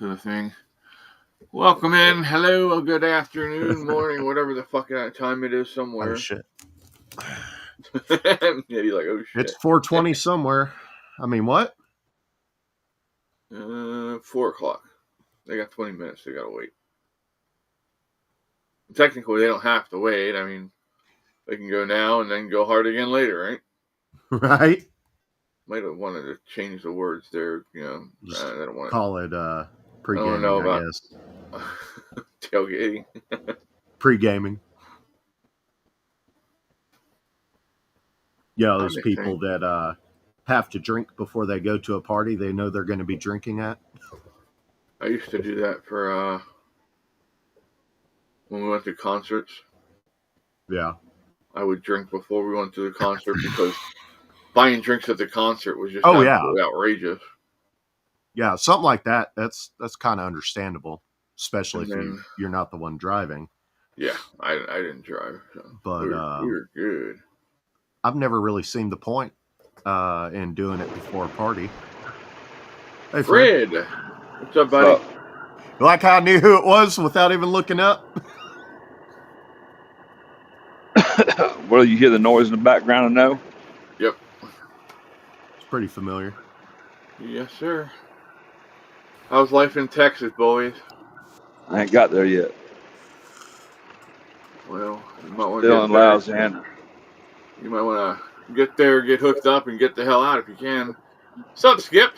to the thing. Welcome in. Hello, good afternoon, morning, whatever the fuck time it is somewhere. Oh shit. Yeah, you're like, oh shit. It's 4:20 somewhere. I mean, what? 4 o'clock. They got 20 minutes. They gotta wait. Technically, they don't have to wait. I mean, they can go now and then go hard again later, right? Right. Might have wanted to change the words there. You know, Just I don't want to call it pre-gaming, I guess. Tailgating. Pre-gaming. Yeah, those people that have to drink before they go to a party they know they're going to be drinking at. I used to do that for when we went to concerts. Yeah. I would drink before we went to the concert because buying drinks at the concert was just outrageous. Yeah, something like that. That's kind of understandable, especially if you're not the one driving. Yeah, I didn't drive, so but we were good. I've never really seen the point in doing it before a party. Hey, Fred. What's up, buddy? You like how I knew who it was without even looking up? Well, you hear the noise in the background and know? Yep. It's pretty familiar. Yes, sir. How's life in Texas, boys? I ain't got there yet. Well, you might want Still in Louisiana. You might want to get there, get hooked up, and get the hell out if you can. What's up, Skip?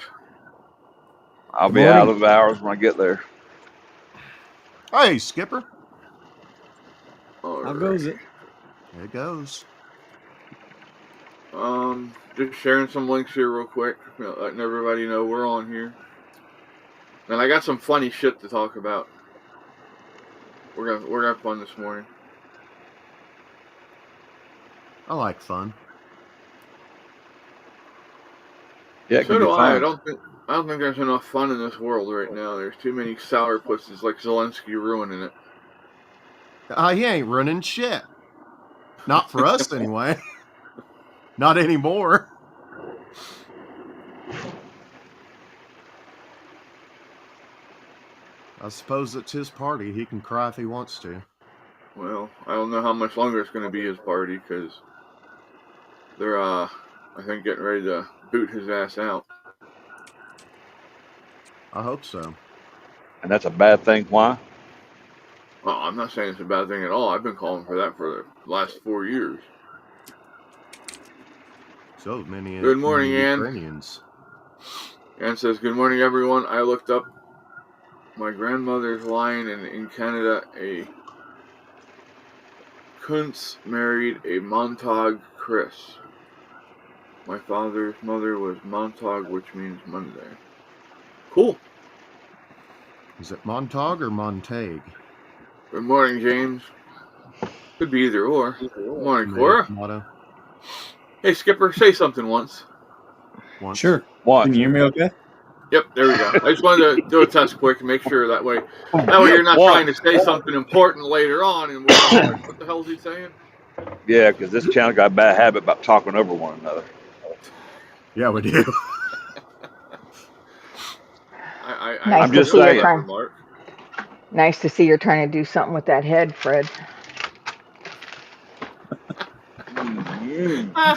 I'll be out of hours when I get there. Hey, Skipper. How goes it? It goes. Just sharing some links here real quick, letting everybody know we're on here. And I got some funny shit to talk about. We're gonna have fun this morning. I like fun. Yeah, so do I. I don't think there's enough fun in this world right now. There's too many sourpusses like Zelensky ruining it. He ain't running shit. Not for us, anyway. Not anymore. I suppose it's his party. He can cry if he wants to. Well, I don't know how much longer it's going to be his party, because they're, I think, getting ready to boot his ass out. I hope so. And that's a bad thing. Why? Well, I'm not saying it's a bad thing at all. I've been calling for that for the last 4 years. So many Good morning, Ukrainians. Ann says, good morning, everyone. I looked up my grandmother's line, and in Canada, a Kuntz married a Montag Chris. My father's mother was Montag, which means Monday. Cool. Is it Montag or Montague? Good morning, James. Could be either or. Good morning, Cora. Hey, Skipper, say something once. Sure. Once. Can you hear me okay? Yep, there we go. I just wanted to do a test quick and make sure that way you're not trying to say something important later on and we're like, what the hell is he saying? Yeah, because this channel got a bad habit about talking over one another. Yeah, we do. I'm just saying. Nice to see you're trying to do something with that head, Fred.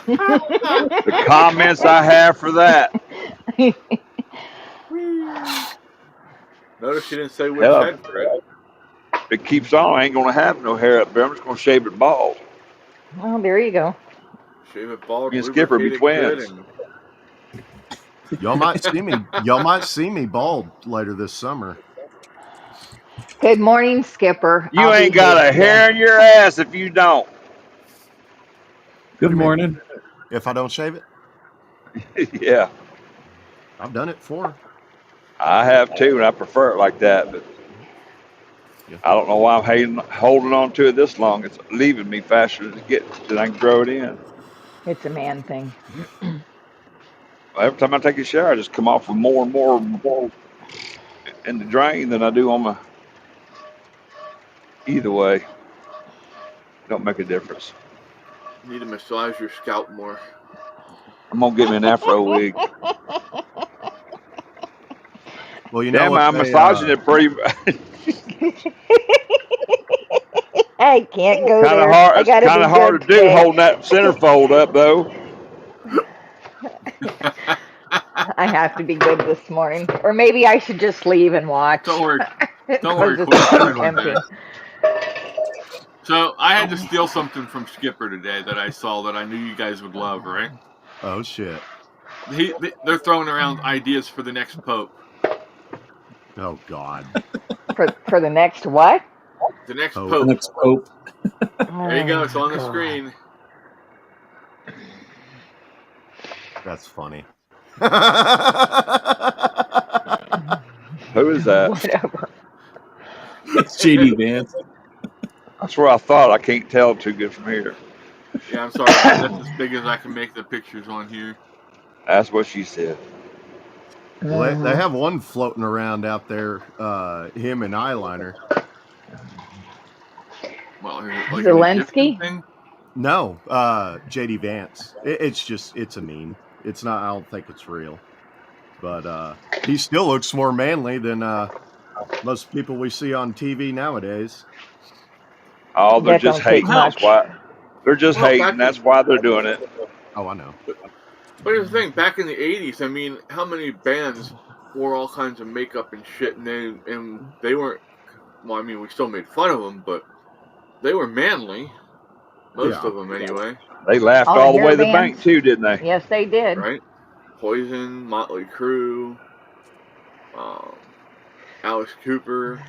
The comments I have for that. Notice you didn't say which head, Fred. If it keeps on, I ain't going to have no hair up there. I'm just going to shave it bald. Well, there you go. Shave it bald. Me and Skipper be twins. Y'all might see me bald later this summer. Good morning, Skipper. You ain't got a hair in your ass if you don't. Good morning. If I don't shave it? Yeah. I've done it before. I have too, and I prefer it like that, but I don't know why I'm holding on to it this long. It's leaving me faster than I can grow it in. It's a man thing. Every time I take a shower, I just come off with more and more in the drain than I do on my... Either way, don't make a difference. You need to massage your scalp more. I'm going to get me an afro wig. Well, you know Damn, what I'm they, massaging it pretty I can't go kind of there. hard. I It's gotta kind be of hard good to do today. holding that centerfold up though. I have to be good this morning. Or maybe I should just leave and watch. Don't worry. Don't worry, Because Corey. it's too Fred was there. tempting. So I had to steal something from Skipper today that I saw that I knew you guys would love, right? oh shit. They're throwing around ideas for the next Pope. Oh God. For the next what? The next Pope. Pope. The next Pope. There you go. It's on the God. screen. That's funny. Who is that? Whatever. It's JD Vance. That's where I thought. I can't tell too good from here. Yeah, I'm sorry. That's as big as I can make the pictures on here. That's what she said. Well, they have one floating around out there, him and Eyeliner. Well, like Zelensky? thing? No, JD Vance. It's a meme. It's not, I don't think it's real. But he still looks more manly than most people we see on TV nowadays. Oh, they're That just don't take hating. That's much. why. They're just Well, hating. That's why they're doing it. Oh, I know. But here's the thing, back in the 80s, I mean, how many bands wore all kinds of makeup and shit, and they weren't, well, I mean, we still made fun of them, but they were manly. Most Yeah. of them, anyway. They laughed All all the hair way to the bands. bank too, didn't they? Yes, they did. Right? Poison, Motley Crue, Alice Cooper.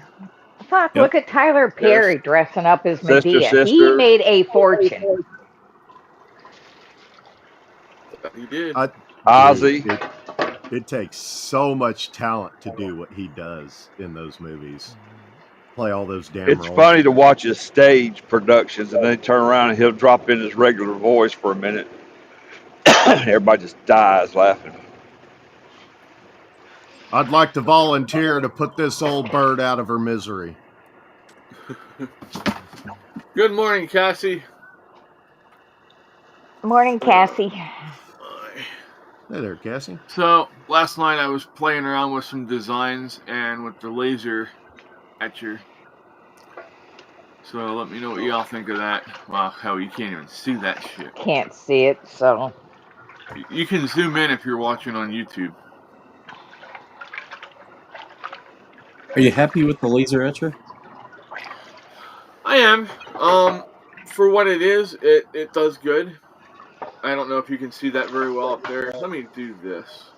Fuck, Yep. look at Tyler Perry dressing up as Sister, Medea. He sister. made a fortune. He did. Ozzy. Dude, it takes so much talent to do what he does in those movies. Play all those damn It's roles. funny to watch his stage productions and then turn around and he'll drop in his regular voice for a minute. Everybody just dies laughing. I'd like to volunteer to put this old bird out of her misery. Good morning, Cassie. Morning, Cassie. Hey there, Cassie. So, last night I was playing around with some designs and with the laser etcher. So, let me know what y'all think of that. Well, hell, you can't even see that shit. Can't see it, so. You can zoom in if you're watching on YouTube. Are you happy with the laser etcher? I am. For what it is, it does good. I don't know if you can see that very well up there. Let me do this.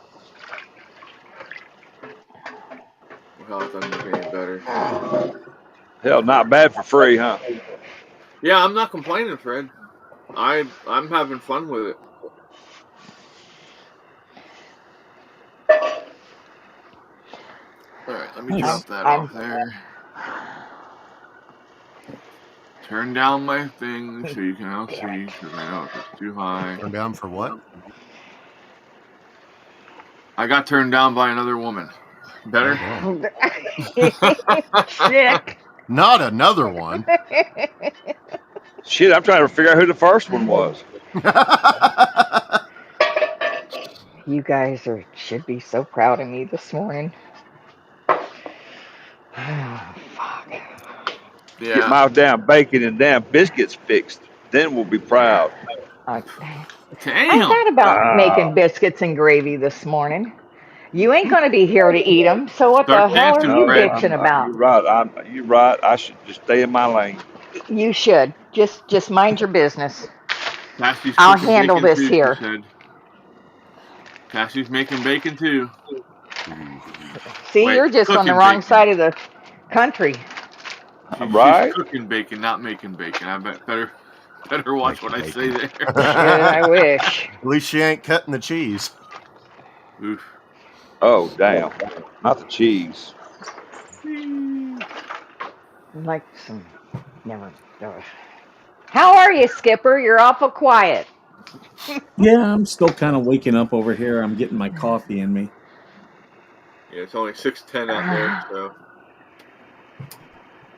Well, it doesn't make any better. Hell, not bad for free, huh? Yeah, I'm not complaining, Fred. I'm having fun with it. Alright, let me Nice. drop that off there. Turn down my thing so you can all see, because I know if it's too high. Turn down for what? I got turned down by another woman. Better? Shit. Not another one. Shit, I'm trying to figure out who the first one was. You guys should be so proud of me this morning. Oh, fuck. Get Yeah. my damn bacon and damn biscuits fixed. Then we'll be proud. I Damn. thought about Wow. making biscuits and gravy this morning. You ain't going to be here to eat them, so what the Start hell are dancing, you Fred. bitching about? You're right. You're right. I should just stay in my lane. You should. Just mind your business. Cassie's I'll cooking handle bacon this too, she here. said. Cassie's making bacon too. See, Wait, you're just on the cooking wrong bacon. side of the country. Right. She's cooking bacon, not making bacon. I better watch what I say there. Shit, I wish. At least she ain't cutting the cheese. Oof. Oh, damn. Not the cheese. Like some. Never. How are you, Skipper? You're awful quiet. Yeah, I'm still kind of waking up over here. I'm getting my coffee in me. Yeah, it's only 6:10 out there, so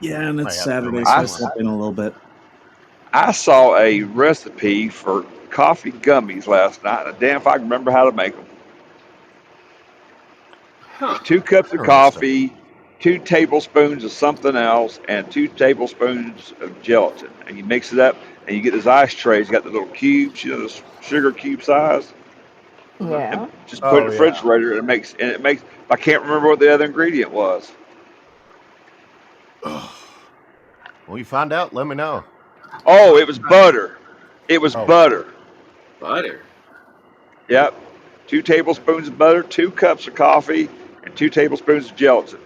Yeah, and it's I Saturday, got so I the slept in a little bit. I saw a recipe for coffee gummies last night. And damn if I can remember how to make them. Huh. 2 cups of Interesting. coffee, 2 tablespoons of something else, and 2 tablespoons of gelatin. And you mix it up, and you get this ice tray. It's got the little cubes, the sugar cube size. Yeah. And just put it in the Oh, yeah. refrigerator, and it makes. I can't remember what the other ingredient was. Well, you find out, let me know. Oh, it was butter. It was Oh. butter. Butter. Yep. 2 tablespoons of butter, 2 cups of coffee, and 2 tablespoons of gelatin.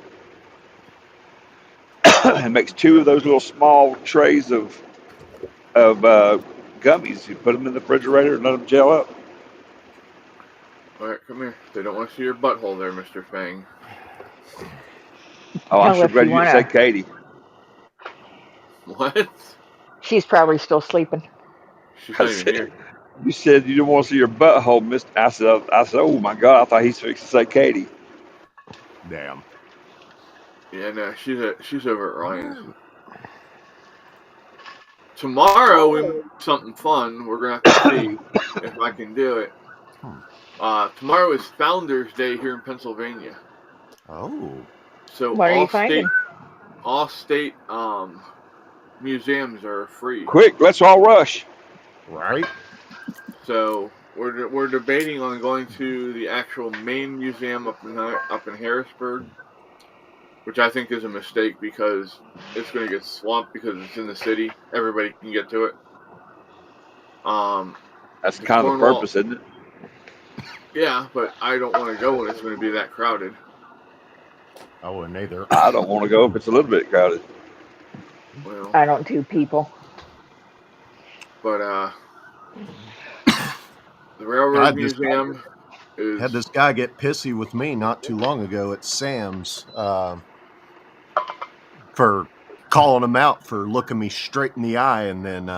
It makes 2 of those little small trays of gummies. You put them in the refrigerator and let them gel up. All right, come here. They don't want to see your butthole there, Mr. Fang. Oh, I'm Hell, so if glad you you didn't wanna- say Katie. What? She's probably still sleeping. She's I not even said, here. you said you didn't want to see your butthole, Mister. I said, oh my God, I thought he's fixing to say Katie. Damn. Yeah, no, she's over at Ryan's. Tomorrow we do something fun. We're gonna have to see if I can do it. Tomorrow is Founders Day here in Pennsylvania, Oh. so What are you finding? all state museums are free. Quick, let's all rush. Right? So we're debating on going to the actual main museum up in Harrisburg, which I think is a mistake because it's going to get swamped because it's in the city. Everybody can get to it. That's kind of the purpose, isn't it? Yeah, but I don't want to go when it's going to be that crowded. I wouldn't either. I don't want to go if it's a little bit crowded. Well, I don't do people. but the Railroad Museum is... Had this guy get pissy with me not too long ago at Sam's for calling him out for looking me straight in the eye and then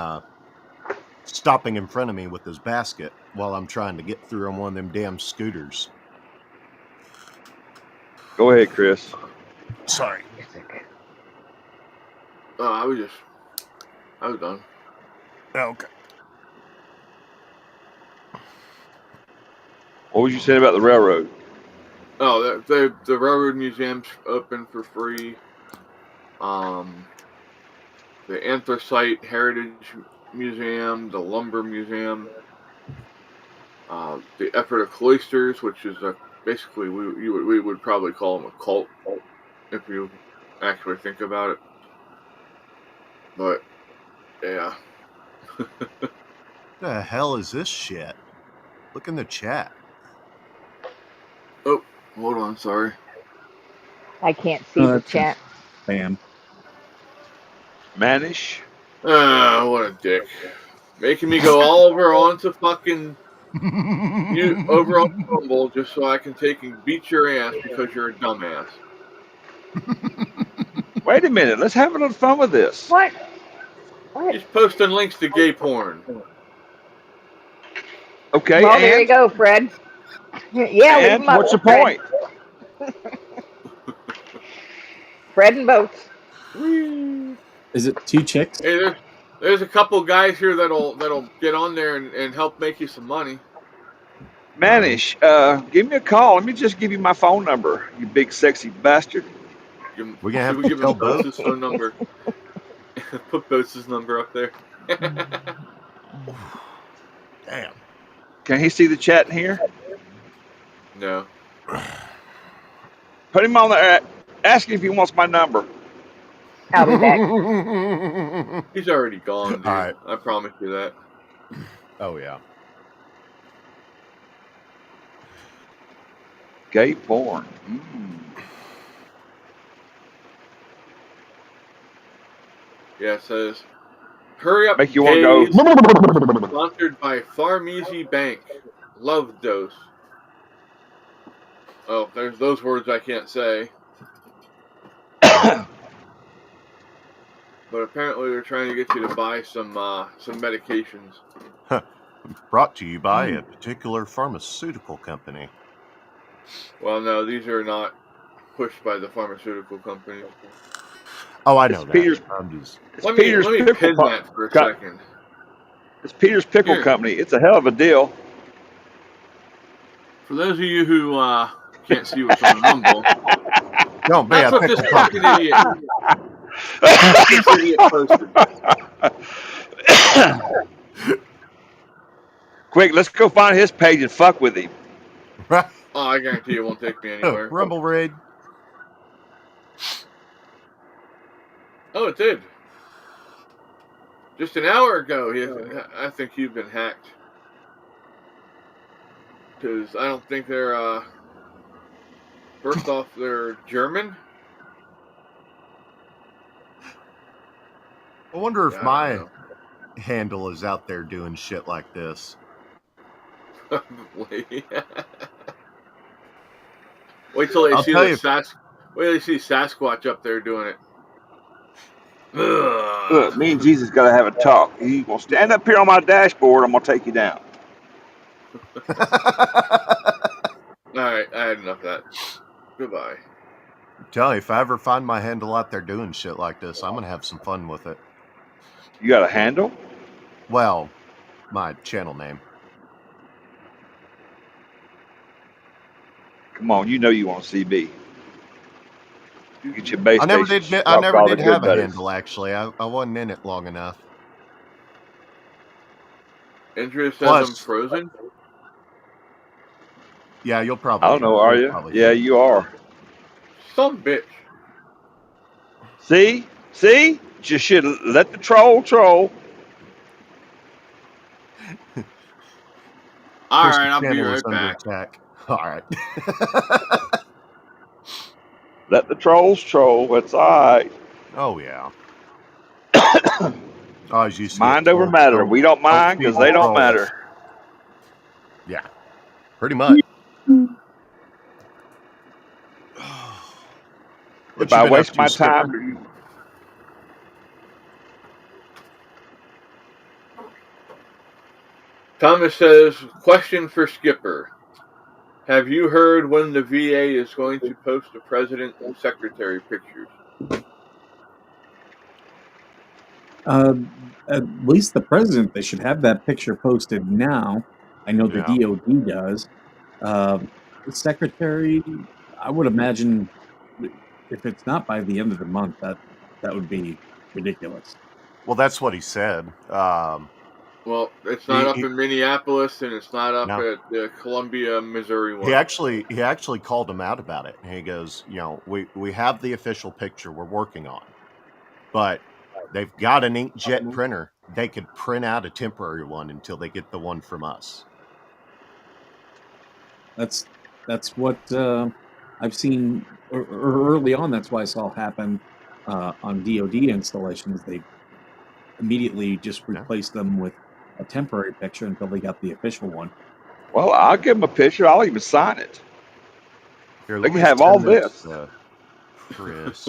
stopping in front of me with his basket while I'm trying to get through on one of them damn scooters. Go ahead, Chris. Sorry. I was done. Okay. What was you saying about the railroad? Oh, the Railroad Museum's open for free. The Anthracite Heritage Museum, the Lumber Museum, the Effort of Cloisters, which is basically we would probably call them a cult if you actually think about it. But yeah. What the hell is this shit? Look in the chat. Oh, hold on, sorry. I can't see the that's chat. Spam. Manish? What a dick. Making me go all over onto fucking over on Rumble just so I can take and beat your ass because you're a dumbass. Wait a minute. Let's have a little fun with this. What? What? He's posting links to gay porn. Okay, Well, there you and, go, Fred. Yeah, leave and him up, what's the Fred. point? Fred and boats. Is it 2 chicks? Hey, there's a couple guys here that'll get on there and help make you some money. Manish, give me a call. Let me just give you my phone number, you big sexy bastard. We're gonna have Should to we give tell him Boats' phone number? Put Boats' number up there. Damn. Can he see the chat in here? No. Put him on there. Ask him if he wants my number. I'll be back. He's already gone, dude. All right. I promise you that. Oh yeah. Gay porn. Yeah, it says, hurry up, Make you want to gays." go. Sponsored by Farmeasy Bank. Love dose. Oh, there's those words I can't say. But apparently they're trying to get you to buy some medications. Brought to you by a particular pharmaceutical company. Well, no, these are not pushed by the pharmaceutical company. Oh, I know It's that. Peter's- I'm just... Let me Pickle pin Pop- that for a Cut. second. It's Peter's Pickle Here. Company. It's a hell of a deal. For those of you who can't see what's on Rumble. Don't be That's a what this pickle pumpkin. fucking idiot. This idiot posted. Quick, let's go find his page and fuck with him. Oh, I guarantee it won't take me anywhere. Rumble raid. Oh, it did. Just an hour ago, I think you've been hacked. Because I don't think they're, first off, they're German. I wonder if Yeah, I my don't handle is out there doing shit like this. know. Probably. Wait till they I'll see tell the you- Wait till they see Sasquatch up there doing it. Look, me and Jesus got to have a talk. He will stand up here on my dashboard. I'm gonna take you down. All right, I had enough of that. Goodbye. Tell you, if I ever find my handle out there doing shit like this, I'm gonna have some fun with it. You got a handle? Well, my channel name. Come on, you know you want CB. You get your base I never station. did. I Talk never all did the good have a buddies. handle. Actually, I wasn't in it long enough. Andrea says Plus- I'm frozen. Yeah, you'll probably. I don't know. Are you'll you? probably- Yeah, you are. Some bitch. See? You should let the troll. All Chris right, I'll be Channel is right under back. attack. All right. Let the trolls troll. It's all right. Oh yeah. Oh, as you see, Mind over matter. We don't mind because they don't matter. Yeah, pretty much. If I waste my time, Thomas says, question for Skipper. Have you heard when the VA is going to post the president and secretary pictures? At least the president, they should have that picture posted now. I know the Yeah. DOD does. The secretary, I would imagine, if it's not by the end of the month, that would be ridiculous. Well, that's what he said. Well, it's not up He- in Minneapolis, and it's not up No. at the Columbia, Missouri one. He actually called him out about it. And he goes, we have the official picture we're working on, but they've got an inkjet printer. They could print out a temporary one until they get the one from us. That's what I've seen early on. That's why I saw happen on DoD installations. They immediately just Yeah. replaced them with a temporary picture until they got the official one. well, I'll give them a picture. I'll even sign it. Here, They let can me have all send this. Chris.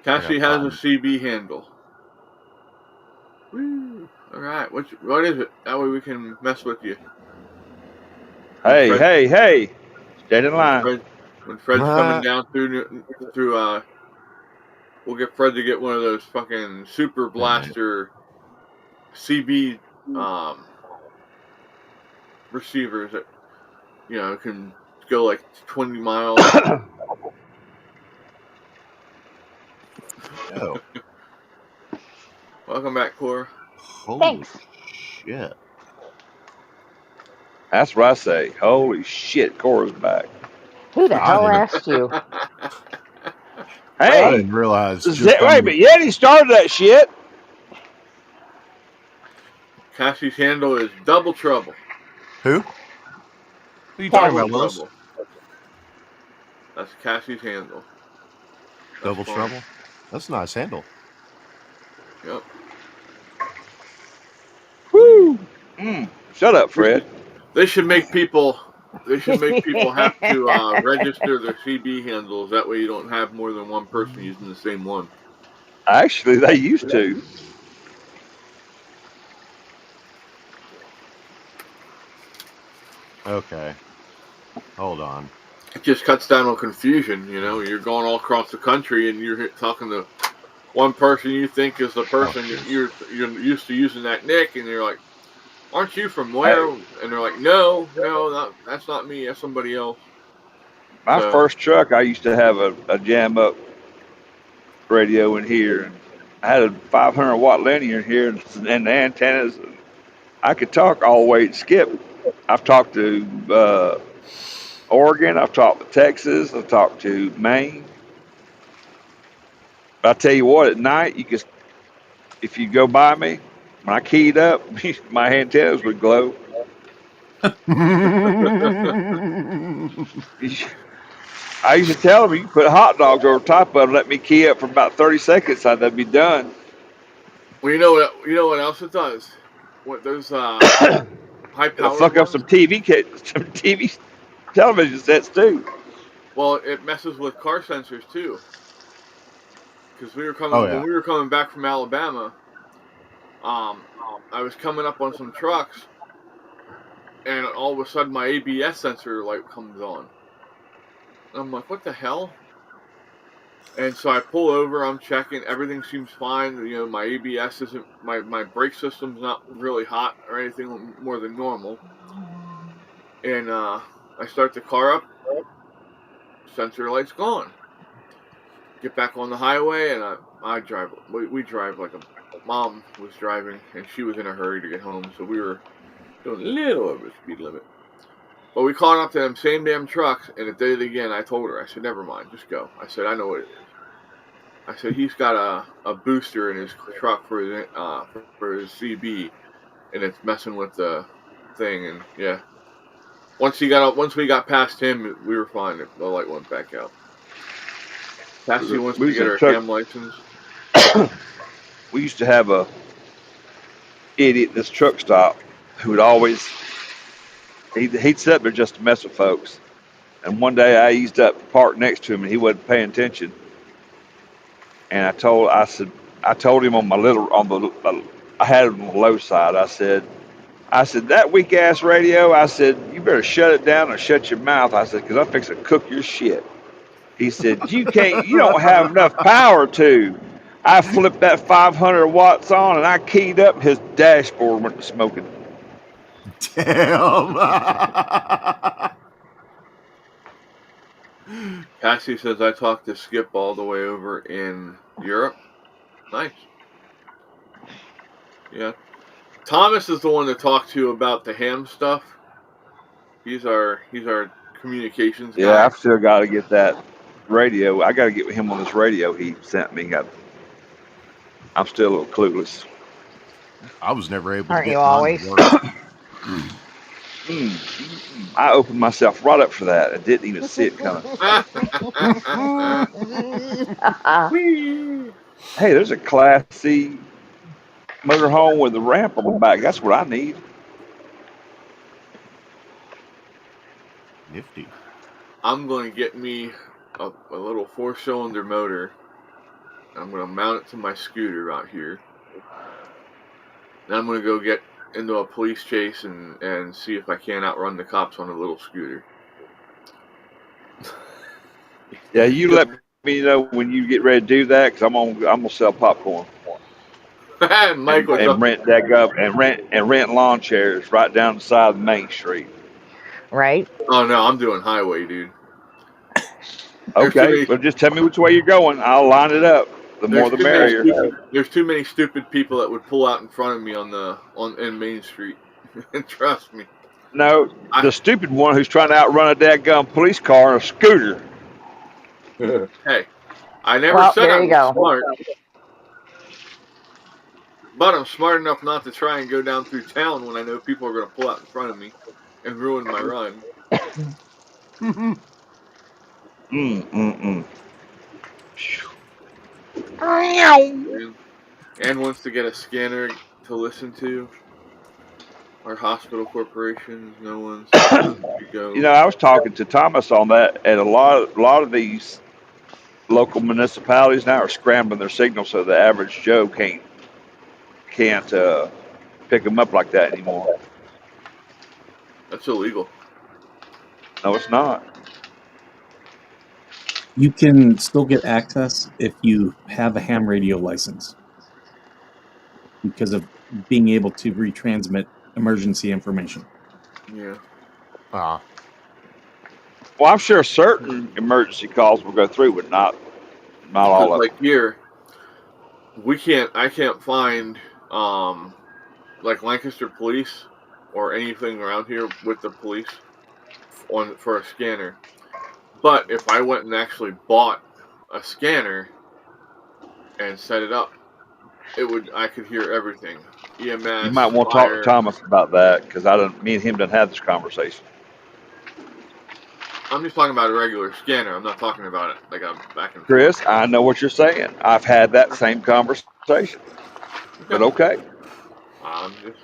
Cassie Yeah, has fine. a CB handle. Woo. All right, what is it? That way we can mess with you. Hey, Fred- hey, hey. Stand in line. When Fred's coming down through, we'll get Fred to get one of those fucking super blaster CB receivers that can go like 20 miles. Oh, Welcome back, Cora. holy Thanks. shit. That's what I say. Holy shit, Cora's back. Who the I hell didn't- asked you? I Hey, didn't realize. just wait how a many- minute. Yeti started that shit. Cassie's handle is Double Trouble. Who? Who are you talking Double about, Willis? Trouble. That's Cassie's handle. That's Double fine. Trouble? That's a nice handle. Yep. Woo. Shut up, Fred. They should make people. They should make people have to register their CB handles. That way, you don't have more than one person using the same one. Actually, they used to. Okay. Hold on. It just cuts down on confusion. You're going all across the country and you're talking to one person you think is the person you're used to using that nick, and you're like, aren't you from where? And they're like, no, that's not me. That's somebody else. My So- first truck, I used to have a jam up radio in here. And I had a 500 watt linear in here, and the antennas. I could talk all the way to Skip. I've talked to Oregon. I've talked to Texas. I've talked to Maine. But I tell you what, at night, if you go by me, when I keyed up, my antennas would glow. I used to tell them, you can put hot dogs over top of them, let me key up for about 30 seconds, and that'd be done. Well, you know what else it does? What those high It'll power fuck up some TV television sets too. Well, it messes with car sensors too. Because we were coming Oh, yeah. when we were coming back from Alabama. I was coming up on some trucks, and all of a sudden my ABS sensor light comes on. And I'm like, what the hell? And so I pull over, I'm checking, everything seems fine. You know, my ABS isn't, my brake system's not really hot or anything more than normal. And I start the car up, sensor light's gone. Get back on the highway, and I drive. We drive like Mom was driving, and she was in a hurry to get home, so we were doing a little over the speed limit. But we caught up to them same damn trucks, and it did it again. I told her, I said, never mind, just go. I said, I know what it is. I said, he's got a booster in his truck for his CB, and it's messing with the thing. And yeah, once we got past him, we were fine. The light went back out. Patsy wants to get her cam license. We used to have a idiot at this truck stop who would always he'd sit up there just to mess with folks. And one day I eased up to park next to him, and he wasn't paying attention. And I told him I had him on the low side. I said, that weak ass radio, I said, you better shut it down or shut your mouth. I said, because I'm fixing to cook your shit. He said, you don't have enough power to. I flipped that 500 watts on, and I keyed up, his dashboard went to smoking. Damn. Cassie says I talked to Skip all the way over in Europe. Nice. Yeah. Thomas is the one to talk to about the ham stuff. He's our communications guy. Yeah, I've still got to get that radio. I got to get with him on this radio he sent me. I'm still a little clueless. I was never able Aren't to get you mine always? to work. I opened myself right up for that. I didn't even see it coming. Hey, there's a Class C motorhome with a ramp on the back. That's what I need. Nifty. I'm going to get me a little 4-cylinder motor. I'm going to mount it to my scooter out here. Then I'm going to go get into a police chase and see if I can outrun the cops on a little scooter. Yeah, you let me know when you get ready to do that, because I'm gonna sell popcorn Mike was and rent that up and rent lawn chairs right down the side of Main Street. Right? Oh no, I'm doing highway, dude. Okay, well just tell me which way you're going. I'll line it up. The more the merrier. There's too many stupid people that would pull out in front of me in Main Street. Trust me. No, the stupid one who's trying to outrun a dadgum police car on a scooter. Hey, I never said I was smart. But I'm smart enough not to try and go down through town when I know people are going to pull out in front of me and ruin my run. And wants to get a scanner to listen to. Our hospital corporations, no one's go. You know, I was talking to Thomas on that, and a lot of these local municipalities now are scrambling their signals so the average Joe can't pick them up like that anymore. That's illegal. No, it's not. You can still get access if you have a ham radio license, because of being able to retransmit emergency information. Yeah. Ah, Well, I'm sure certain emergency calls will go through, but not all Because of them. like here, I can't find like Lancaster Police or anything around here with the police for a scanner. But if I went and actually bought a scanner and set it up, I could hear everything. You EMS, might want to talk to fire. Thomas about that because me and him done had this conversation. I'm just talking about a regular scanner. I'm not talking about it like I'm back and Chris, forth. I know what you're saying. I've had that same conversation. But okay. I'm just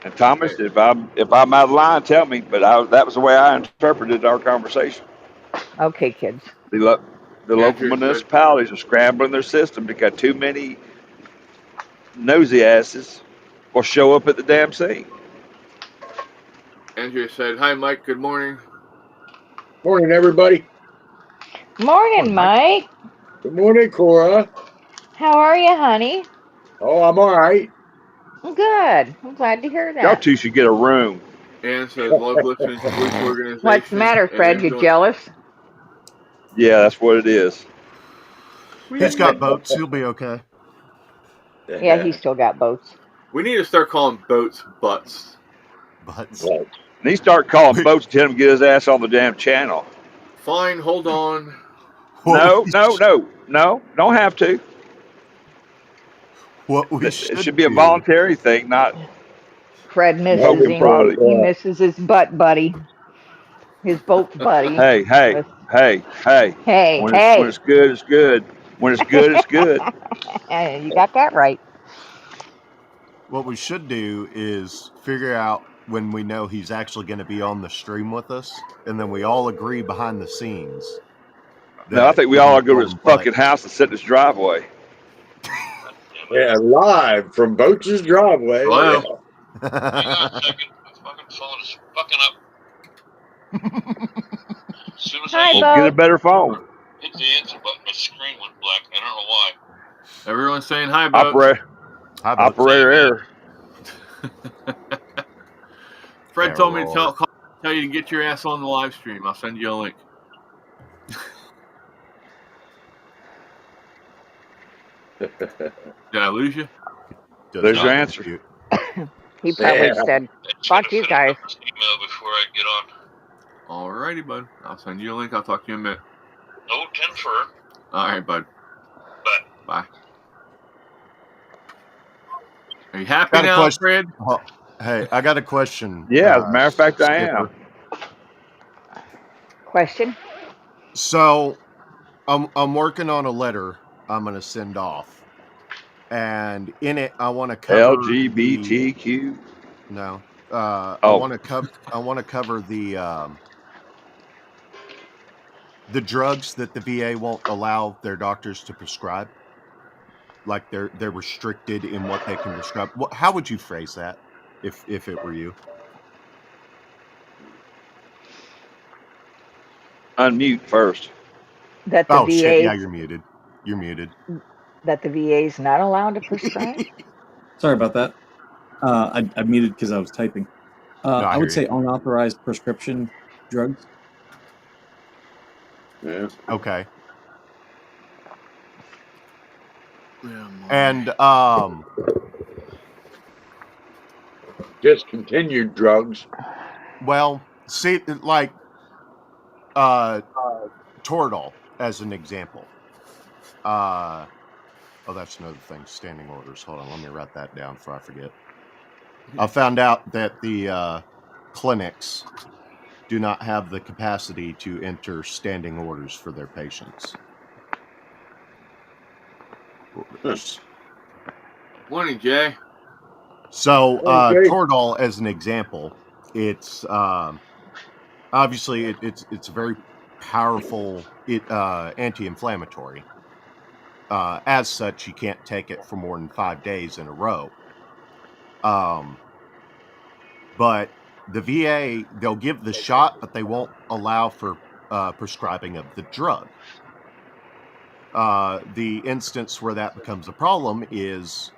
And Thomas, if I'm out of line, tell me. But that was the way I interpreted our conversation. Okay, kids. The local Andrew said, municipalities are scrambling their system because too many nosy asses will show up at the damn scene. Andrew said, "Hi, Mike. Good morning." Morning, everybody. Morning, Mike. Good morning, Cora. How are you, honey? Oh, I'm all right. Good. I'm glad to hear Y'all that. two should get a room. Ann says, "Love listening to police organization." What's the matter, and Fred? You enjoy- jealous? Yeah, that's what it is. he's got boats. He'll be okay. Yeah, he's still got boats. We need to start calling boats butts. But Right. And he start calling boats and tell him to get his ass on the damn channel. Fine, hold on. No, don't have to. What we It should should be a do- voluntary thing, not Fred misses Logan him. Product. He misses his butt buddy. His boat buddy. hey. Hey, When hey. it's good, it's good. When it's good, it's good. You got that right. What we should do is figure out when we know he's actually going to be on the stream with us, and then we all agree behind the scenes. No, I that think we we're all gonna go to call his him Bud. fucking house and sit in his driveway. Yeah, live from Boats' driveway. Wow. Hang on a second. My fucking phone is fucking up. As soon as Hi, I Well, Bo. get a better phone. hit the answer button, my screen went black. I don't know why. Everyone's saying hi, boats. Hi, Boats. Operator error. Fred told me to Error. tell you to get your ass on the live stream. I'll send you a link. Did I lose you? Does There's not your answer. compute. He probably Yeah. said, It's Fuck gonna you finish guys. up this email before I get on. Alrighty, bud. I'll send you a link. I'll talk to you in a minute. No confirm. Alright, bud. Bye. Bye. Are you happy Got a now, question. Fred? Hey, I got a question. Yeah, as a matter of fact, I am. Skipper. question? So, I'm working on a letter I'm going to send off, and in it, I want to cover LGBTQ. No, Oh. I want to cover the drugs that the VA won't allow their doctors to prescribe. Like they're restricted in what they can prescribe. How would you phrase that if it were you? Unmute first. That the Oh VA shit! Yeah, you're muted. You're muted. that the VA is not allowed to prescribe? Sorry about that. I muted because I was typing. I I would hear say unauthorized prescription drugs. Yeah. Okay. Yeah, And Discontinued drugs. well, see, like Toradol as an example. Oh, that's another thing. Standing orders. Hold on, let me write that down before I forget. I found out that the clinics do not have the capacity to enter standing orders for their patients. Orders. Morning, Jay. So, Okay. Toradol, as an example, it's obviously it's a very powerful anti-inflammatory. As such, you can't take it for more than 5 days in a row. But the VA, they'll give the shot, but they won't allow for prescribing of the drug. The instance where that becomes a problem is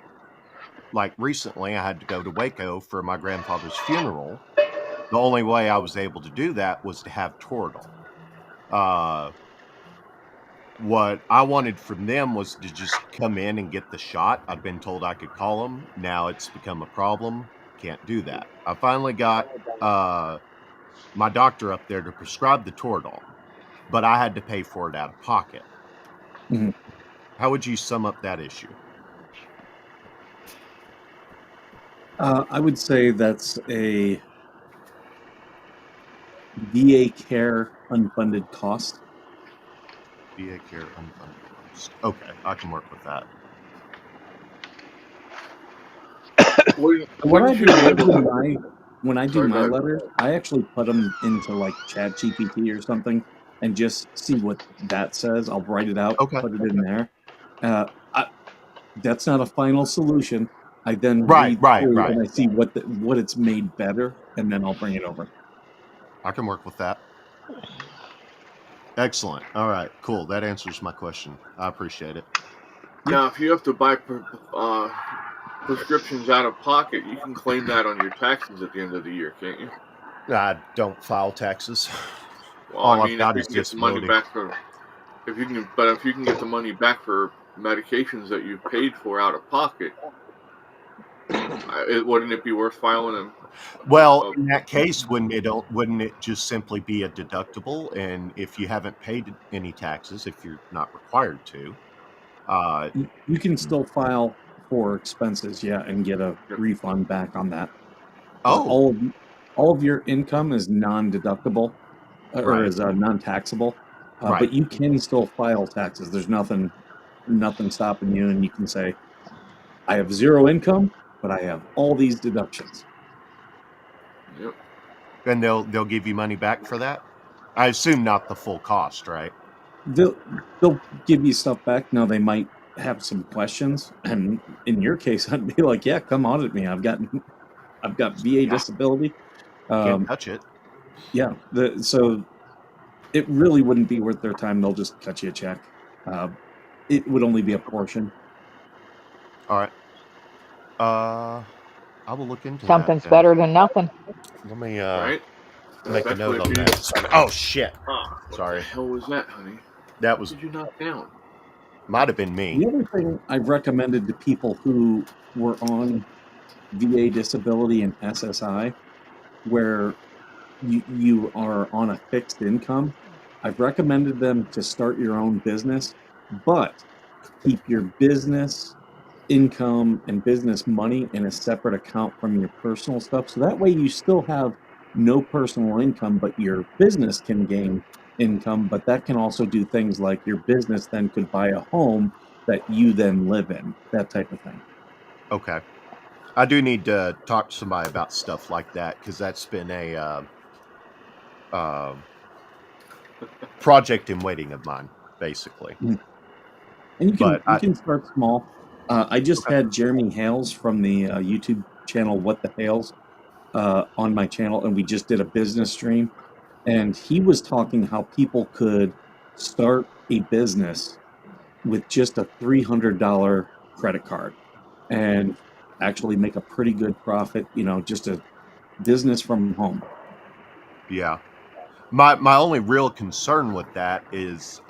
like recently, I had to go to Waco for my grandfather's funeral. The only way I was able to do that was to have Toradol. What I wanted from them was to just come in and get the shot. I'd been told I could call them. Now it's become a problem. Can't do that. I finally got my doctor up there to prescribe the Toradol, but I had to pay for it out of pocket. Mhm. How would you sum up that issue? I would say that's a VA care unfunded cost. VA care unfunded cost. Okay, I can work with that. When When I you do Sorry, go my ahead. letters, I actually put them into like ChatGPT or something and just see what that says. I'll write it out, Okay. put it in there. That's not a final solution. I then Right, read through right. and I see what it's made better, and then I'll bring it over. I can work with that. Excellent. All right, cool. That answers my question. I appreciate it. Now, if you have to buy prescriptions out of pocket, you can claim that on your taxes at the end of the year, can't you? I don't file taxes. Well, All I I've mean, got if is you can get the money disability. back for, if you can get the money back for medications that you paid for out of pocket, wouldn't it be worth filing them? Well, in that case, wouldn't it just simply be a deductible? And if you haven't paid any taxes, if you're not required to, You can still file for expenses, yeah, and get a Yep. refund back on that. oh, All of your income is non-deductible or Right. is non-taxable, Right. but you can still file taxes. There's nothing stopping you, and you can say, "I have zero income, but I have all these deductions." Yep. And they'll give you money back for that. I assume not the full cost, right? They'll give you stuff back. Now they might have some questions, and in your case, I'd be like, "Yeah, come audit me. I've got VA disability." Can't touch it. Yeah, so it really wouldn't be worth their time. They'll just cut you a check. It would only be a portion. All right. I will look into Something's that. better than nothing. Let me Right? make a Especially note if on you- that. Oh shit! What Sorry. the hell was that, honey? That What was did you knock down? might have been me. The other thing I've recommended to people who were on VA disability and SSI, where you are on a fixed income, I've recommended them to start your own business, but keep your business income and business money in a separate account from your personal stuff. So that way you still have no personal income, but your business can gain income. But that can also do things like your business then could buy a home that you then live in, that type of thing. Okay. I do need to talk to somebody about stuff like that because that's been a project in waiting of mine, basically. And you can But you can start small. I just Okay. had Jeremy Hales from the YouTube channel What the Hales on my channel, and we just did a business stream, and he was talking how people could start a business with just a $300 credit card and actually make a pretty good profit. Just a business from home. Yeah. My only real concern with that is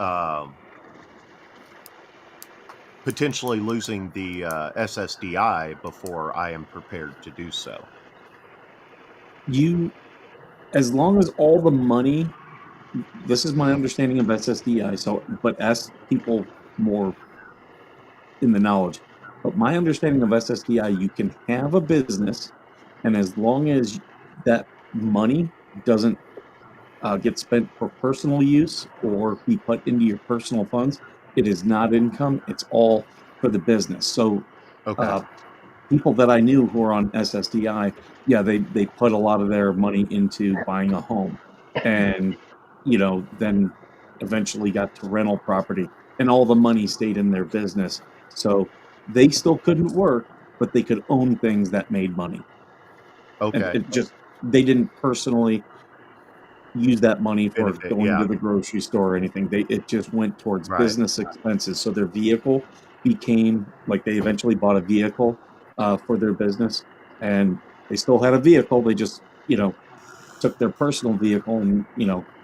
potentially losing the SSDI before I am prepared to do so. As long as all the money, this is my understanding of SSDI, but ask people more in the knowledge. But my understanding of SSDI, you can have a business, and as long as that money doesn't get spent for personal use or be put into your personal funds, it is not income. It's all for the business. So Okay. people that I knew who are on SSDI, yeah, they put a lot of their money into buying a home, and then eventually got to rental property, and all the money stayed in their business. So they still couldn't work, but they could own things that made money. And Okay. they didn't personally use that money for Benefit, going yeah. to the grocery store or anything. It just went towards Right. business expenses. So their vehicle became, like, they eventually bought a vehicle for their business, and they still had a vehicle. They just, took their personal vehicle and,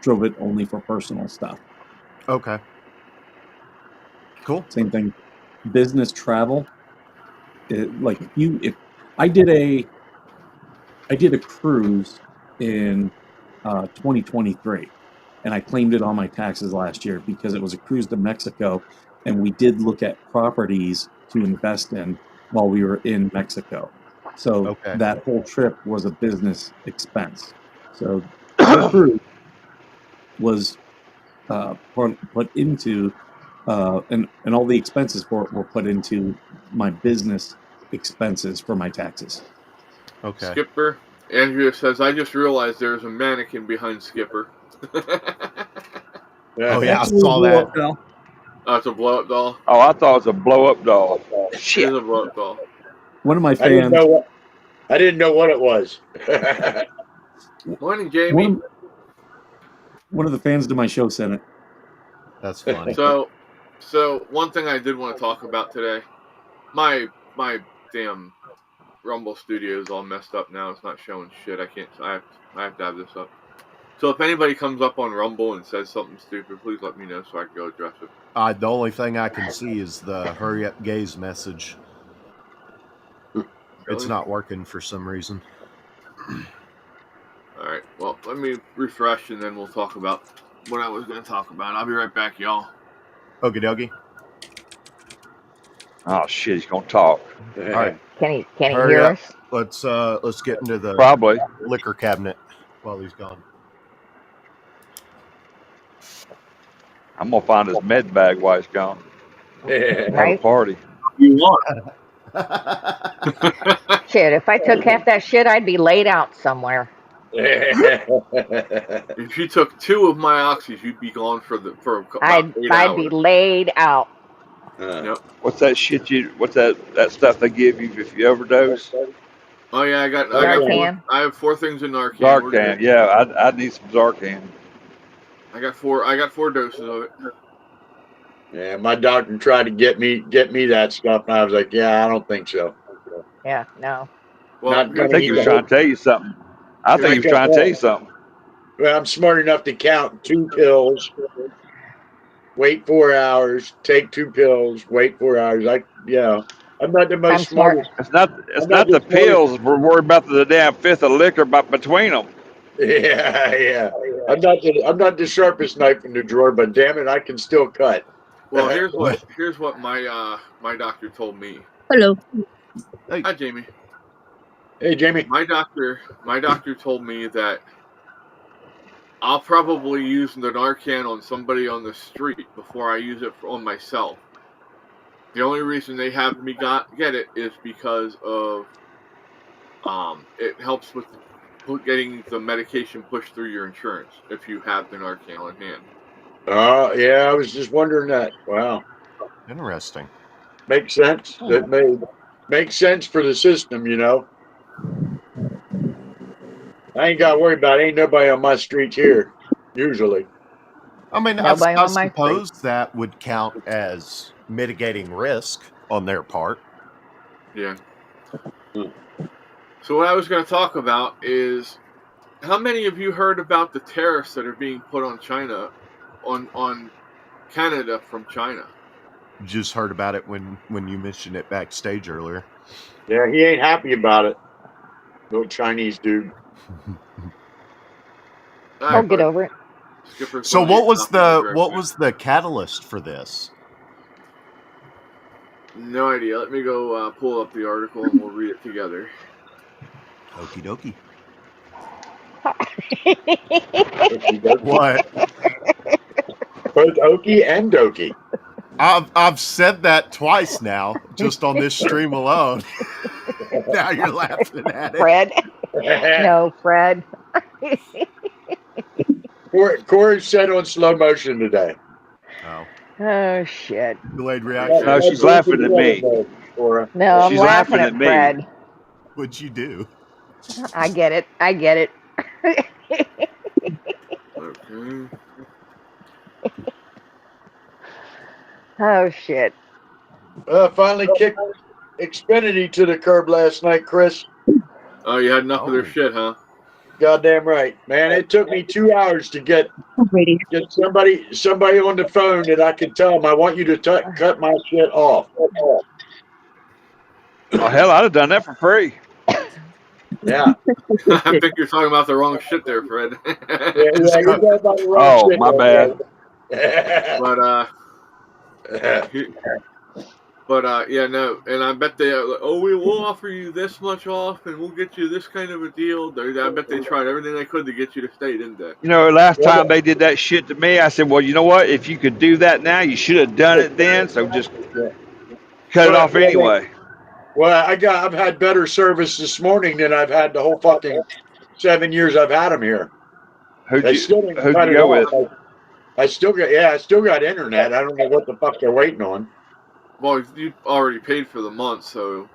drove it only for personal stuff. Okay. Cool. Same thing. Business travel. If I did a cruise in 2023, and I claimed it on my taxes last year because it was a cruise to Mexico, and we did look at properties to invest in while we were in Mexico. So Okay. that whole trip was a business expense. So the cruise was put into, and all the expenses for it were put into my business expenses for my taxes. Okay. Skipper, Andrea says, I just realized there's a mannequin behind Skipper. Oh yeah, I saw that. Oh, it's a blow-up doll. Oh, I thought it was a blow-up doll. It Shit. is a blow-up doll. One of my I didn't fans. know what it was. Morning, Jamie. One of the fans to my show sent it. That's funny. So one thing I did want to talk about today, my damn Rumble studio is all messed up now. It's not showing shit. I have to have this up. So if anybody comes up on Rumble and says something stupid, please let me know so I can go address it. The only thing I can see is the hurry up gaze message. Really? It's not working for some reason. Alright, well, let me refresh and then we'll talk about what I was going to talk about. I'll be right back, y'all. Okie dokie. Oh shit, he's gonna talk. All right. Can he Hurry hear up. us? Let's get into the Probably. liquor cabinet while he's gone. I'm gonna find his med bag while he's gone. Have a Right? party. You want? Shit, if I took half that shit, I'd be laid out somewhere. If you took 2 of my oxys, you'd be gone for about 8 I'd be hours. laid out. Yep. What's that shit what's that stuff they give you if you overdose? Oh yeah, Narcan? I have 4 things in Narcan. We're Zarcan. good. Yeah, I need some Zarcan. I got 4 doses of it. Yeah, my doctor tried to get me that stuff, and I was like, yeah, I don't think so. Yeah, no. Well, Not I gonna think he was eat trying to tell you something. I think he was trying to tell you something. Well, I'm smart enough to count 2 pills, wait 4 hours, take 2 pills, wait 4 hours. I'm not the most I'm smart. smartest. It's not the just worried. pills. We're worried about the damn fifth of liquor between them. Yeah. I'm not the sharpest knife in the drawer, but damn it, I can still cut. Well, here's what my doctor told me. Hello. Hi, Jamie. Hey, Jamie. My doctor told me that I'll probably use the Narcan on somebody on the street before I use it on myself. The only reason they have me get it is because of it helps with getting the medication pushed through your insurance if you have the Narcan on hand. Yeah, I was just wondering that. Wow. Interesting. Makes sense. That makes sense for the system, I ain't got to worry about it. Ain't nobody on my street here, usually. I mean, I Nobody on my suppose that would count as mitigating risk on their part. Yeah. So what I was going to talk about is how many of you heard about the tariffs that are being put on China, on Canada from China? Just heard about it when you mentioned it backstage earlier. Yeah, he ain't happy about it. Little Chinese dude. I'll get over it. So what was the catalyst for this? No idea. Let me go pull up the article and we'll read it together. Okie dokie. What? Both Okie and Dokie. I've said that twice now, just on this stream alone. Now you're laughing at it. Fred? No, Fred. Corey said on slow motion today. Oh. Oh, shit. Delayed reaction. No, she's laughing at me. Cora. No, I'm She's laughing laughing at at me. Fred. What'd you do? I get it. Okay. Oh, shit. Finally Xfinity to the curb last night, Chris. Oh, you had enough of their Oh. shit, huh? Goddamn right, man. It took me 2 hours to get somebody on the phone that I could tell them I want you to cut my shit off. Oh hell, I'd have done that for free. Yeah, I think you're talking about the wrong shit there, Fred. yeah, you're talking about the wrong Oh, shit. my bad. But yeah, no, and I bet they we will offer you this much off, and we'll get you this kind of a deal. I bet they tried everything they could to get you to stay, didn't they? You know, last time they did that shit to me, I said, well, you know what? If you could do that now, you should have done it then. So just cut it off anyway. Well, I've had better service this morning than I've had the whole fucking 7 years I've had them here. Who'd They you still didn't who'd cut you it go off. with? I still got internet. I don't know what the fuck they're waiting on. Well, you already paid for the month, so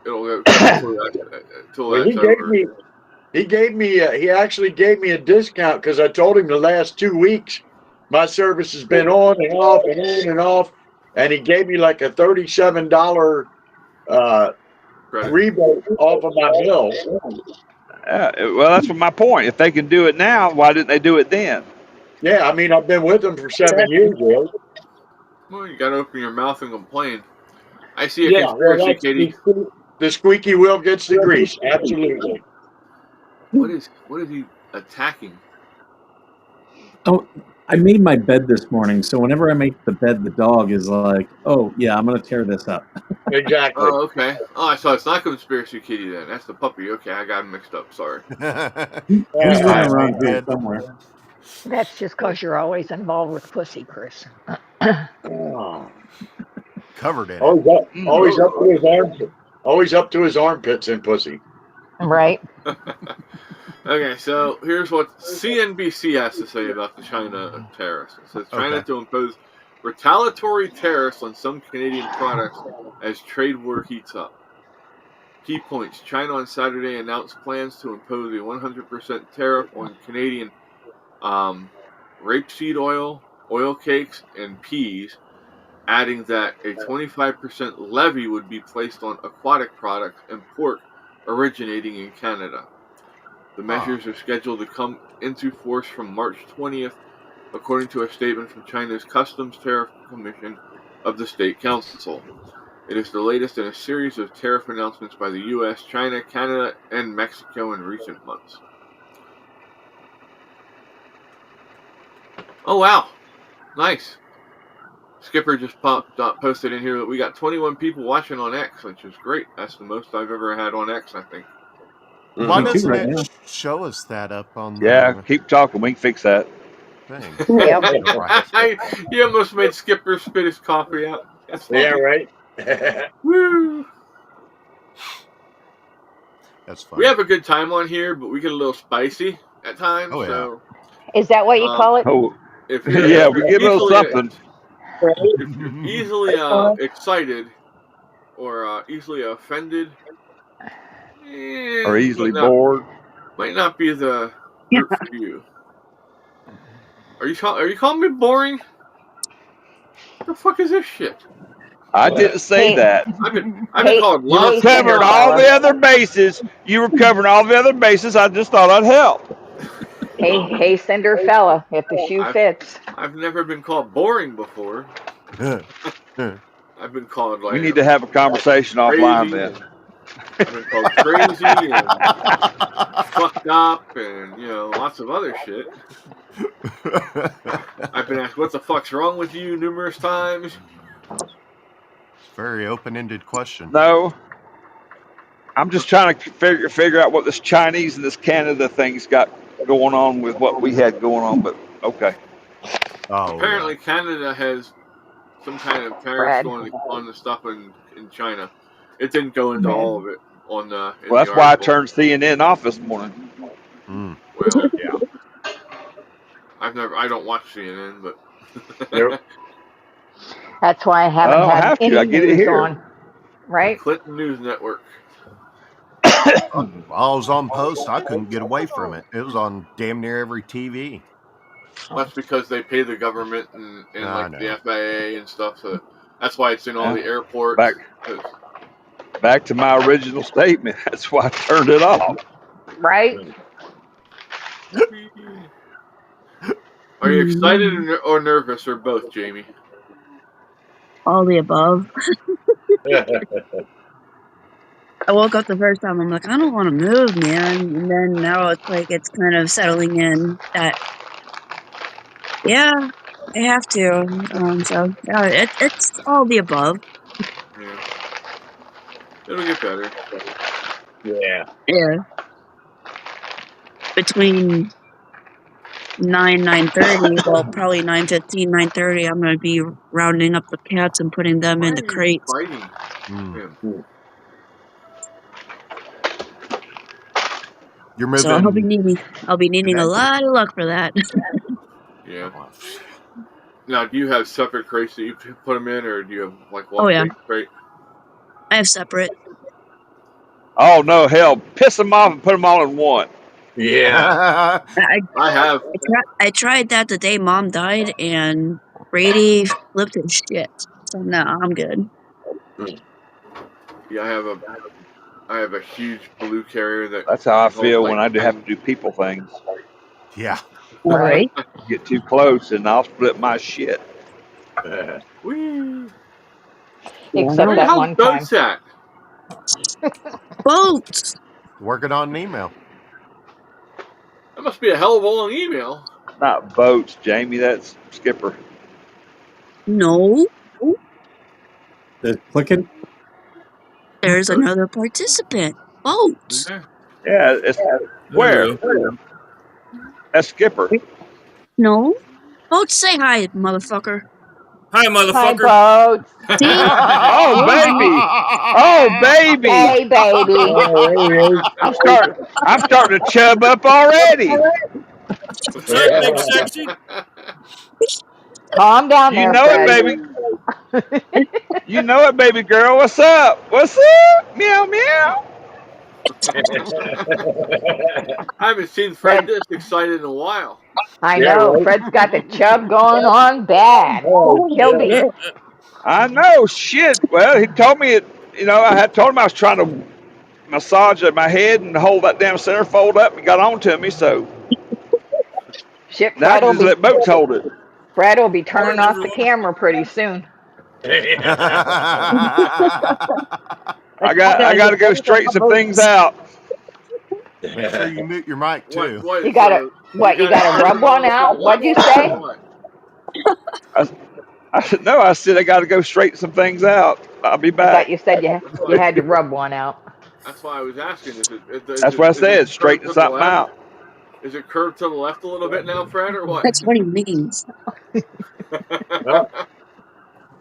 it'll go until Well, that's over. he actually gave me a discount because I told him the last 2 weeks my service has been on and off and on and off, and he gave me like a $37 Credit. rebate off of my bill. Well, that's my point. If they can do it now, why didn't they do it then? Yeah, I mean I've been with them for 7 years, really. Well, you gotta open your mouth and complain. I see a Yeah, well, conspiracy, Katie. the squeaky wheel gets the grease. Absolutely. What is he attacking? Oh, I made my bed this morning, so whenever I make the bed, the dog is like, "Oh yeah, I'm gonna tear this up." Exactly. Oh, okay. Oh, so it's not conspiracy kitty then. That's the puppy. Okay, I got him mixed up. Sorry. He's Yeah, running around yeah. here somewhere. That's just because you're always involved with pussy, Chris. Oh. Covered in it. Always up to his armpits. Always up to his armpits in pussy. Right? Okay, so here's what CNBC has to say about the China tariffs. It says China Okay. to impose retaliatory tariffs on some Canadian products as trade war heats up. Key points. China on Saturday announced plans to impose a 100% tariff on Canadian rapeseed oil, oil cakes, and peas, adding that a 25% levy would be placed on aquatic products and pork originating in Canada. The measures are scheduled to come into force from March 20th, according to a statement from China's Customs Tariff Commission of the State Council. It is the latest in a series of tariff announcements by the U.S., China, Canada, and Mexico in recent months. Oh, wow. Nice. Skipper just posted in here that we got 21 people watching on X, which is great. That's the most I've ever had on X, I think. Why Me too doesn't right it now. show us that up on Yeah, the keep talking. We can fix that. thing? Yep. You almost made Skipper spit his coffee out. That's funny. Yeah, right. Woo! That's funny. We have a good time on here, but we get a little spicy at times. Oh, yeah. So Is that what you call it? Oh, if yeah, we give a little easily- something. If you're easily excited or easily offended, Or easily might not- bored. might not be the group for you. Are you calling me boring? What the fuck is this shit? I didn't say Hey. that. I've been Hey, called You were lots. hey, covering all the other bases. You were covering all the other bases. I just thought I'd help. Hey, Cinderfella, if the shoe fits. I've never been called boring before. I've been called like We need to have a conversation offline then. I've been called crazy and fucked up and lots of other shit. I've been asked what the fuck's wrong with you numerous times. Very open-ended question. No. I'm just trying to figure out what this Chinese and this Canada thing's got going on with what we had going on, but okay. Oh, Apparently Canada has some kind of tariffs on the stuff in China. It didn't go into all of it on the. in Well, that's the why I article. turned CNN off this morning. Mm. Well, Yeah. I don't watch CNN, but. Nope. That's why I I haven't don't had have to, any I get it news here. on. Right? Clinton News Network. While I was on post, I couldn't get away from it. It was on damn near every TV. That's because they pay the government and I like know. the FAA and stuff. So that's why it's in all the airports. Back. 'cause Back to my original statement. That's why I turned it off. Right? Are you excited or nervous or both, Jamie? All the above. I woke up the first time. I'm like, I don't want to move, man. And then now it's like it's kind of settling in that, yeah, I have to. So yeah, it's all the above. Yeah. It'll get better. Yeah. Yeah. Between 9:30, well, probably 9:15, 9:30, I'm gonna be rounding up the cats and putting them Why in are the you crates. fighting Mm. him? You're So I'll be moving. needing a lot of luck for that. Yeah. Now, do you have separate crates that you put them in, or do you have like one Oh yeah, big crate? I have separate. Oh no, hell! Piss them off and put them all in one. Yeah. I have. I tried that the day Mom died, and Brady flipped his shit. So no, I'm good. Yeah, I have a huge blue carrier that. That's how I holds, feel like, when I do have 10 to do people things. Yeah. Right? Get too close and I'll split my shit. Whee! Except Where the that hell's one time. Boats at? Boats. Working on an email. That must be a hell of a long email. Not boats, Jamie. That's Skipper. No, The clicking. there's another participant. Boats. Yeah. Yeah, it's where? That's Skipper. No, Boats. Say hi, motherfucker. Hi, Hi, motherfucker. boats. See? Oh baby! Oh baby! Hey, baby. Oh, I'm starting to chub up already. What's up, big sexy? Calm down You there, know it, Fred. baby. You know it, baby girl. What's up? What's up? Meow meow. I haven't seen Fred this excited in a while. I Yeah, know. right. Fred's got the chub going on bad. He'll be. I know. Shit. Well, he told me it. You know, I had told him I was trying to massage my head and hold that damn centerfold up and got on to me. So Shit, now I just let Boats hold it. Fred will be turning Morning, off the everyone. camera pretty soon. I got to go straighten some things out. Make sure you mute your mic too. What? You gotta rub one out? What'd you say? What? I said no. I said I got to go straighten some things out. I'll be I back. thought you said you had to rub one out. That's why I was asking. That's what I said. Straighten something out. Is it curved to the left a little bit now, Fred, or what? That's what he means.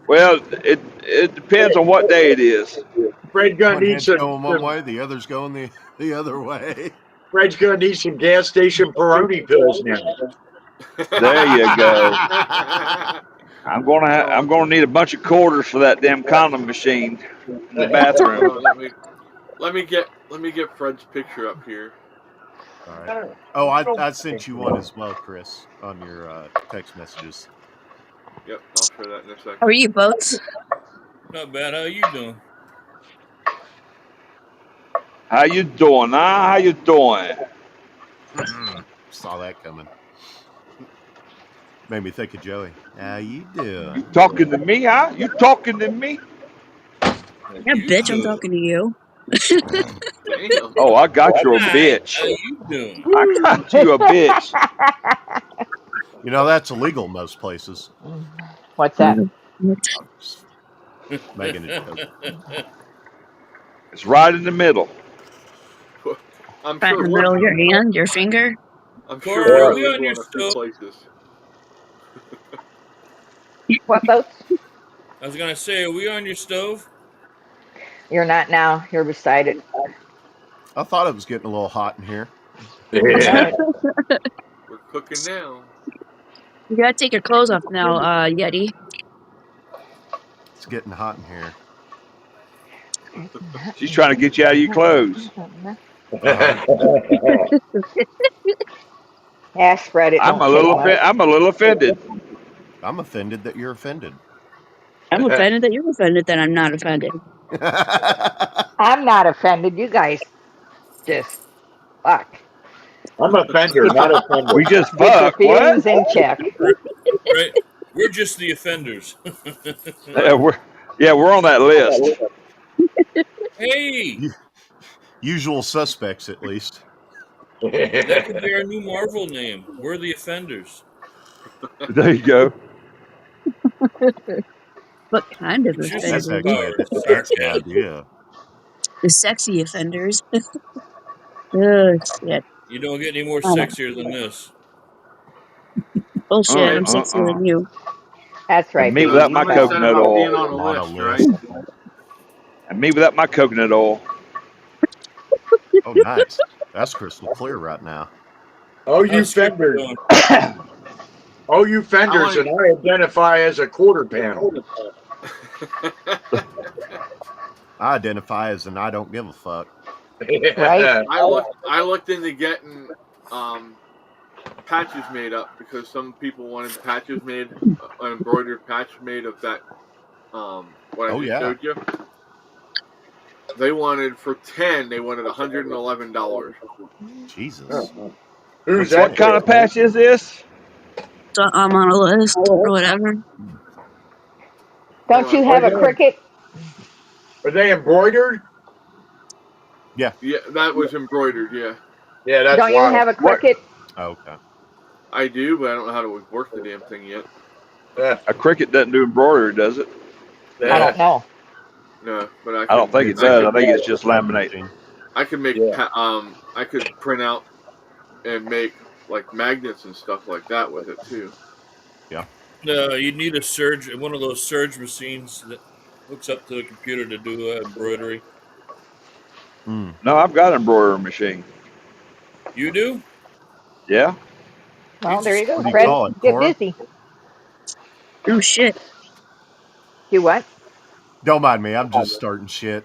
Well, it depends on what day it is. Fred's gonna One need hand's some. going one way, the other's going the other way. Fred's gonna need some gas station Peroni pills now. There you go. I'm gonna need a bunch of quarters for that damn condom machine in the bathroom. Let me get Fred's picture up here. All right. Oh, I sent you one as well, Chris, on your text messages. Yep, I'll share that in a second. How are you, Boats? Not bad. How you doing? How you doing? How you doing? Saw that coming. Made me think of Joey. How you doing? You talking to me, huh? You talking to me? Yeah, bitch, I'm talking to you. Damn. Oh, I got you a How bitch. you doing? I got you a bitch. You know, that's illegal in most places. What's that? I'm just making a joke. It's right in the middle. I'm Right in sure the middle of your hand, your finger. I'm Cora, sure are we're we on illegal your in a few stove? places. What, boats? I was gonna say, are we on your stove? You're not now. You're beside it. I thought it was getting a little hot in here. Yeah. We're cooking now. You gotta take your clothes off now, Yeti. It's getting hot in here. She's trying to get you out of your clothes. Yeah, spread it. I'm Don't a little take much. I'm a little offended. I'm offended that you're offended. I'm offended that you're offended that I'm not offended. I'm not offended. You guys just fuck. I'm a fender, not a fender. We just Get your fuck. What? feelings in check. Right? We're just the offenders. We're on that list. Hey, Usual suspects, at least. that could be our new Marvel name. We're the offenders. There you go. What kind of It's your That's offenders? actually superpower. a sexy Sarcasm. idea. The sexy offenders. Oh shit! You don't get any more Oh, sexier than this. bullshit! I'm sexier than you. That's right. And me baby. without my Somebody said coconut about being oil. on a On a list, list. right? And me without my coconut oil. Oh, nice. That's crystal clear right now. Oh, you How's Skipper fenders. doing? Oh, you fenders, I like- and I identify as a quarter panel. I identify as an I don't give a fuck. Right? I looked into getting patches made up because some people wanted patches made, an embroidered patch made of that. What I Oh, just yeah. showed you. They wanted for 10. They wanted $111. Jesus. Who's What that? kind of patch is this? So I'm on a list or whatever. Don't you have a cricket? Are they embroidered? Yeah, that was embroidered. Yeah, Yeah, that's Don't you wild. have a cricket? Oh, okay. I do, but I don't know how to work the damn thing yet. Yeah, A cricket doesn't do embroidery, does it? I yeah. don't know. No, but I don't think it does. I think it's just laminate. I could make Yeah. I could print out and make like magnets and stuff like that with it too. No, you need one of those surge machines that hooks up to the computer to do embroidery. Mm. No, I've got an embroidery machine. You do? Yeah. Well, there you go. What do you Fred, call it, get Cora? busy. Oh shit! You what? Don't mind me. I'm just starting shit.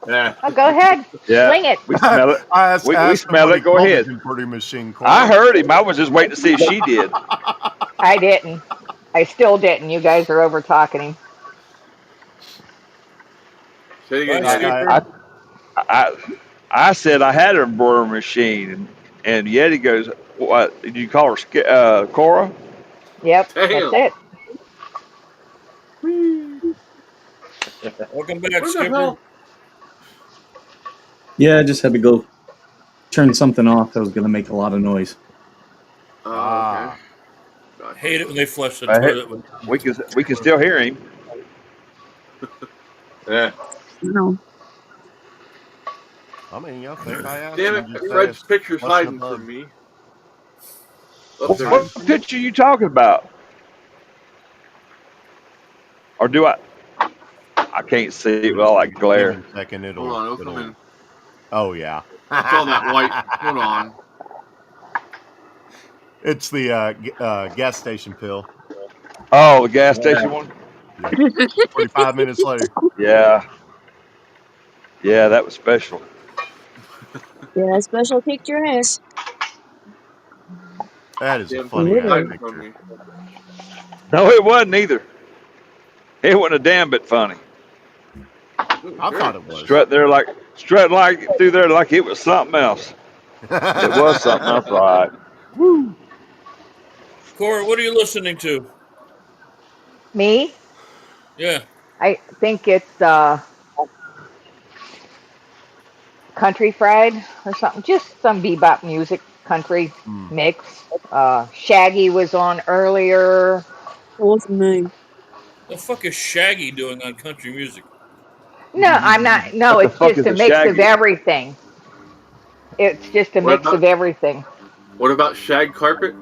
Yeah. Oh, go ahead. Yeah. Sling it. We smell it. I asked, We asked him smell what it. he Go called ahead. his embroidery machine. Cora. I heard him. I was just waiting to see if she did. I didn't. I still didn't. You guys are over talking him. Say it again, Bye, Yeti. Skipper. I said I had an embroidery machine, and Yeti goes, "What did you call her? Cora?" Yep, Damn. that's it. Welcome back, What the Skipper. hell? Yeah, I just had to go turn something off that was going to make a lot of noise. Oh, Ah. okay. I hate it when they flush the I hate- toilet with We can still hear him. Yeah. No. I mean, I think I asked Damn him it, just Fred's ask, picture's what's hiding above? from me. What, There it what is. picture are you talking about? Or do I? I can't see it with all that Give glare. me a second. It'll, Hold on, it'll come it'll- in. Oh, yeah. It's all that white. Hold on. It's the gas station pill. Oh, the gas station one. 45 minutes later. Yeah. Yeah, that was special. Yeah, special kicked your ass. That is a Damn funny thing's ass hiding from picture. me. No, it wasn't either. It wasn't a damn bit funny. Ooh, I there thought it it was. Strutting like through there like it was something else. It was something else, right? Cora, what are you listening to? Me? Yeah. I think it's Country Fried or something. Just some bebop music, country Hmm. mix. Shaggy was on earlier. What's the name? The fuck is Shaggy doing on country music? No, I'm not. No, What the it's fuck just is a a mix of Shaggy? everything. It's just a What mix about- of everything. What about shag carpet?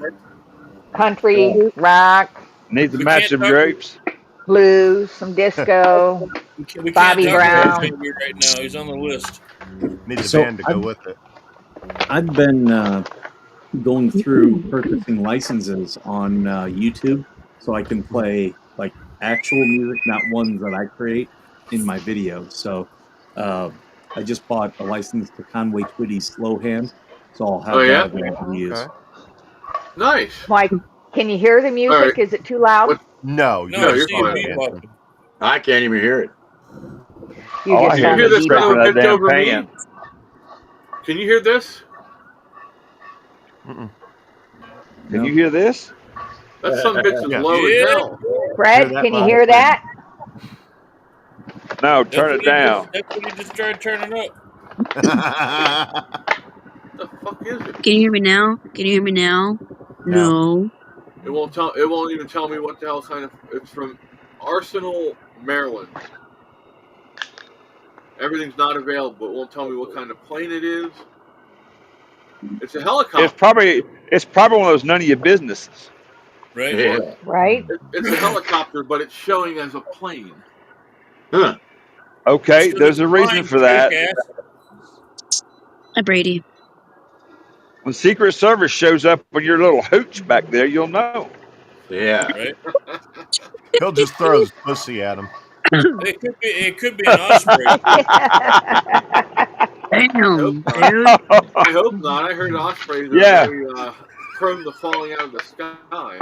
Country, rock, Needs to We match can't them talk- drapes. blues, some disco. We can't Bobby talk Brown. about Shaggy right now. He's on the list. Need the So, band to go with it. I've been going through purchasing licenses on YouTube so I can play like actual music, not ones that I create in my videos. So I just bought a license to Conway Twitty's Slow Hand, so I'll have Oh, yeah? that available to use. Okay. Nice. Mike, can you hear the music? Alright. Is it too loud? What- No, No, you're Steve fine, Bebop. I can't even hear it. You All I just hear found hear is the this scraping fellow debuff. that bent damn over me? pan. Can you hear this? Mm-mm. Can No. you hear this? That son of a bitch is Yeah. low as Yeah, hell. Fred, that can you loud hear and that? No, that's turn what it he down. just. That's what he just tried turning up. What the fuck is it? Can you hear me now? Can you hear me now? No. No. It won't tell. It won't even tell me what the hell kind of. It's from Arsenal, Maryland. Everything's not available. It won't tell me what kind of plane it is. It's a It's helicopter. probably one of those none of your businesses. Right? Yeah. Right? It's a helicopter, but it's showing as a plane. Huh. Okay, It's 'cause there's it's a reason flying, for that. jackass. Hi, Brady. When Secret Service shows up with your little hooch back there, you'll know. Yeah. Right? He'll just throw his pussy at him. It could be an osprey. Damn, not. dude. I hope not. I heard ospreys are Yeah. very prone to falling out of the sky.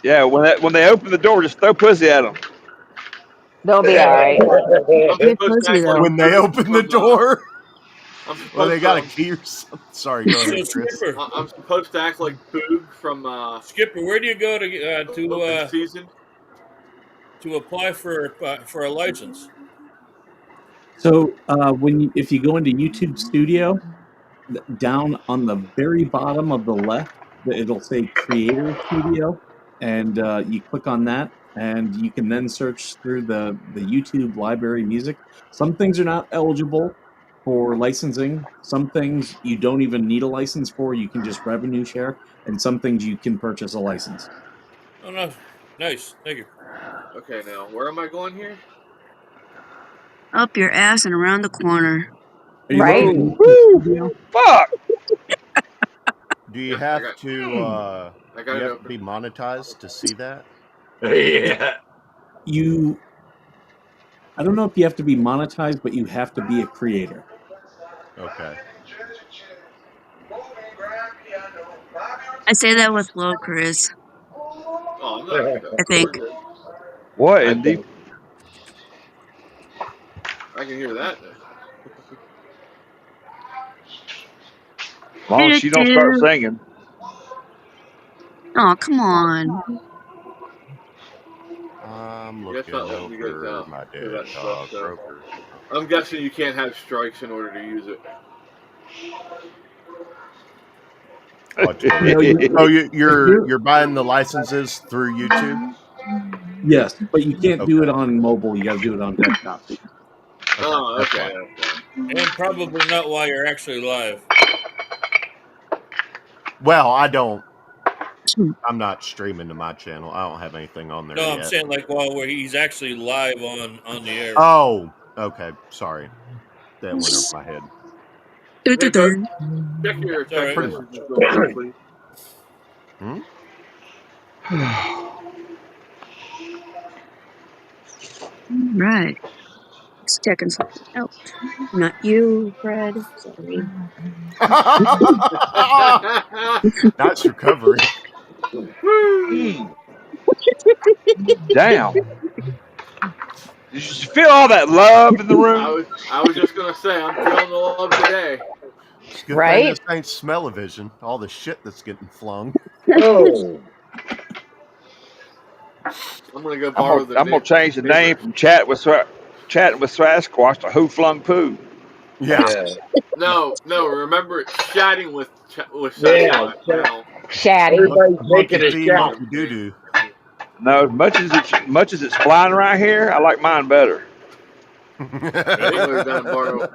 Yeah, when they open the door, just throw pussy at them. They'll be all right. I'm Good supposed to pussy, act like though. When they Boog open the from, door, I'm or supposed they got a to. key or something. Sorry, go So ahead, Chris. Skipper, I'm supposed to act like Boog from Skipper, where do you go Open Season. to apply for a license? So if you go into YouTube Studio, down on the very bottom of the left, it'll say Creator Studio, and you click on that, and you can then search through the YouTube library music. Some things are not eligible for licensing. Some things you don't even need a license for. You can just revenue share, and some things you can purchase a license. Oh no, nice, thank you. Okay, now where am I going here? Up your ass and around the corner. Are you Right? looking at Woo! YouTube Studio? Fuck! Do you Yeah, have I to? got You it have to open. be monetized to see that? Yeah. I don't know if you have to be monetized, but you have to be a creator. Okay. I say that with low, Chris. Oh, I'm not. I think. We're good. What, I Indy? think- I can hear that. As long as you don't start singing. Oh, come on. I'm That's looking not letting me get over down my to dead that dog, stuff. So Croker. I'm guessing you can't have strikes in order to use it. Watch No, oh, you're buying the licenses through YouTube? Yes, but you can't do Okay. it on mobile. You got to do it on desktop. Oh, that's okay. fine. Okay. And probably not while you're actually live. Well, I'm not streaming to my channel. I don't have anything on there No, yet. I'm saying like while where he's actually live on the air. Oh, okay. Sorry. That went over my head. Dun, Hey, dun, bud, dun. check your It's all text right. messages real quick, please. Right. Let's checking something out. Not you, Fred. Sorry. Nice recovery. Mm. Damn. Did you feel all that love in the room? I was just gonna say I'm feeling the love today. It's a good Right? thing this ain't smell-o-vision. All the shit that's getting flung. Oh. I'm gonna go borrow the. I'm gonna change the name from chatting with Sasquatch to Who Flung Poo. Yeah. No. Remember chatting with Yeah, Sasquatch chat. now. Shatty. Everybody's Monkey making a see, shot. monkey doo-doo. No, much as it's flying around here, I like mine better. I'm gonna go down and borrow.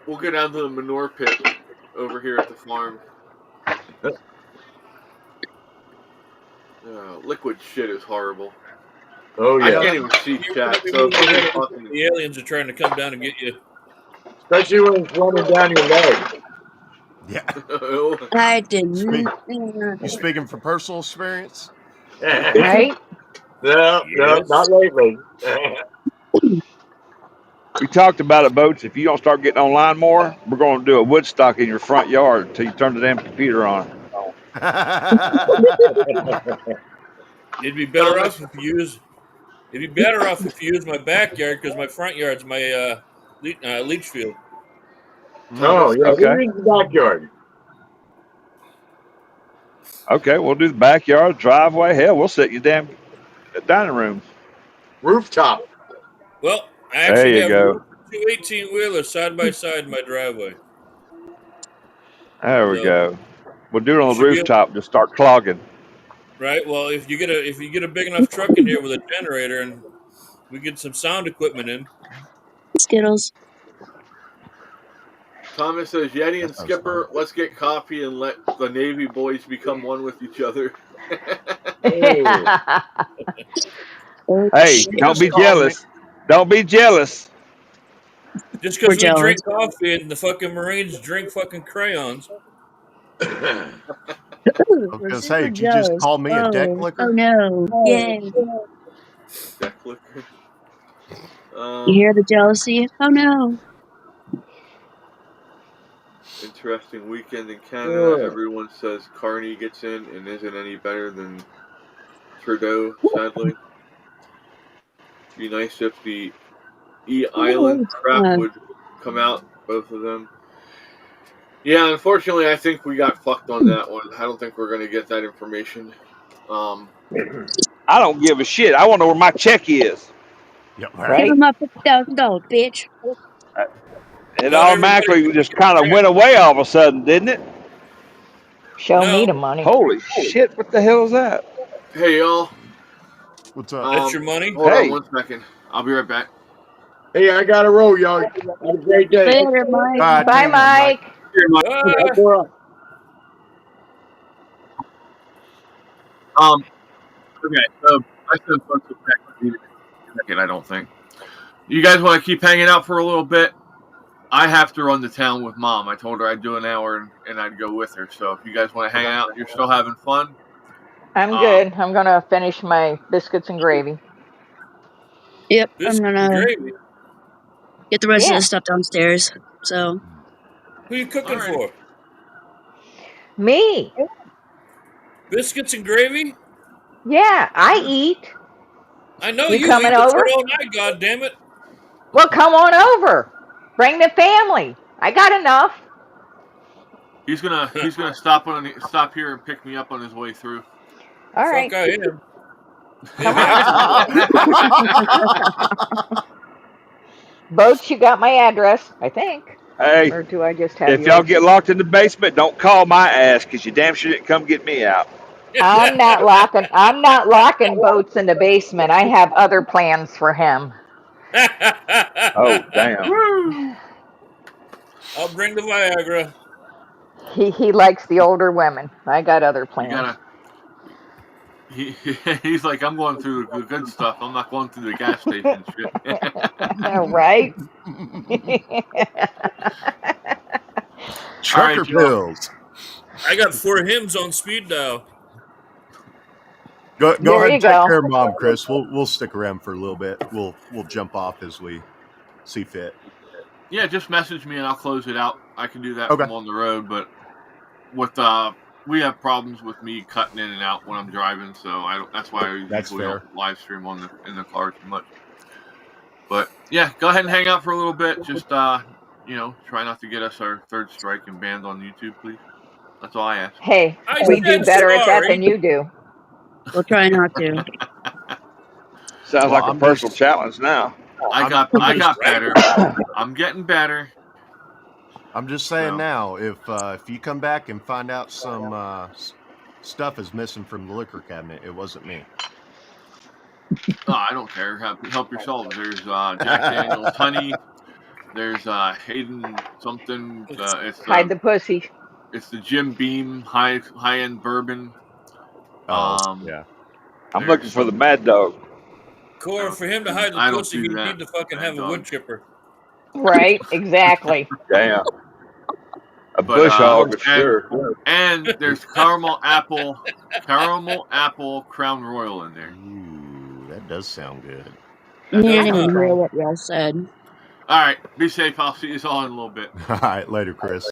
We'll go down to the manure pit over here at the farm. Liquid shit is horrible. Oh, I yeah. can't even see You're chat. gonna be So if moving I'm in. talking, The aliens are trying to come down and get you. Especially when it's running down your leg. Yeah. I didn't. You speaking from personal experience? Right? No, Yes. not lately. We talked about it, Boats. If you don't start getting online more, we're going to do a Woodstock in your front yard until you turn the damn computer on. It'd be better off if you use It'd be better off if you use my backyard because my front yard's my leach field. Oh, yeah. Okay. We're in the backyard. Okay, we'll do the backyard, driveway. Hell, we'll set you damn dining room. Rooftop. Well, I There actually you have go. two 18-wheelers side by side in my driveway. There we So, go. We'll do it on the should be able- rooftop. Just start clogging. Right. Well, if you get a big enough truck in here with a generator and we get some sound equipment in. Skittles. Thomas says, Yeti and That sounds Skipper, let's get coffee and let the Navy boys become one with each other. Oh, Hey, shit. don't be jealous. Don't be jealous. Just We're because we jealous. drink coffee and the fucking Marines drink fucking crayons. Ooh, I was we're gonna say, super did you just jealous. call me a deck Oh licker? no. Yay. Deck licker. You hear the jealousy? Oh no. Interesting weekend in Canada. Yeah. Everyone says Carney gets in and isn't any better than Trudeau, sadly. Be nice if the E-Island crap would come out, both of them. Yeah, unfortunately, I think we got fucked on that one. I don't think we're going to get that information. I don't give a shit. I want to know where my check is. Yep. Give Right? him my $50,000, bitch. It Not automatically everybody- just kind of went away all of a sudden, didn't it? Show No. me the money. Holy shit! What the hell is that? Hey, y'all. What's up? That's your money? Hold Hey. on 1 second. I'll be right back. Hey, I got to roll, y'all. Have a great day. Later, Mike. God Bye, damn it, Mike. Ah, Okay, so I said folks will back in a second, I don't think. You guys want to keep hanging out for a little bit? I have to run to town with Mom. I told her I'd do an hour and I'd go with her. So if you guys want to hang out, you're still having fun. I'm good. I'm going to finish my biscuits and gravy. Yep, this I'm is gonna gravy. get the rest of Yeah. the stuff downstairs. So, Who you cooking All right. for? Me. Biscuits and gravy? Yeah, I eat. I know You you coming eat this over? all night, goddammit. Well, come on over. Bring the family. I got enough. He's gonna stop here and pick me up on his way through. All right. Fuck I am. Come Boats, you got my address, I think. Hey, Or do I just have if y'all yours? get locked in the basement, don't call my ass because you damn sure didn't come get me out. I'm not locking Boats in the basement. I have other plans for him. Oh, damn. I'll bring the Viagra. He likes the older women. I got other You plans. gotta. He's like, I'm going through the good stuff. I'm not going through the gas station shit. Right? Trucker All right, Joe. pills. I got 4 hymns on speed dial. Go There ahead you and take go. care of Mom, Chris. We'll stick around for a little bit. We'll jump off as we see fit. Yeah, just message me and I'll close it out. I can do that Okay. from on the road, but with we have problems with me cutting in and out when I'm driving, so I don't. That's why I That's usually fair. don't live stream in the car too much. But yeah, go ahead and hang out for a little bit. Just try not to get us our third strike and banned on YouTube, please. That's all I ask. Hey, I we do said better at that sorry. than you do. we'll try not to. Sounds Well, like a I'm personal just- challenge now. I got better. I'm getting better. I'm just saying No. now, if you come back and find out some stuff is missing from the liquor cabinet, it wasn't me. Oh, I don't care. Help yourselves. There's Jack Daniel's honey. There's Hayden something. Hide the pussy. It's the Jim Beam high end bourbon. Yeah. I'm looking for the Mad Dog. Core, for him to hide I the don't pussy, do he that, need to fucking Mad have a Dog. wood chipper. Right? Exactly. Damn. A But, bush hog for sure. And there's caramel apple Crown Royal in there. Ooh, that does sound good. You Yeah. didn't hear what y'all said. All right, be safe. I'll see you all in a little bit. All right, later, Chris.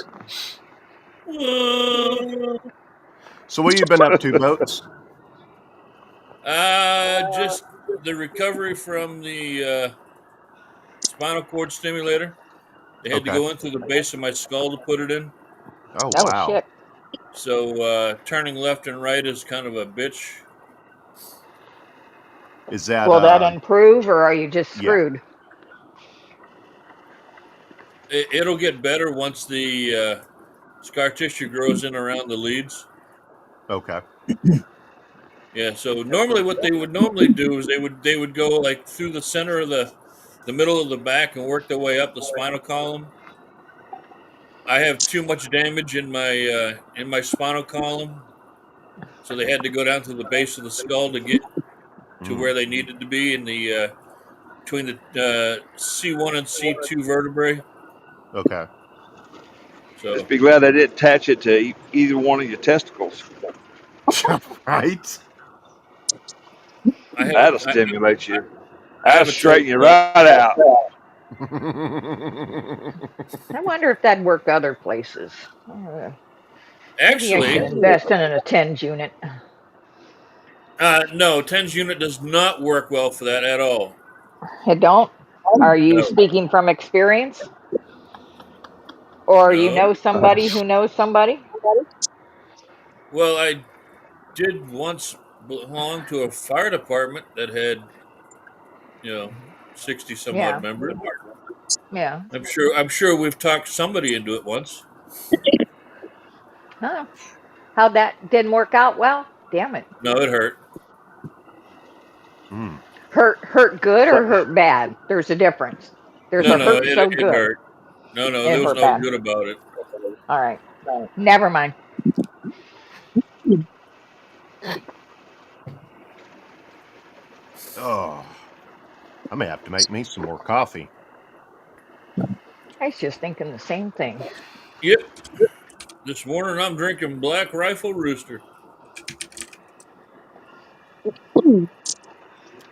So what you been up to, Boats? Just the recovery from the spinal cord stimulator. They had to Okay. go in through the base of my skull to put it in. Oh Oh wow. shit. So turning left and right is kind of a bitch. Is that Will that improve, or are you just yeah. screwed? It'll get better once the scar tissue grows in around the leads. Okay. Yeah. So normally, what they would normally do is they would go like through the center of the middle of the back and work their way up the spinal column. I have too much damage in my spinal column, so they had to go down to the base of the skull to get to where they needed to be in the between the C1 and C2 vertebrae. Okay. So Just be glad they didn't attach it to either one of your testicles. Right. That'll stimulate you. I That'll have a straighten you total- right out. I wonder if that'd work other places. Maybe I Actually, should invest in a TENS unit. no, TENS unit does not work well for that at all. It don't? Are you No. speaking from experience? Or you No. know somebody who knows somebody? Well, I did once belong to a fire department that had, 60 some Yeah. odd members. Yeah. I'm sure we've talked somebody into it once. Huh. How'd that didn't work out well? Damn it. No, it hurt. Hurt good or hurt bad? There's a difference. There's No, a hurt it, so it good. hurt. No, It there was hurt no bad. good about it. All right. Never mind. Oh, I may have to make me some more coffee. I was just thinking the same thing. Yep. This morning I'm drinking Black Rifle Rooster.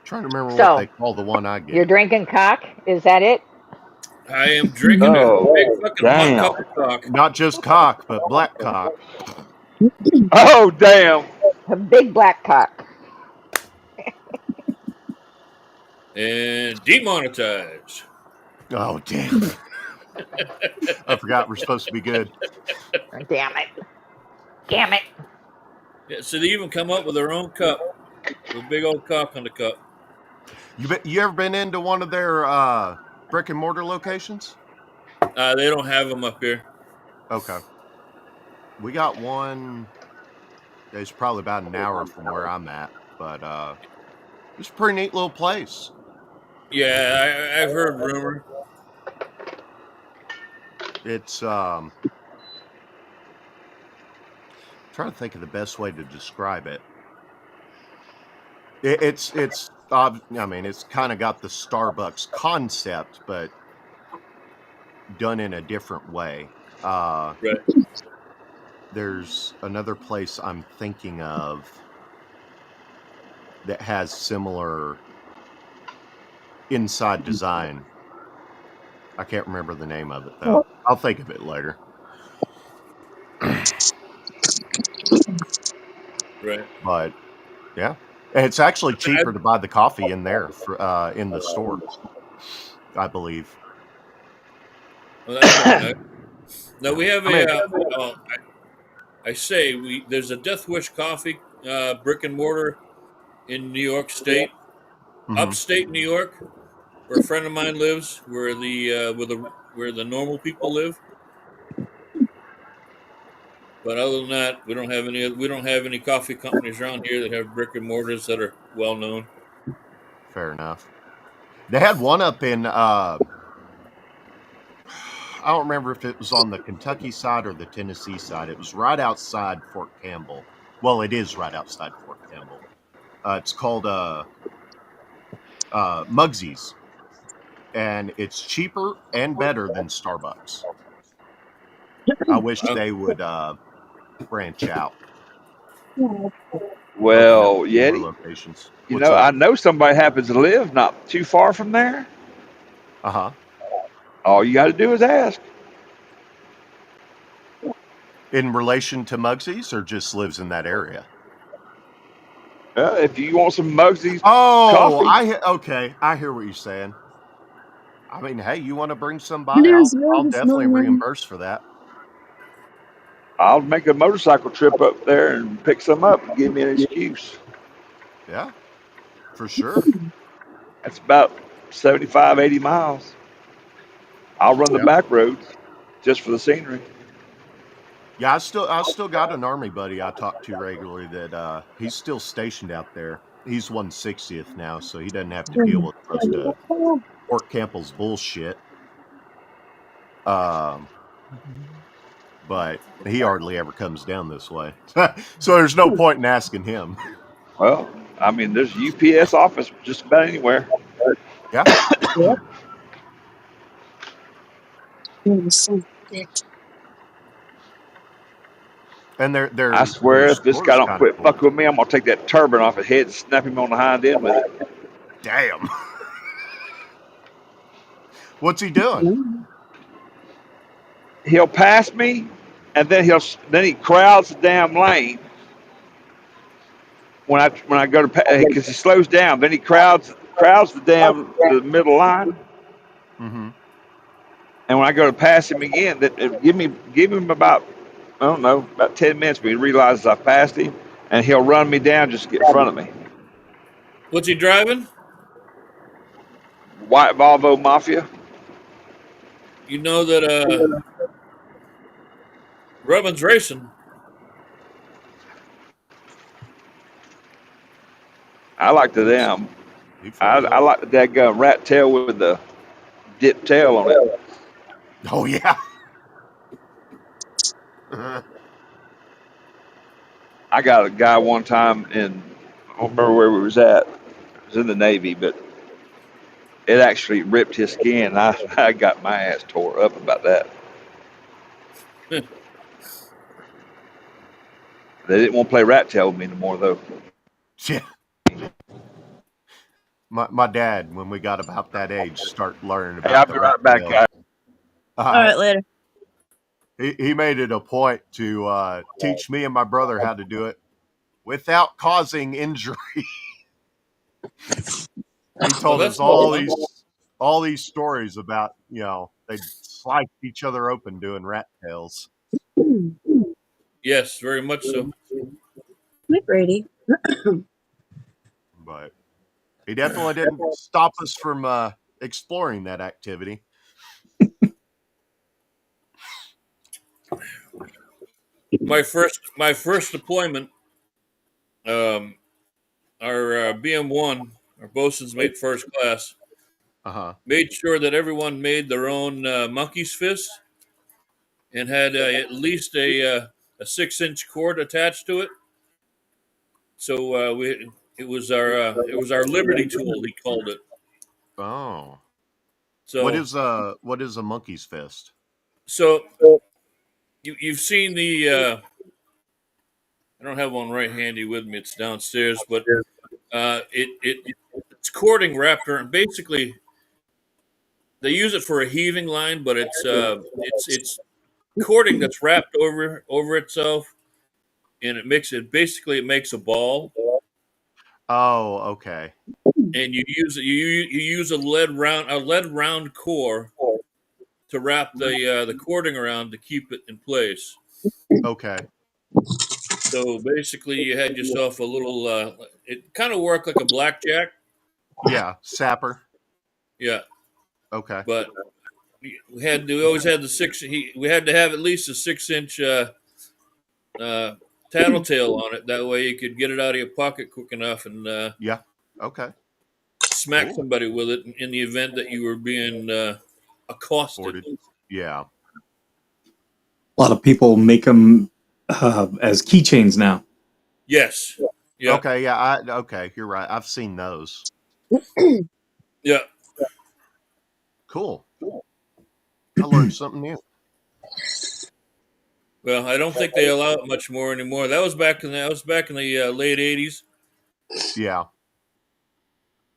Trying to remember So, what they call the one I get. You're drinking cock? Is that it? I am drinking Oh, a big fucking hot damn. cup of cock. Not just cock, but black cock. Oh, damn. A big black cock. And demonetized. Oh, damn. I forgot we're supposed to be good. Damn it. Damn it. Yeah, so they even come up with their own cup. With a big old cock on the cup. You ever been into one of their brick and mortar locations? They don't have them up here. Okay. We got one. It's probably about an hour from where I'm at, but it's a pretty neat little place. Yeah, I've heard rumor. It's trying to think of the best way to describe it. It's I mean, it's kind of got the Starbucks concept, but done in a different way. Right. There's another place I'm thinking of that has similar inside design. I can't remember the name of it though. I'll think of it later. Right. But yeah, it's actually cheaper to buy the coffee in there for, in the stores, I believe. Well, that's okay. Now we have there's a Death Wish Coffee brick and mortar in New York State, upstate New York, where a friend of mine lives, where the normal people live. But other than that, we don't have any coffee companies around here that have brick and mortars that are well known. Fair enough. They had one up in I don't remember if it was on the Kentucky side or the Tennessee side. It was right outside Fort Campbell. Well, it is right outside Fort Campbell. It's called Mugsy's, and it's cheaper and better than Starbucks. I wish they would branch out. Well, More Yeti, locations. you What's know, I up? know somebody happens to live not too far from there. Uh-huh. All you got to do is ask. In relation to Mugsy's, or just lives in that area? If you want some Mugsy's Oh, coffee, okay. I hear what you're saying. I mean, hey, you want to bring some by? There's I'll this definitely morning. reimburse for that. I'll make a motorcycle trip up there and pick some up and give me an excuse. Yeah, for sure. That's about 75, 80 miles. I'll run the Yep. back roads just for the scenery. Yeah, I still got an army buddy I talk to regularly that he's still stationed out there. He's 160th now, so he doesn't have to deal with most of Fort Campbell's bullshit. But he hardly ever comes down this way. So there's no point in asking him. Well, I mean, there's a UPS office just about anywhere. Yeah. Yep. Son of a bitch. And they're I swear, if this guy don't kind quit of cool. fucking with me, I'm gonna take that turban off his head and snap him on the hind end with it. Damn. What's he doing? He'll pass me, and then he crowds the damn lane. When I go to because he slows down, then he crowds the middle line. Mm-hmm. And when I go to pass him again, give him about, I don't know, about 10 minutes when he realizes I passed him, and he'll run me down just to get in front of me. What's he driving? White Volvo Mafia. You know that Rubin's racing. I like the damn. I like the daggum rat tail with the dip tail on it. Oh yeah. I got a guy one time I don't remember where we was at. It was in the Navy, but it actually ripped his skin. I got my ass tore up about that. They didn't want to play rat tail with me anymore, though. Yeah. My dad, when we got about that age, start learning about. Hey, I'll be right back, guys. All right, later. He made it a point to teach me and my brother how to do it without causing injury. He told us all these stories about, they sliced each other open doing rat tails. Yes, very much so. Hi, Brady. But he definitely didn't stop us from exploring that activity. My first deployment, our BM1, our bosun's mate first class, made sure that everyone made their own monkey's fist and had at least a 6-inch cord attached to it. So it was our Liberty tool, he called it. Oh. So what is a monkey's fist? So you've seen the I don't have one right handy with me. It's downstairs, but it's cording wrapped around. Basically, they use it for a heaving line, but it's cording that's wrapped over itself, and it makes a ball. Oh, okay. And you use a lead round core to wrap the cording around to keep it in place. Okay. So basically, you had yourself a little. It kind of worked like a blackjack. Yeah, sapper. Yeah. Okay. But we always had the 6. We had to have at least a 6-inch tattletale on it. That way, you could get it out of your pocket quick enough and yeah. Okay. Smack somebody with it in the event that you were being accosted. Yeah. A lot of people make them as keychains now. Yes. Yeah. Okay. Yeah. Okay. You're right. I've seen those. Yeah. Cool. I learned something new. Well, I don't think they allow it much more anymore. That was back in the late 80s. Yeah.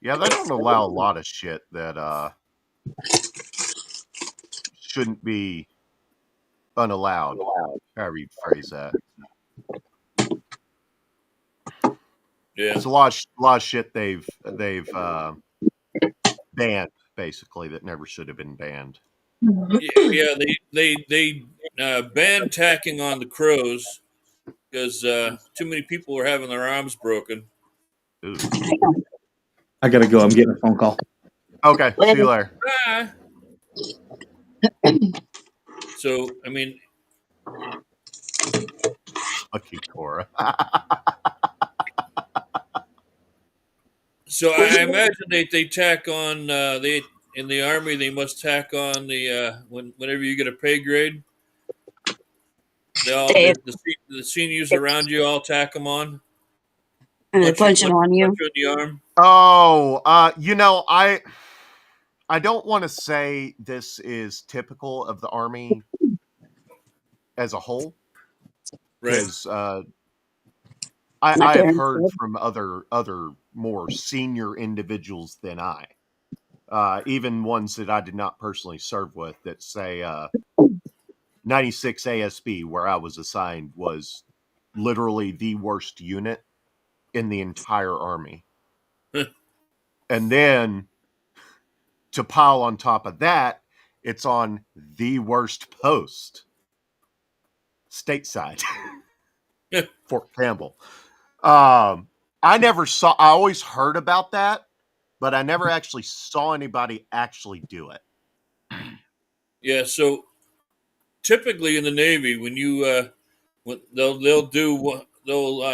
Yeah, they don't allow a lot of shit that shouldn't be unallowed. However you phrase that. Yeah. It's a lot of shit they've banned, basically, that never should have been banned. Yeah, they banned tacking on the crows because too many people were having their arms broken. Ooh. I gotta go. I'm getting a phone call. Okay, see you later. Ah. So, I mean, Fucking Cora. so I imagine they tack on they in the army they must tack on the whenever you get a pay grade. They all Dave. the seniors around you all tack them on. And they punch him on you. Punch you in the arm. Oh, you know, I don't want to say this is typical of the Army as a whole, Right. because I have heard from other more senior individuals than I, even ones that I did not personally serve with, that say 96 ASB, where I was assigned, was literally the worst unit in the entire Army. And then to pile on top of that, it's on the worst post stateside. Fort Campbell. I always heard about that, but I never actually saw anybody actually do it. Yeah, so typically in the Navy, when you they'll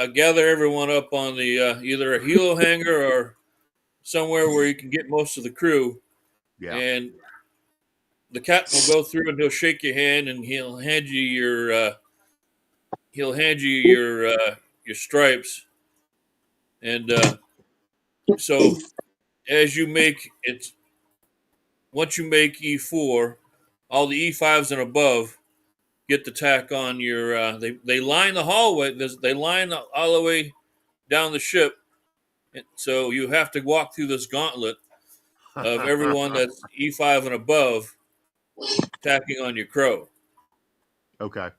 gather everyone up on the either a helo hangar or somewhere where you can get most of the crew. Yeah. And the captain will go through and he'll shake your hand and he'll hand you your stripes. And so as you make it, once you make E4, all the E5s and above get the tack on your. They line the hallway. They line all the way down the ship. So you have to walk through this gauntlet of everyone that's E5 and above tacking on your crow. Okay.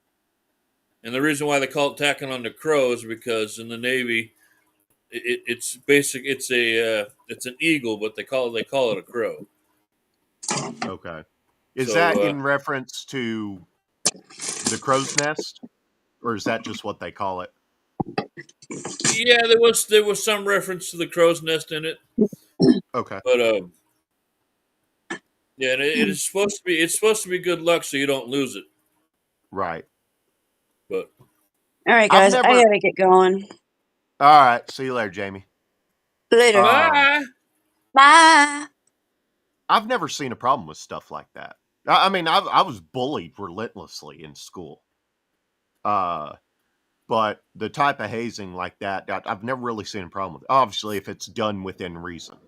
And the reason why they call it tacking on the crow is because in the Navy, it's basic. It's an eagle, but they call it a crow. Okay. Is So, that in reference to the crow's nest, or is that just what they call it? Yeah, there was some reference to the crow's nest in it. Okay. But yeah, and it's supposed to be good luck so you don't lose it. Right. But All right, guys, I gotta get going. All right. See you later, Jamie. Later. bye. Bye. I've never seen a problem with stuff like that. I mean, I was bullied relentlessly in school. But the type of hazing like that, I've never really seen a problem with. Obviously, if it's done within reason.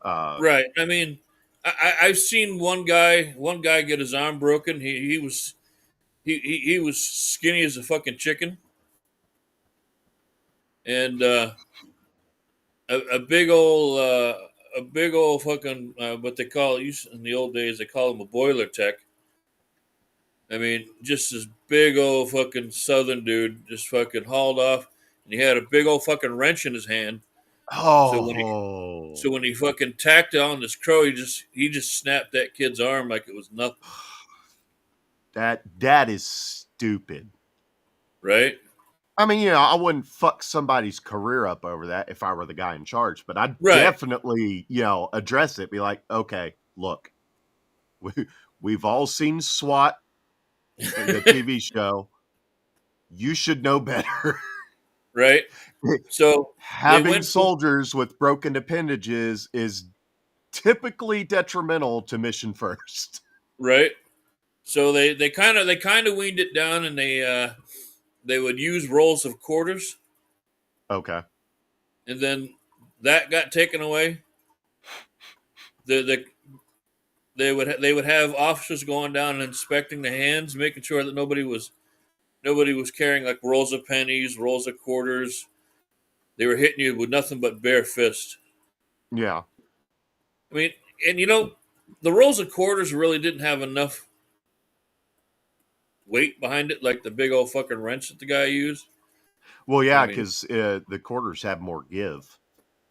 Right. I mean, I've seen one guy get his arm broken. He was skinny as a fucking chicken, and a big old fucking what they call it in the old days, they call him a boiler tech. I mean, just this big old fucking southern dude just fucking hauled off, and he had a big old fucking wrench in his hand. Oh. So when he fucking tacked on this crow, he just snapped that kid's arm like it was nothing. That is stupid. Right? I mean, you know, I wouldn't fuck somebody's career up over that if I were the guy in charge, but I'd Right. definitely, you know, address it. Be like, okay, look, we've all seen SWAT, the TV show. You should know better. Right? So having soldiers with broken appendages is typically detrimental to mission first. Right. So they kind of weaned it down, and they would use rolls of quarters. Okay. And then that got taken away. They would have officers going down and inspecting the hands, making sure that nobody was carrying like rolls of pennies, rolls of quarters. They were hitting you with nothing but bare fist. Yeah. I mean, and you know, the rolls of quarters really didn't have enough weight behind it, like the big old fucking wrench that the guy used. Well, yeah, I mean, because the quarters have more give,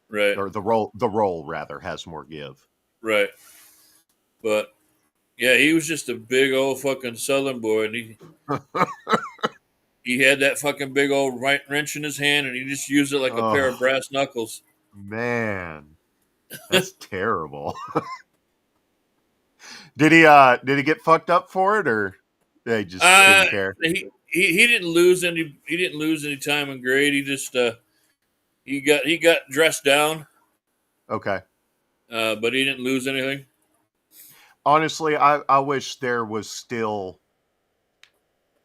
right, or the roll rather has more give. right. But yeah, he was just a big old fucking Southern boy, and he had that fucking big old right wrench in his hand, and he just used it like a pair of Oh brass knuckles. man, that's terrible. Did he get fucked up for it, or they just didn't care? He didn't lose any time in grade. He just he got dressed down, Okay. but he didn't lose anything. Honestly, I wish there was still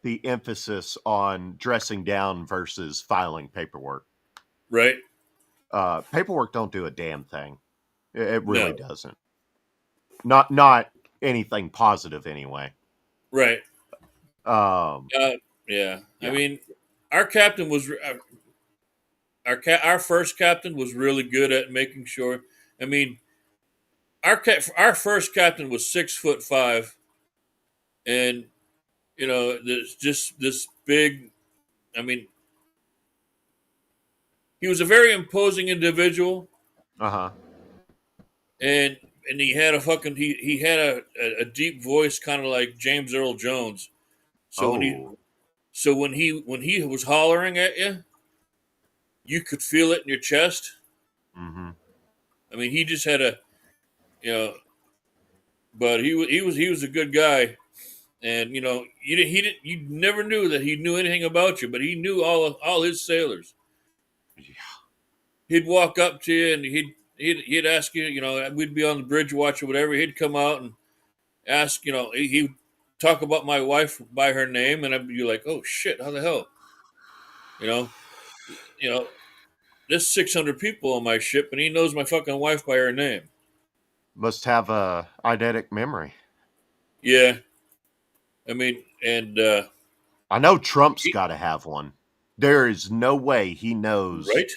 the emphasis on dressing down versus filing paperwork. Right? Paperwork don't do a damn thing. It really No. doesn't. Not anything positive anyway. Right. Um, Yeah. Yeah. I mean, our captain was our first captain was really good at making sure. I mean, our first captain was 6'5", and there's just this big. I mean, he was a very imposing individual, uh-huh. and he had he had a deep voice, kind of like James Earl Jones. So when he was hollering at you, you could feel it in your chest. Mm-hmm. I mean, he just had but he was a good guy, and you never knew that he knew anything about you, but he knew all his sailors. Yeah. He'd walk up to you and he'd ask you, we'd be on the bridge watch or whatever. He'd come out and ask, he'd talk about my wife by her name, and I'd be like, oh shit, how the hell, there's 600 people on my ship, and he knows my fucking wife by her name. Must have a eidetic memory. Yeah, I mean, and I know Trump's got to have one. There is no way he knows right?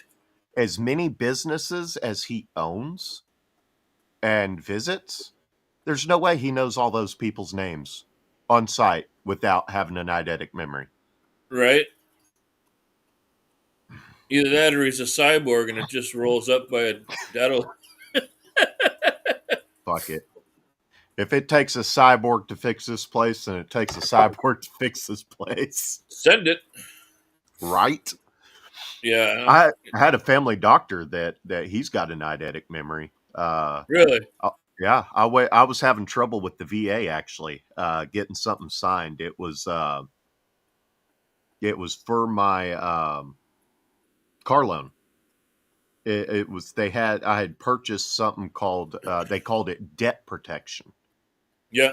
as many businesses as he owns and visits. There's no way he knows all those people's names on site without having an eidetic memory. Right? Either that or he's a cyborg and it just rolls up by that'll. Fuck it. If it takes a cyborg to fix this place, then it takes a cyborg to fix this place. Send it. Right? Yeah. I had a family doctor that he's got an eidetic memory. Really? Yeah. I was having trouble with the VA actually, getting something signed. It was for my car loan. It was I had purchased something called they called it debt protection. Yeah.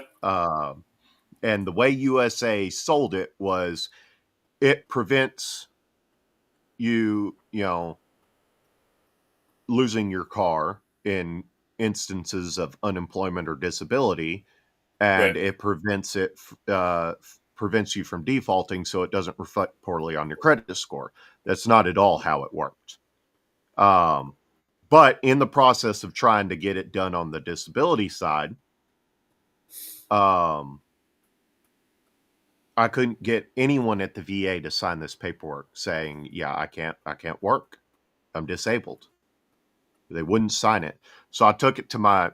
And the way USA sold it was it prevents you losing your car in instances of unemployment or disability, and Right. it prevents you from defaulting, so it doesn't reflect poorly on your credit score. That's not at all how it worked. But in the process of trying to get it done on the disability side, I couldn't get anyone at the VA to sign this paperwork saying, yeah, I can't work. I'm disabled. They wouldn't sign it. So I took it to my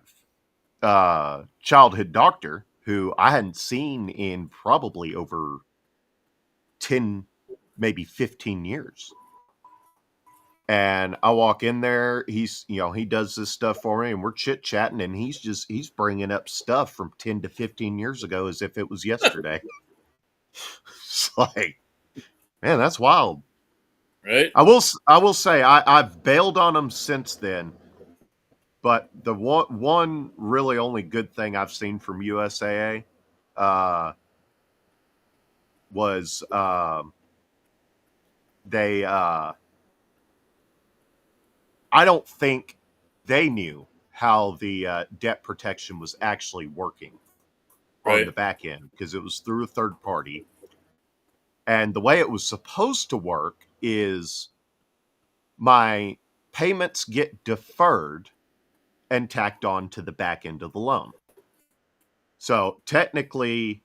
childhood doctor, who I hadn't seen in probably over 10, maybe 15 years. And I walk in there, he does this stuff for me, and we're chit-chatting, and he's bringing up stuff from 10 to 15 years ago as if it was yesterday. It's like, man, that's wild. Right. I will say I've bailed on him since then, but the one really only good thing I've seen from USAA was they I don't think they knew how the debt protection was actually working on the back end, because it was through a third party. And the way it was supposed to work is my payments get deferred and tacked on to the back end of the loan. So technically,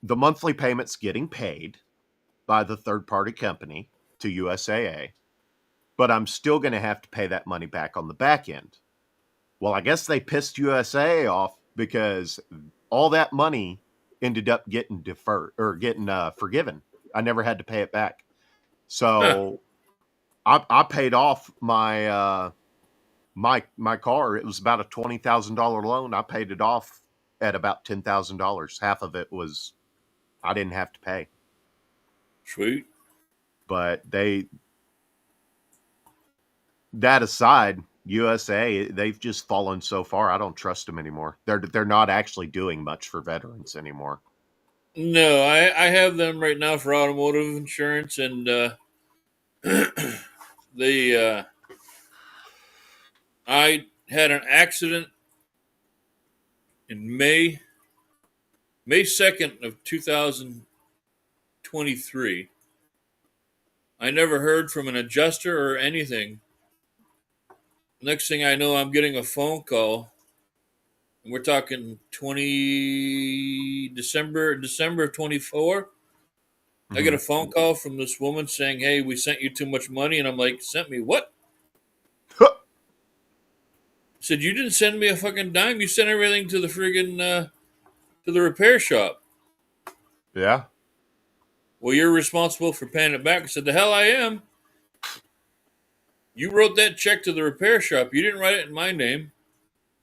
the monthly payment's getting paid, by the third-party company to USAA, but I'm still going to have to pay that money back on the back end. Well, I guess they pissed USAA off because all that money ended up getting deferred or getting forgiven. I never had to pay it back. So I paid off my my car. It was about a $20,000 loan. I paid it off at about $10,000. Half of it was I didn't have to pay. Sweet. But that aside, USA, they've just fallen so far. I don't trust them anymore. They're not actually doing much for veterans anymore. No, I have them right now for automotive insurance, and I had an accident in May 2nd of 2023. I never heard from an adjuster or anything. Next thing I know, I'm getting a phone call, and we're talking December of 24. I get a phone call from this woman saying, "Hey, we sent you too much money," and I'm like, "Sent me what?" Said, "You didn't send me a fucking dime. You sent everything to the friggin' to the repair shop." Yeah. Well, you're responsible for paying it back. I said, "The hell I am. You wrote that check to the repair shop. You didn't write it in my name."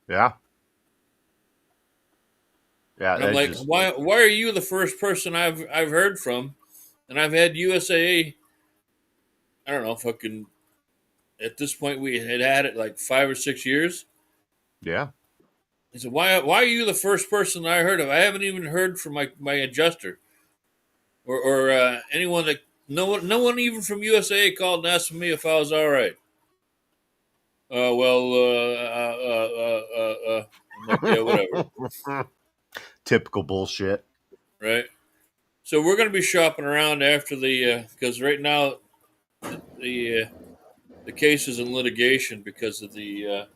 Yeah. Yeah. And I'm like, why are you the first person I've heard from? And I've had USAA, I don't know, fucking, at this point we had it like 5 or 6 years. Yeah. He said, why are you the first person I heard of? I haven't even heard from my adjuster or anyone that, no one even from USAA called and asked me if I was all right. I'm like, yeah, whatever. Typical bullshit. Right. So we're going to be shopping around after because right now the case is in litigation because of the.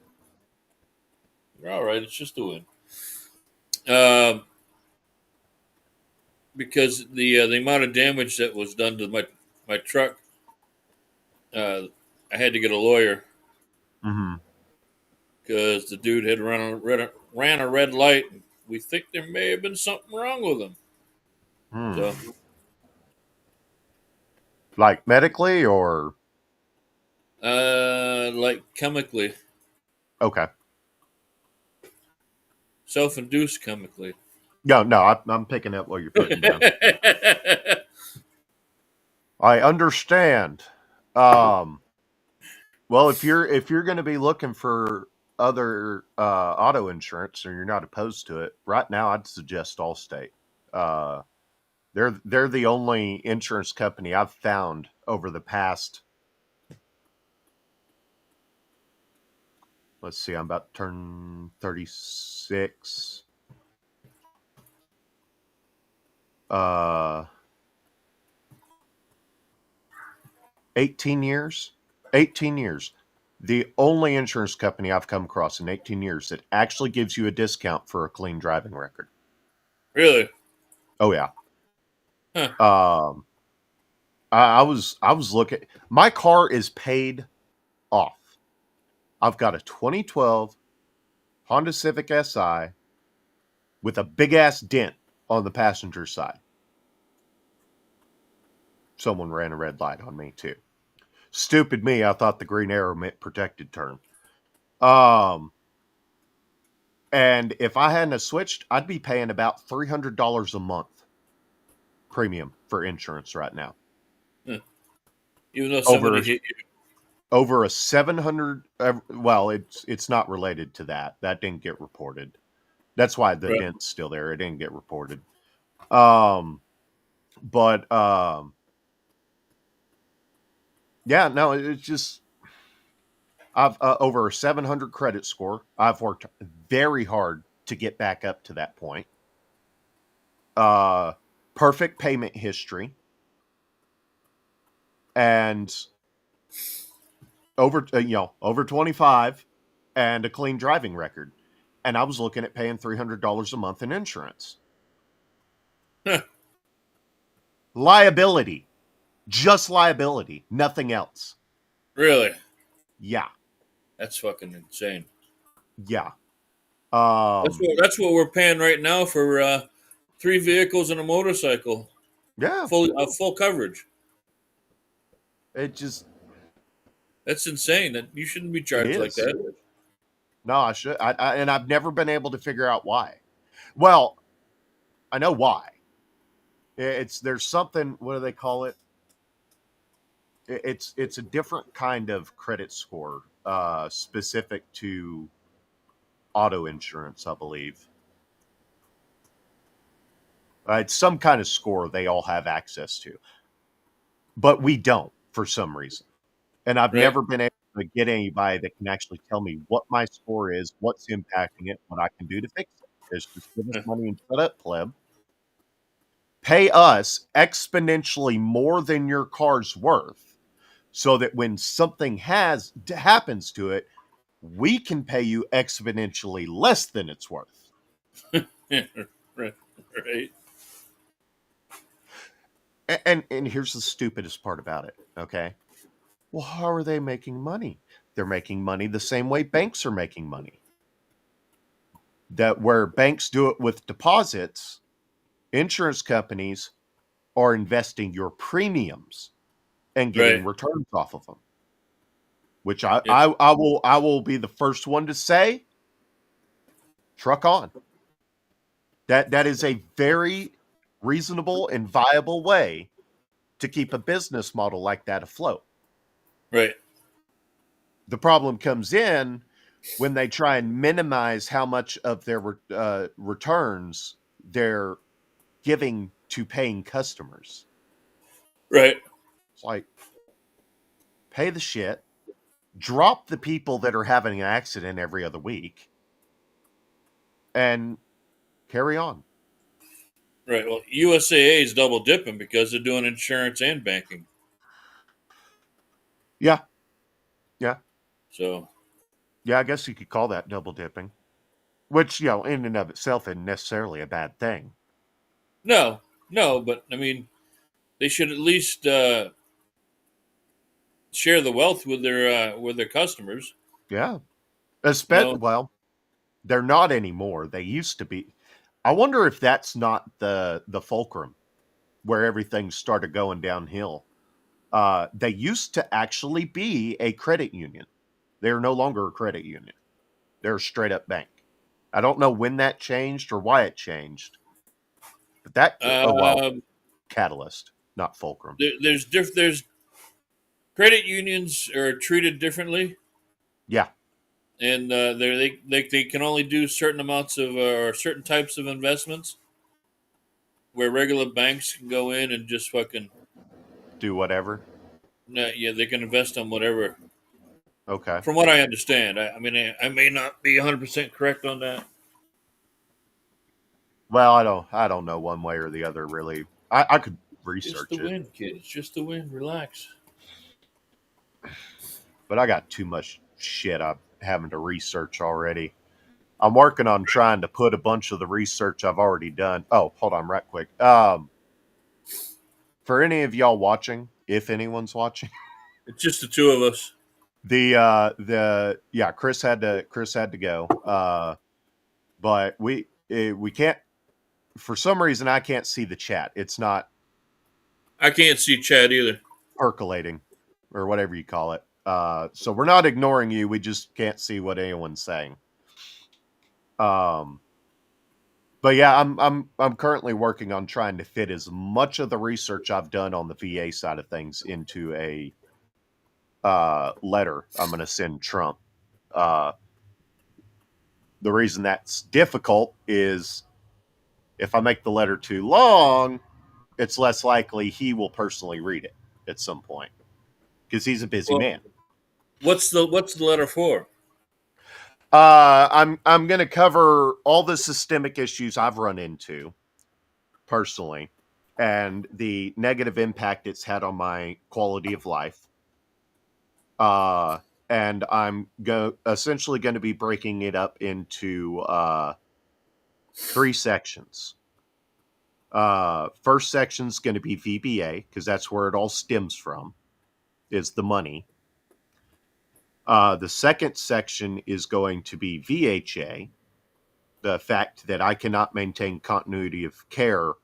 We're all right. It's just a win. Because the amount of damage that was done to my truck, I had to get a lawyer. Because the dude had ran a red light. We think there may have been something wrong with him. So, like medically or like chemically. Okay. Self-induced chemically. No, I'm picking up what you're putting down. I understand. Well, if you're going to be looking for other auto insurance and you're not opposed to it, right now I'd suggest Allstate. They're the only insurance company I've found over the past. Let's see, I'm about to turn 36. 18 years. 18 years. The only insurance company I've come across in 18 years that actually gives you a discount for a clean driving record. Really? Oh yeah. Huh. I was looking. My car is paid off. I've got a 2012 Honda Civic Si with a big ass dent on the passenger side. Someone ran a red light on me too. Stupid me, I thought the green arrow meant protected term. And if I hadn't have switched, I'd be paying about $300 a month premium for insurance right now. Even though somebody hit you. Over a 700, well, it's not related to that. That didn't get reported. That's why the dent's still there. It didn't get reported. Yeah, no, it's just, I've over a 700 credit score. I've worked very hard to get back up to that point. Perfect payment history. And over 25 and a clean driving record. And I was looking at paying $300 a month in insurance. Huh. Liability. Just liability, nothing else. Really? Yeah, That's fucking insane. yeah. That's what we're paying right now for 3 vehicles and a motorcycle. Yeah, Full coverage. it just That's insane. That you shouldn't be it charged like is. that. No, I should. And I've never been able to figure out why. Well, I know why. There's something. What do they call it? It's a different kind of credit score, specific to auto insurance, I believe. It's some kind of score they all have access to, but we don't for some reason. And I've Right. never been able to get anybody that can actually tell me what my score is, what's impacting it, what I can do to fix it. It's just give us money and shut up, pleb. Pay us exponentially more than your car's worth, so that when something happens to it, we can pay you exponentially less than it's worth. Right. And here's the stupidest part about it, okay? Well, how are they making money? They're making money the same way banks are making money. That where banks do it with deposits, insurance companies are investing your premiums and getting Right. returns off of them. Which I Yeah. I will be the first one to say, truck on. That is a very reasonable and viable way to keep a business model like that afloat. Right. The problem comes in when they try and minimize how much of their returns they're giving to paying customers. Right. It's like, pay the shit, drop the people that are having an accident every other week, and carry on. Right. Well, USAA is double dipping because they're doing insurance and banking. Yeah. So Yeah, I guess you could call that double dipping. Which, in and of itself isn't necessarily a bad thing. no, but I mean, they should at least share the wealth with their customers. Yeah. No. Well, they're not anymore. They used to be. I wonder if that's not the fulcrum where everything started going downhill. They used to actually be a credit union. They're no longer a credit union. They're a straight up bank. I don't know when that changed or why it changed. But that catalyst, not fulcrum. There's credit unions are treated differently. Yeah. And they can only do certain amounts of or certain types of investments, where regular banks can go in and just fucking Do whatever. yeah, they can invest on whatever. Okay. From what I understand, I mean, I may not be 100% correct on that. Well, I don't know one way or the other really. I could research Just the it, win, kid. It's just the win. Relax. but I got too much shit I'm having to research already. I'm working on trying to put a bunch of the research I've already done. Oh, hold on, right quick. For any of y'all watching, if anyone's watching, It's just the two of us. Chris had to go. But we can't, for some reason I can't see the chat. It's not I can't see Chad either. percolating or whatever you call it. So we're not ignoring you. We just can't see what anyone's saying. But yeah, I'm currently working on trying to fit as much of the research I've done on the VA side of things into a letter I'm going to send Trump. The reason that's difficult is if I make the letter too long, it's less likely he will personally read it at some point because he's a busy man. What's the letter for? I'm going to cover all the systemic issues I've run into personally and the negative impact it's had on my quality of life. And I'm essentially going to be breaking it up into 3 sections. First section's going to be VBA because that's where it all stems from, is the money. The second section is going to be VHA, the fact that I cannot maintain continuity of care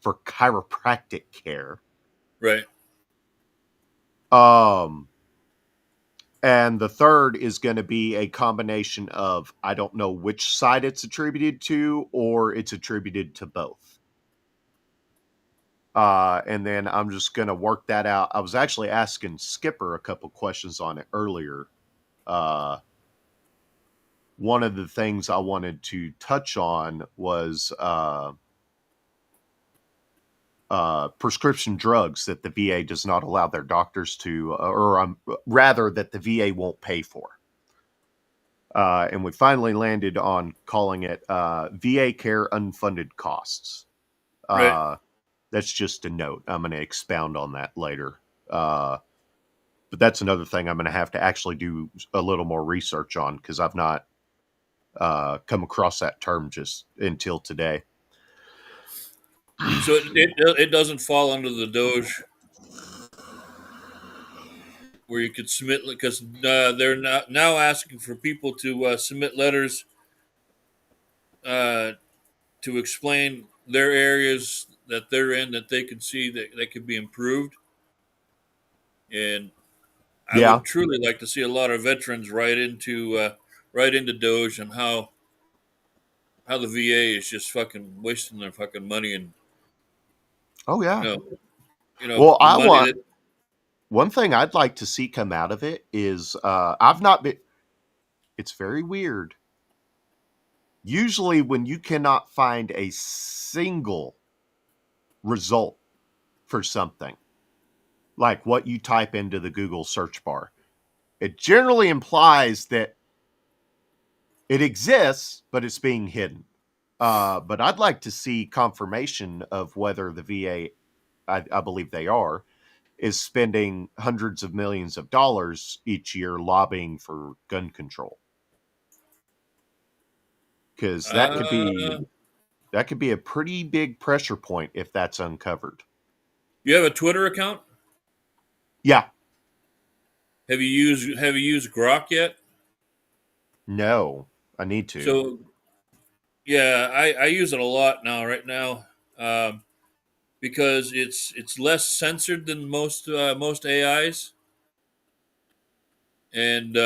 for chiropractic care. Right. And the third is going to be a combination of, I don't know which side it's attributed to, or it's attributed to both. And then I'm just going to work that out. I was actually asking Skipper a couple questions on it earlier. One of the things I wanted to touch on was prescription drugs that the VA does not allow their doctors to, or rather that the VA won't pay for. And we finally landed on calling it VA care unfunded costs. Right. That's just a note. I'm going to expound on that later. But that's another thing I'm going to have to actually do a little more research on because I've not come across that term just until today. So it doesn't fall under the Doge where you could submit, because they're now asking for people to submit letters to explain their areas that they're in that they can see that could be improved. And I would truly like to see a lot of veterans write into Doge and how the VA is just fucking wasting their fucking money and. Oh yeah. Well, I want one thing I'd like to see come out of it is I've not been. It's very weird. Usually, when you cannot find a single result for something, like what you type into the Google search bar, it generally implies that it exists, but it's being hidden. But I'd like to see confirmation of whether the VA, I believe they are, is spending hundreds of millions of dollars each year lobbying for gun control. Because that could be a pretty big pressure point if that's uncovered. You have a Twitter account? Yeah. Have you used Grok yet? No, I need to. So, yeah, I use it a lot right now, because it's less censored than most AIs, and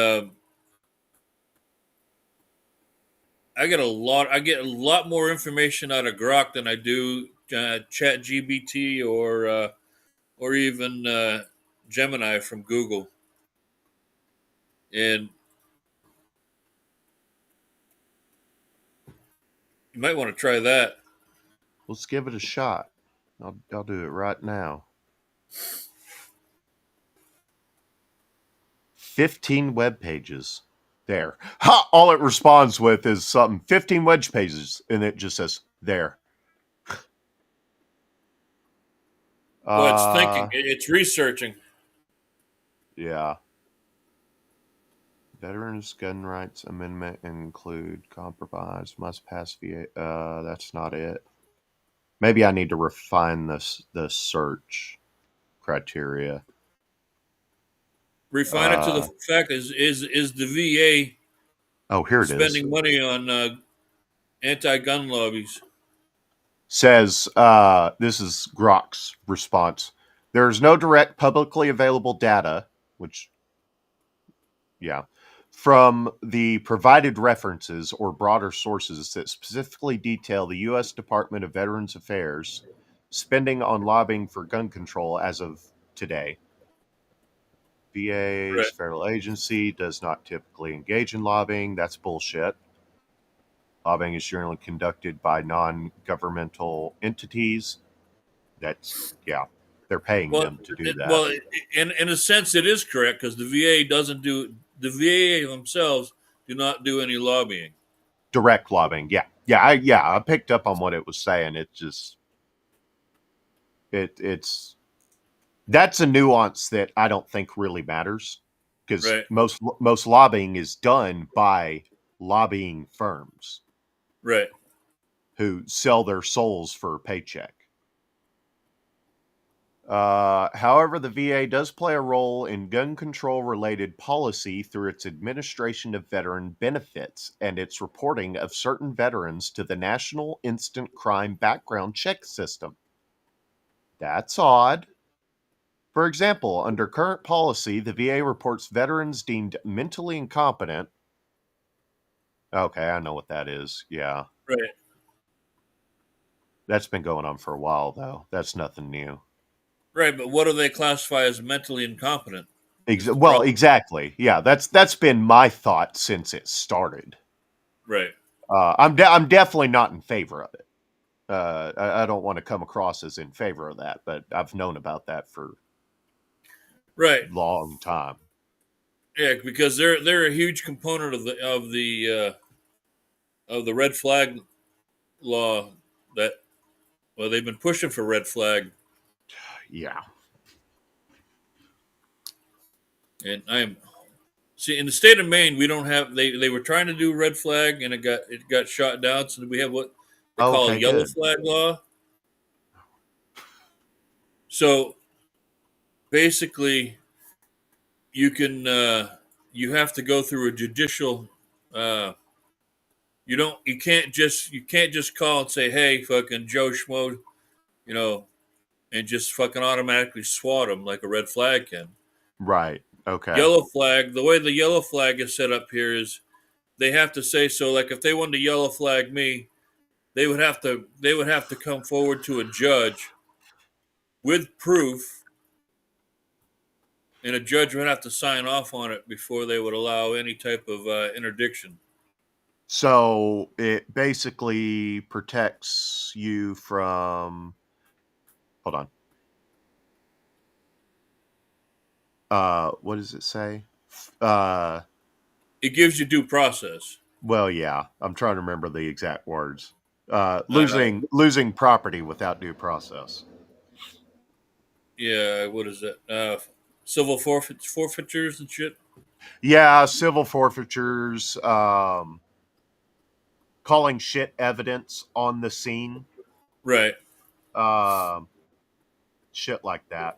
I get a lot more information out of Grok than I do ChatGPT or even Gemini from Google, and you might want to try that. Let's give it a shot. I'll do it right now. 15 web pages. There. Ha! All it responds with is something. 15 web pages, and it just says there. Well, it's thinking. It's researching. Yeah. Veterans Gun Rights Amendment include compromise, must pass VA. That's not it. Maybe I need to refine the search criteria. Refine it to the fact is the VA oh, here it spending is. money on anti-gun lobbies? Says, this is Grok's response. There is no direct publicly available data, which, yeah, from the provided references or broader sources that specifically detail the U.S. Department of Veterans Affairs spending on lobbying for gun control as of today. VA's federal agency does not typically engage in lobbying. That's bullshit. Lobbying is generally conducted by non-governmental entities. That's, yeah, they're paying them to do that. Well, in a sense, it is correct because the VA doesn't do, the VA themselves do not do any lobbying. Direct lobbying, yeah. I picked up on what it was saying. It just, it's, that's a nuance that I don't think really matters because most lobbying is done by lobbying firms. Right. who sell their souls for a paycheck. However, the VA does play a role in gun control related policy through its administration of veteran benefits and its reporting of certain veterans to the National Instant Crime Background Check System. That's odd. For example, under current policy, the VA reports veterans deemed mentally incompetent. Okay, I know what that is. Yeah. Right. That's been going on for a while, though. That's nothing new. Right, but what do they classify as mentally incompetent? Well, exactly. Yeah, that's been my thought since it started. Right. I'm definitely not in favor of it. I don't want to come across as in favor of that, but I've known about that for right a long time. Yeah, because they're a huge component of the red flag law that, well, they've been pushing for red flag. Yeah. And in the state of Maine, we don't have, they were trying to do red flag and it got shot down. So we have what they call a yellow flag law. So basically you can, you have to go through a judicial, you can't just call and say, hey, fucking Joe Schmo, and just fucking automatically swat them like a red flag can. Right. Okay. Yellow flag, the way the yellow flag is set up here is they have to say, so like if they wanted to yellow flag me, they would have to come forward to a judge with proof, and a judge would have to sign off on it before they would allow any type of interdiction. So it basically protects you from, hold on. What does it say? It gives you due process. Well, yeah, I'm trying to remember the exact words. Losing property without due process. Yeah, what is it? Civil forfeitures and shit. Yeah, civil forfeitures. Calling shit evidence on the scene. Right. Shit like that.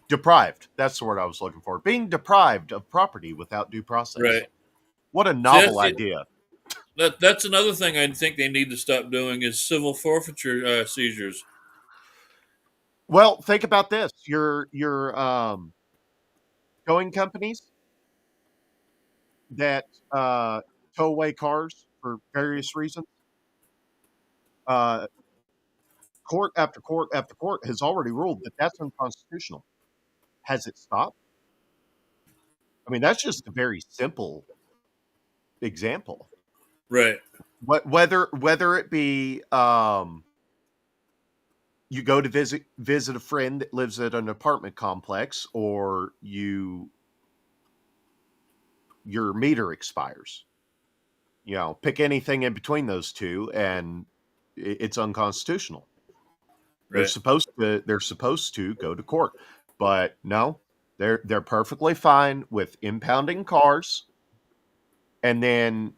Deprived. That's the word I was looking for. Being deprived of property without due process. Right. What a novel idea. That's another thing I think they need to stop doing is civil forfeiture seizures. Well, think about this. Your towing companies that tow away cars for various reasons. Court after court after court has already ruled that that's unconstitutional. Has it stopped? I mean, that's just a very simple example. Right. Whether it be you go to visit a friend that lives at an apartment complex, or your meter expires. Pick anything in between those two, and it's unconstitutional. Right. They're supposed to go to court, but no, they're perfectly fine with impounding cars, and then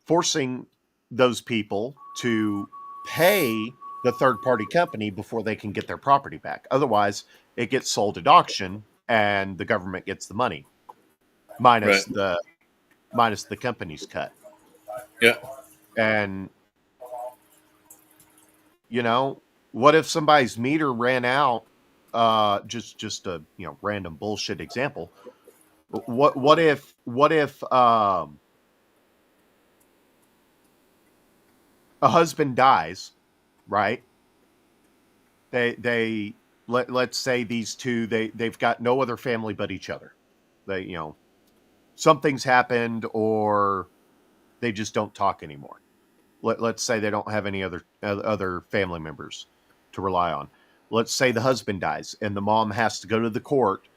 forcing those people to pay the third-party company before they can get their property back. Otherwise, it gets sold at auction, and the government gets the money, minus the company's cut. Yeah. And what if somebody's meter ran out? Just a random bullshit example. What if a husband dies, right? Let's say these two they've got no other family but each other. They something's happened, or they just don't talk anymore. Let's say they don't have any other family members to rely on. Let's say the husband dies and the mom has to go to the court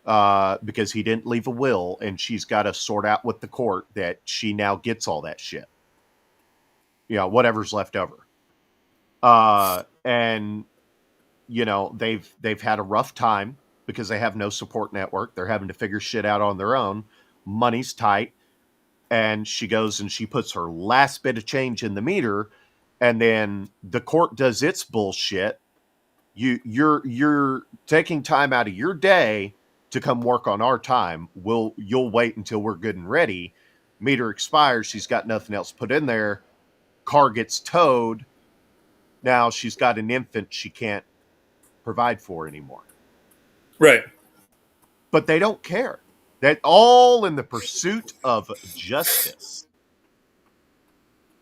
because he didn't leave a will, and she's got to sort out with the court that she now gets all that shit. Whatever's left over. And they've had a rough time because they have no support network. They're having to figure shit out on their own. Money's tight. and she goes and she puts her last bit of change in the meter, and then the court does its bullshit. You're taking time out of your day to come work on our time. You'll wait until we're good and ready. Meter expires. She's got nothing else put in there. Car gets towed. Now she's got an infant she can't provide for anymore. Right. But they don't care. That all in the pursuit of justice.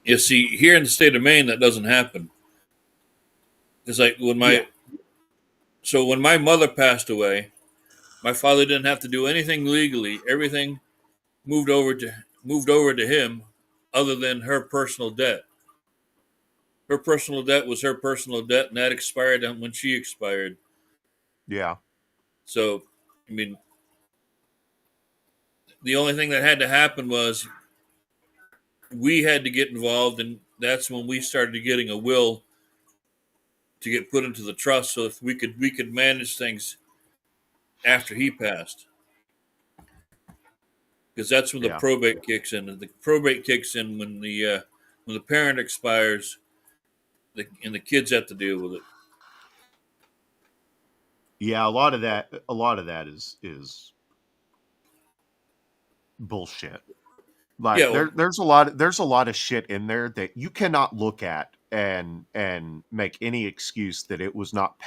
You see, here in the state of Maine, that doesn't happen. It's like when when my mother passed away, my father didn't have to do anything legally. Everything moved over to him, other than her personal debt. Her personal debt was her personal debt, and that expired when she expired. Yeah. So, I mean, the only thing that had to happen was we had to get involved, and that's when we started getting a will to get put into the trust, so if we could manage things after he passed, because that's when the probate kicks in. And the probate kicks in when the parent expires, and the kids have to deal with it. Yeah, a lot of that is bullshit. Like there's a lot of shit in there that you cannot look at and make any excuse that it was not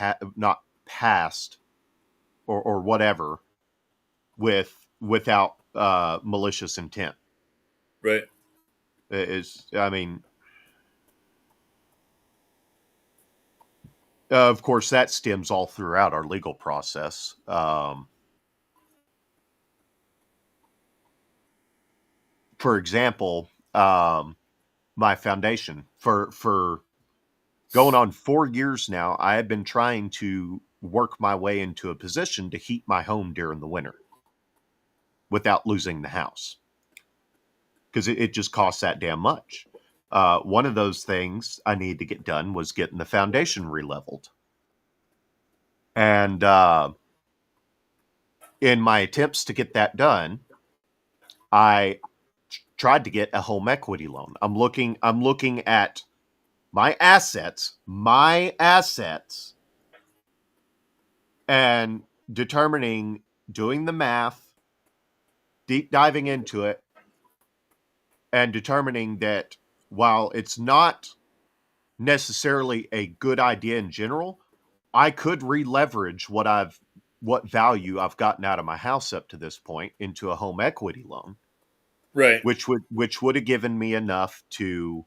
passed or whatever without malicious intent. Right. Of course, that stems all throughout our legal process. For example, my foundation, for going on 4 years now, I have been trying to work my way into a position to heat my home during the winter without losing the house, because it just costs that damn much. One of those things I need to get done was getting the foundation re-leveled. And in my attempts to get that done, I tried to get a home equity loan. I'm looking at my assets, and determining, doing the math, deep diving into it, and determining that while it's not necessarily a good idea in general, I could re-leverage what value I've gotten out of my house up to this point into a home equity loan. Right. Which would have given me enough to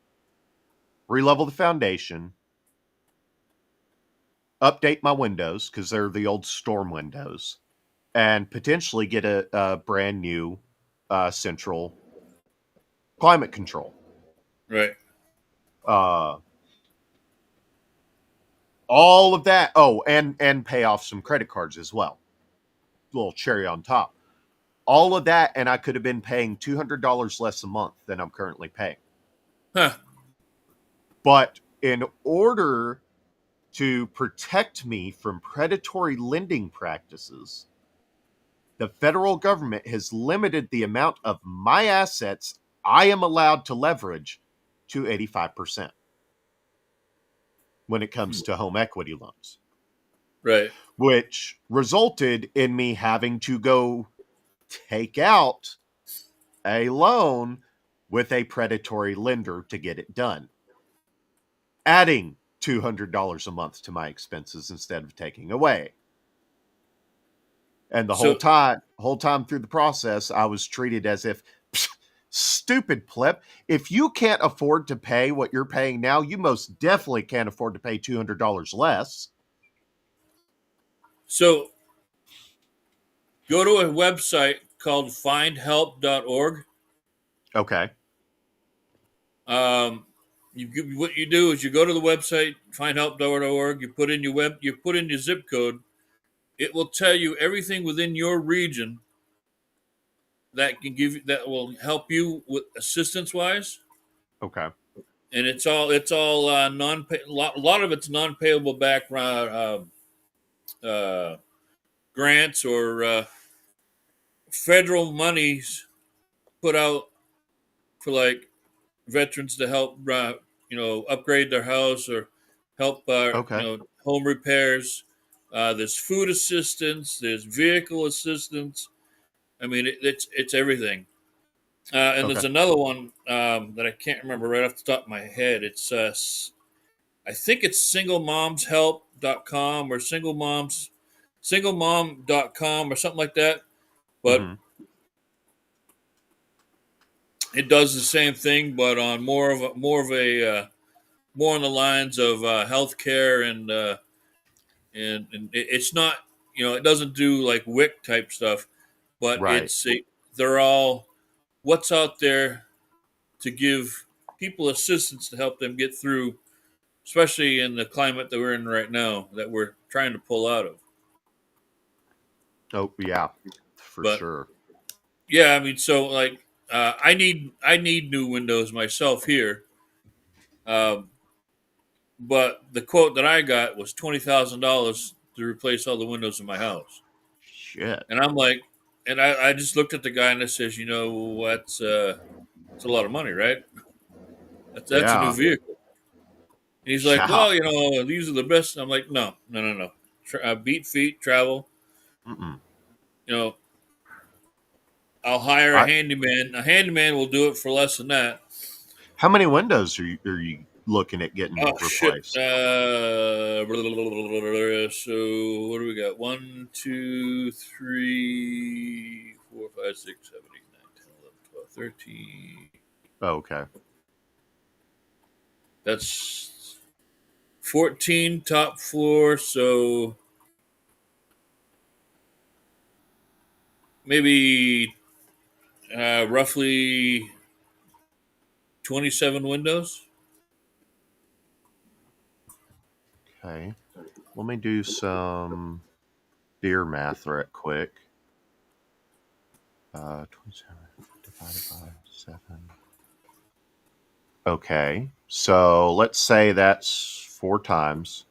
re-level the foundation, update my windows because they're the old storm windows, and potentially get a brand new central climate control. Right. All of that. Oh, and pay off some credit cards as well. A little cherry on top. All of that, and I could have been paying $200 less a month than I'm currently paying. Huh. But in order to protect me from predatory lending practices, the federal government has limited the amount of my assets I am allowed to leverage to 85% when it comes to home equity loans. Right. Which resulted in me having to go take out a loan with a predatory lender to get it done, adding $200 a month to my expenses instead of taking away. And the whole time through the process, I was treated as if, stupid pleb, if you can't afford to pay what you're paying now, you most definitely can't afford to pay $200 less. So go to a website called findhelp.org. Okay. What you do is you go to the website findhelp.org. You put in your zip code. It will tell you everything within your region that will help you with assistance wise. Okay. And it's all non-pay. A lot of it's non-payable background grants or federal monies put out for like veterans to help, upgrade their house or help, Okay. home repairs. There's food assistance. There's vehicle assistance. I mean, it's everything. And there's Okay. another one that I can't remember right off the top of my head. It's I think it's singlemomshelp.com or singlemom.com or something like that. But Hmm. it does the same thing, but on more on the lines of healthcare and it's not, it doesn't do like WIC type stuff, but Right. they're all what's out there to give people assistance to help them get through, especially in the climate that we're in right now that we're trying to pull out of. Oh yeah, for But sure. yeah, I mean, so like I need new windows myself here, um, but the quote that I got was $20,000 to replace all the windows in my house, Shit. and I'm like, and I just looked at the guy and I says, it's a lot of money, right? That's a new Yeah. vehicle. And he's like, Yeah. well, these are the best. I'm like, no. Beat feet, travel. Mm-mm. You know, I'll hire a I, handyman. A handyman will do it for less than that. how many windows are you looking at getting Oh shit! replaced? So what do we got? 1, 2, 3, 4, 5, 6, 7, 8, 9, 10, 11, 12, 13. Oh, okay. That's 14 top floor. So maybe roughly 27 windows. Okay. Let me do some deer math right quick. 27 divided by 7. Okay. So let's say that's 4 times.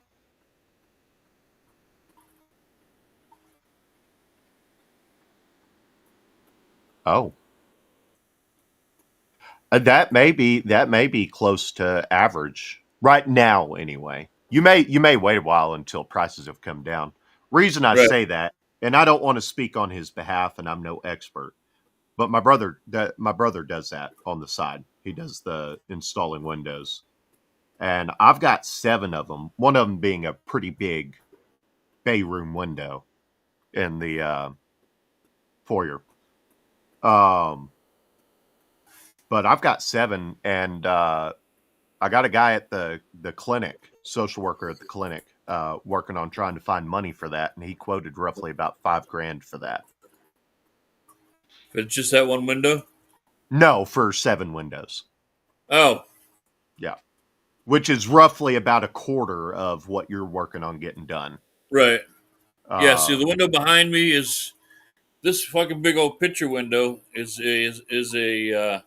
Oh. That may be close to average right now anyway. You may wait a while until prices have come down. Reason I Right. say that, and I don't want to speak on his behalf, and I'm no expert, but my brother does that on the side. He does the installing windows, and I've got 7 of them. One of them being a pretty big bay room window in the foyer. But I've got 7, and I got a guy at the clinic, social worker at the clinic, working on trying to find money for that, and he quoted roughly about $5,000 for that. But it's just that one window. No, for 7 windows. Oh, Yeah, which is roughly about a quarter of what you're working on getting done. right. Yeah. See, the Um, window behind me is this fucking big old picture window is a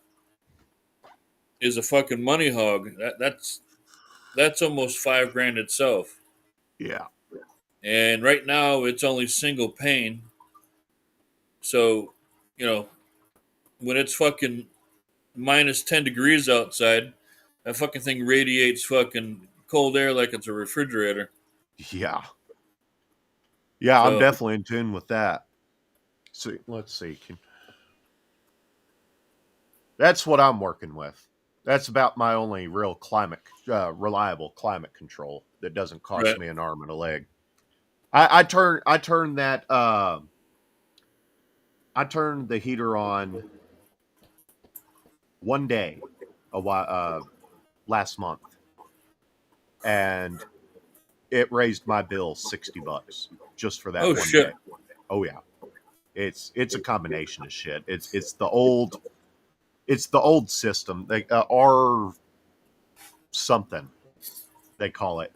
fucking money hog. That's almost $5,000 itself. yeah, And right now it's only single pane. So, when it's fucking minus 10 degrees outside, that fucking thing radiates fucking cold air like it's a refrigerator. yeah, yeah. I'm So, definitely in tune with that. So let's see. That's what I'm working with. That's about my only real reliable climate control that doesn't cost right. me an arm and a leg. I turned that. I turned the heater on one day, last month, and it raised my bill $60 just for that Oh, one shit. day. Oh yeah, it's a combination of shit. It's the old system. They R something they call it.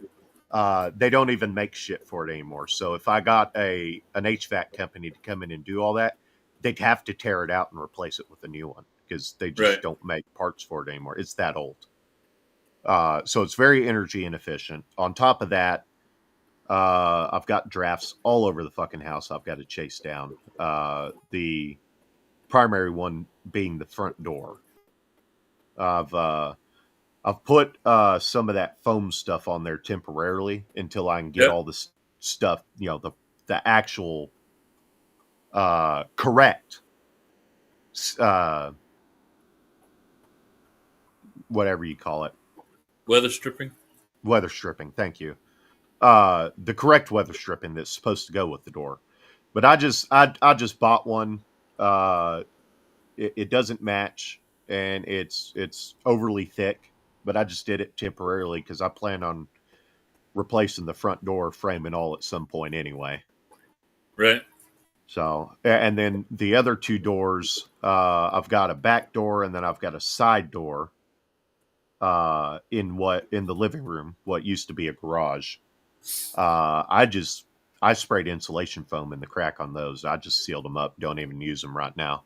They don't even make shit for it anymore. So if I got an HVAC company to come in and do all that, they'd have to tear it out and replace it with a new one because they just Right. don't make parts for it anymore. It's that old. So it's very energy inefficient. On top of that, I've got drafts all over the fucking house I've got to chase down. The primary one being the front door. I've put some of that foam stuff on there temporarily until I can get Yep. all this stuff, the actual correct whatever you call it, Weather stripping. weather stripping. Thank you. The correct weather stripping that's supposed to go with the door. But I just bought one. It doesn't match, and it's overly thick. But I just did it temporarily because I plan on replacing the front door frame and all at some point anyway. Right. So, and then the other two doors, I've got a back door and then I've got a side door in the living room, what used to be a garage. I sprayed insulation foam in the crack on those. I just sealed them up. Don't even use them right now.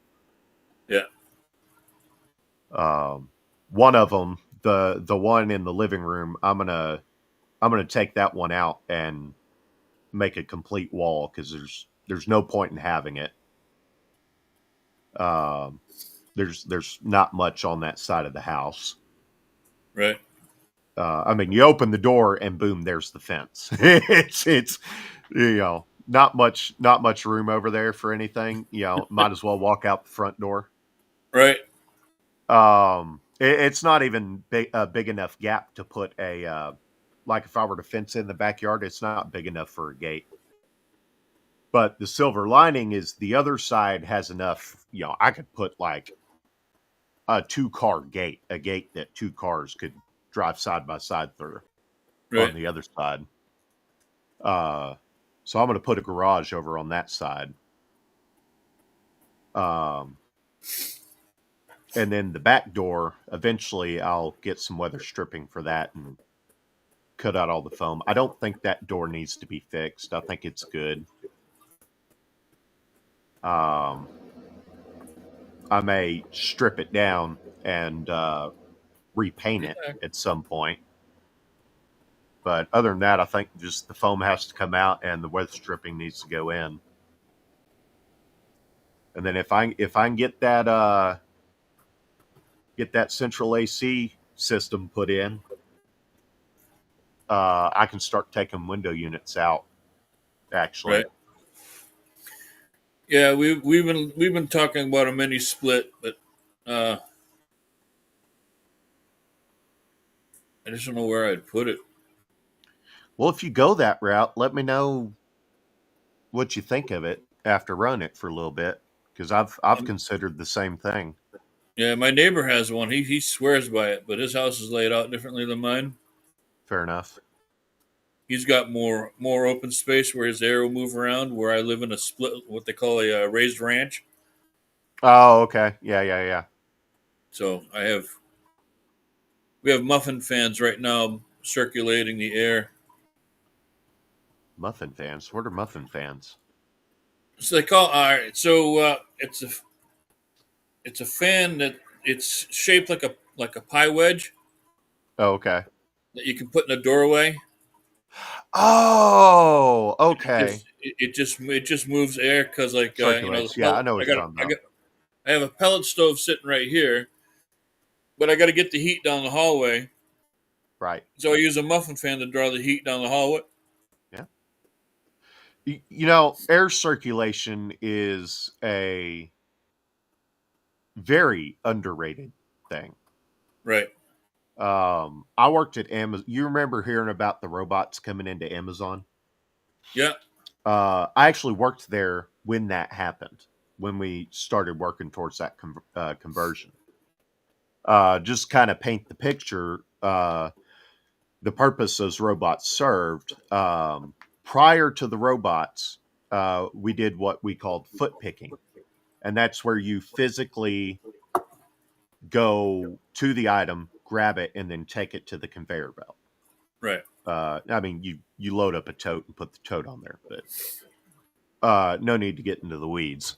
Yeah. One of them, the one in the living room, I'm gonna take that one out and make a complete wall because there's no point in having it. There's not much on that side of the house. Right. I mean, you open the door and boom, there's the fence. it's not much room over there for anything. Might as well walk out the front door. Right. It's not even a big enough gap to put a like if I were to fence in the backyard, it's not big enough for a gate. But the silver lining is the other side has enough. I could put like a 2-car gate, a gate that 2 cars could drive side by side through on the other side. So I'm going to put a garage over on that side. And then the back door, eventually I'll get some weather stripping for that and cut out all the foam. I don't think that door needs to be fixed. I think it's good. I may strip it down and repaint it at some point. But other than that, I think just the foam has to come out and the weather stripping needs to go in. And then if I can get that central AC system put in, I can start taking window units out. Actually, right. Yeah, we've been talking about a mini split, but I just don't know where I'd put it. Well, if you go that route, let me know what you think of it after running it for a little bit, because I've considered the same thing. Yeah, my neighbor has one. He swears by it, but his house is laid out differently than mine. Fair enough. He's got more open space where his air will move around. Where I live in a split, what they call a raised ranch. Oh, okay. Yeah. So we have muffin fans right now circulating the air. Muffin fans? What are muffin fans? So they call. All right. So it's a fan that it's shaped like a pie wedge. Oh, okay. That you can put in a doorway. Oh, okay. It just moves air because I know what you're talking about. I have a pellet stove sitting right here, but I got to get the heat down the hallway. Right. So I use a muffin fan to draw the heat down the hallway. Yeah. Air circulation is a very underrated thing. Right. I worked at Amazon. You remember hearing about the robots coming into Amazon? Yeah. I actually worked there when that happened, when we started working towards that conversion. Just kind of paint the picture, the purpose those robots served. Prior to the robots, we did what we called foot picking. And that's where you physically go to the item, grab it, and then take it to the conveyor belt. Right. I mean, you load up a tote and put the tote on there, but no need to get into the weeds.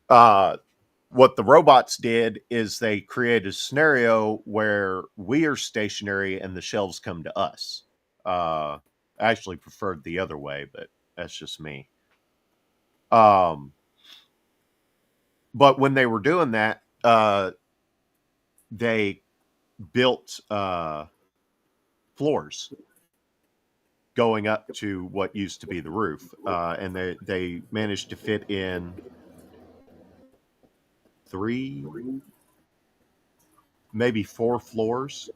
What the robots did is they created a scenario where we are stationary and the shelves come to us. I actually preferred the other way, but that's just me. But when they were doing that, they built floors going up to what used to be the roof, and they managed to fit in 3, maybe 4 floors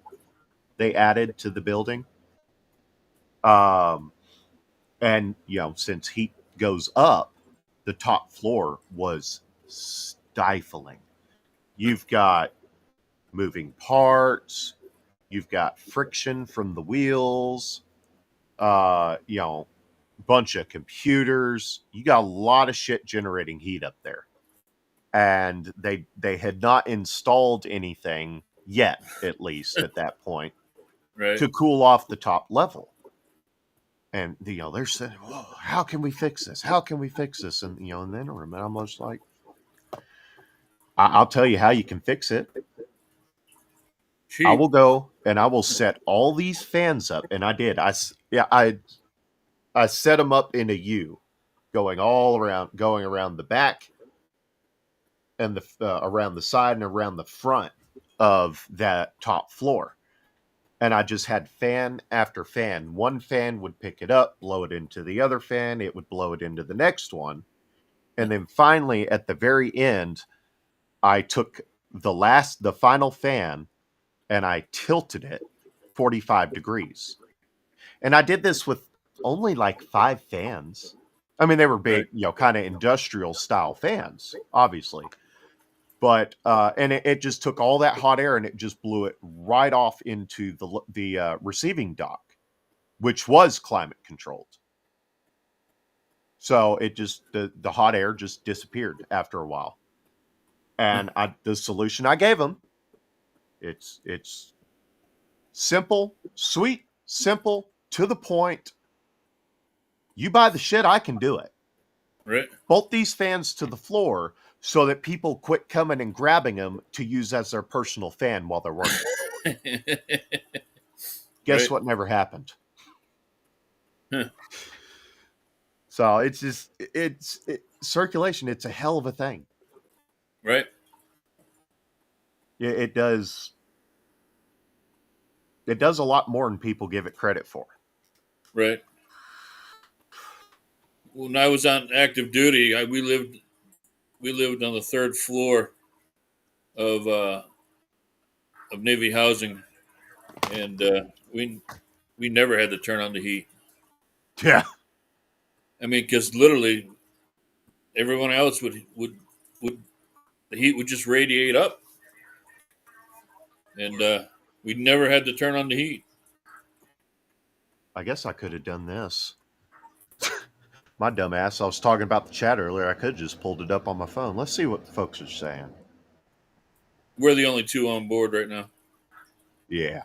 they added to the building. And since heat goes up, the top floor was stifling. You've got moving parts, you've got friction from the wheels, bunch of computers. You got a lot of shit generating heat up there. And they had not installed anything yet, at least at that point, Right. to cool off the top level. And they're saying, "Whoa, how can we fix this? How can we fix this?" And in the interim, I'm almost like, I'll tell you how you can fix it. Cheap. I will go and I will set all these fans up, and I did. I set them up in a U, going around the back, and around the side and around the front of that top floor. And I just had fan after fan. One fan would pick it up, blow it into the other fan. It would blow it into the next one. And then finally, at the very end, I took the final fan and I tilted it 45 degrees. And I did this with only like 5 fans. I mean, they were big, kind of industrial style fans, obviously. But and it just took all that hot air and it just blew it right off into the receiving dock, which was climate controlled. So it just the hot air just disappeared after a while. And the solution I gave them, it's simple, sweet, simple, to the point. You buy the shit, I can do it. Right. Bolt these fans to the floor so that people quit coming and grabbing them to use as their personal fan while they're working. Guess Right. what never happened? Huh. So it's just circulation. It's a hell of a thing. Right. It does. It does a lot more than people give it credit for. Right. When I was on active duty, we lived on the 3rd floor of Navy housing, and we never had to turn on the heat. Yeah. I mean, because literally everyone else would the heat would just radiate up, and we never had to turn on the heat. I guess I could have done this. My dumb ass. I was talking about the chat earlier. I could have just pulled it up on my phone. Let's see what the folks are saying. We're the only 2 on board right now. Yeah.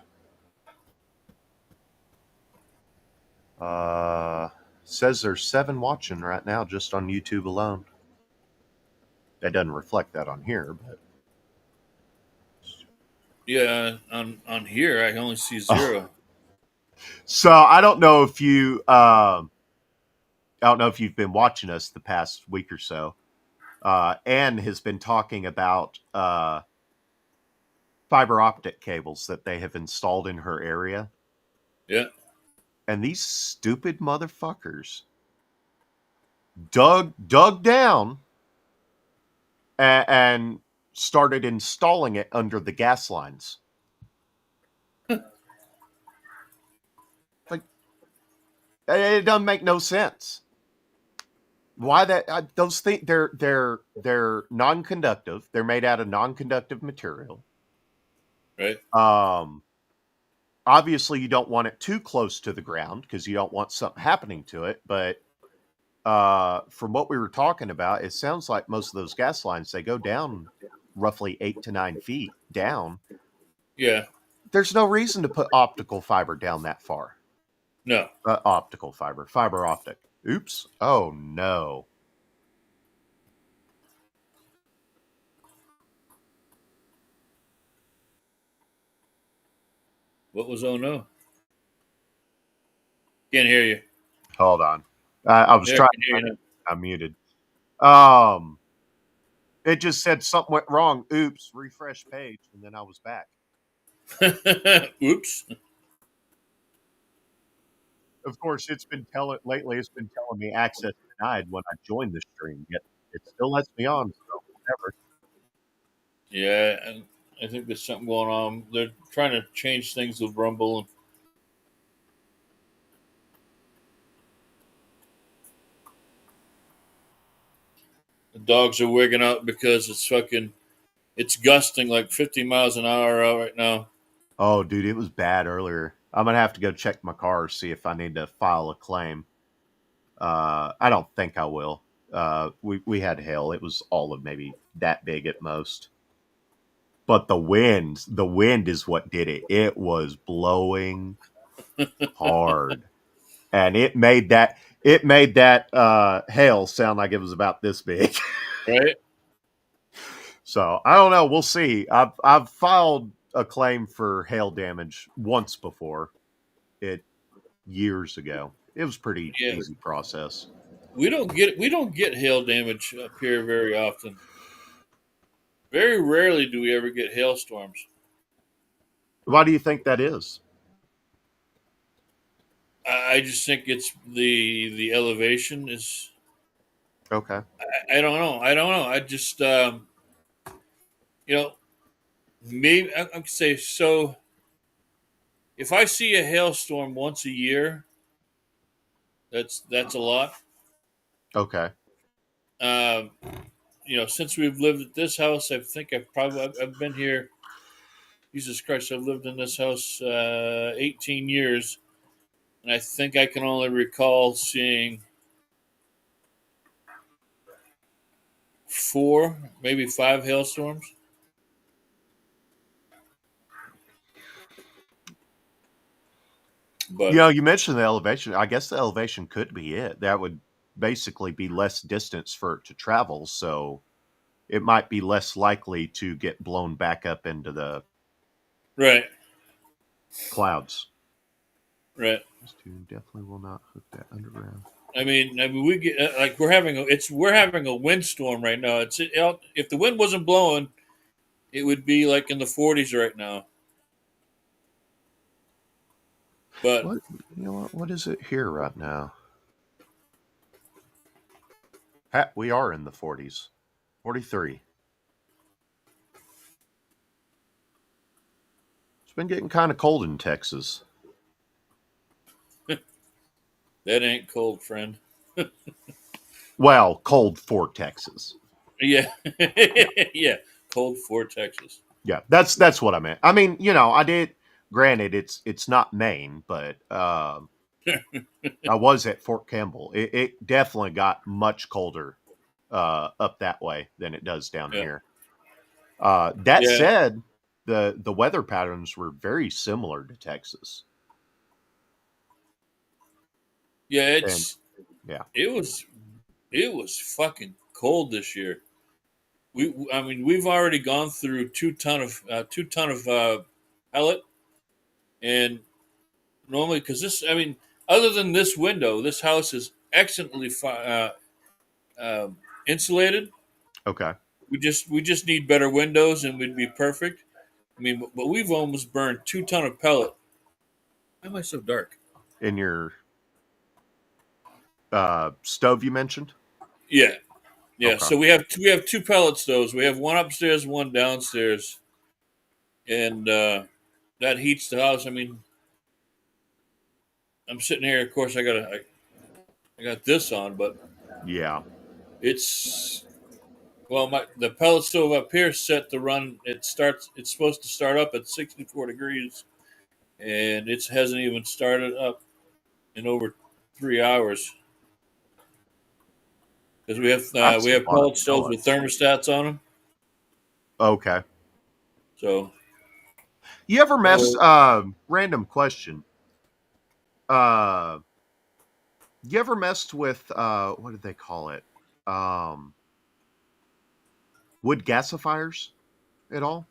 Says there's 7 watching right now just on YouTube alone. That doesn't reflect that on here, but Yeah, on here I only see 0. so I don't know if you I don't know if you've been watching us the past week or so. Anne has been talking about fiber optic cables that they have installed in her area. Yeah. And these stupid motherfuckers dug down and started installing it under the gas lines. Like, it doesn't make no sense. Why that? Those things, they're non-conductive. They're made out of non-conductive material. Right. Obviously, you don't want it too close to the ground because you don't want something happening to it. But from what we were talking about, it sounds like most of those gas lines, they go down roughly 8 to 9 feet down. Yeah. There's no reason to put optical fiber down that far. No. Optical fiber, fiber optic. Oops. Oh, no. What was oh no? Can't hear you. Hold on. I was Yeah, trying I can hear you now. I'm muted. It just said something went wrong. Oops, refresh page, and then I was back. Oops. Of course, it's been telling me access denied when I joined the stream, yet it still lets me on. So whatever. Yeah, and I think there's something going on. They're trying to change things with Rumble. The dogs are wigging out because it's gusting like 50 miles an hour out right now. Oh, dude, it was bad earlier. I'm gonna have to go check my car, see if I need to file a claim. I don't think I will. We had hail. It was all of maybe that big at most. But the wind is what did it. It was blowing hard, and it made that hail sound like it was about this big. Right? So I don't know. We'll see. I've filed a claim for hail damage once before. It years ago. It was pretty Yeah. easy process. We don't get hail damage up here very often. Very rarely do we ever get hailstorms. Why do you think that is? I just think it's the elevation is. Okay. I don't know. I just maybe I could say so. If I see a hailstorm once a year, that's a lot. Okay. Since we've lived at this house, I think I've been here. Jesus Christ, I've lived in this house 18 years, and I think I can only recall seeing 4, maybe 5 hailstorms. But you mentioned the elevation. I guess the elevation could be it. That would basically be less distance for it to travel, so it might be less likely to get blown back up into the right. clouds. Right. These two definitely will not hook that underground. I mean, we get like we're having a windstorm right now. If the wind wasn't blowing, it would be like in the 40s right now. But what is it here right now? We are in the 40s. 43. It's been getting kind of cold in Texas. that ain't cold, friend. Well, cold for Texas. Yeah, yeah, cold for Texas. Yeah, that's what I meant. I mean, I did. Granted, it's not Maine, but I was at Fort Campbell. It definitely got much colder up that way than it does down here. That said, the weather patterns were very similar to Texas. Yeah, it was fucking cold this year. We've already gone through 2 ton of pellet, and normally because other than this window, this house is excellently insulated. Okay. We just need better windows, and we'd be perfect. But we've almost burned 2 ton of pellet. Why am I so dark? In your stove you mentioned? Yeah. Okay. So we have 2 pellet stoves. We have one upstairs, one downstairs, and that heats the house. I'm sitting here. Of course, I got this on, but yeah, it's the pellet stove up here is set to run. It's supposed to start up at 64 degrees, and it hasn't even started up in over 3 hours. Because we have pellet stoves with thermostats on them. Okay. So, you ever mess? Random question. You ever messed with what did they call it? Wood gasifiers at all?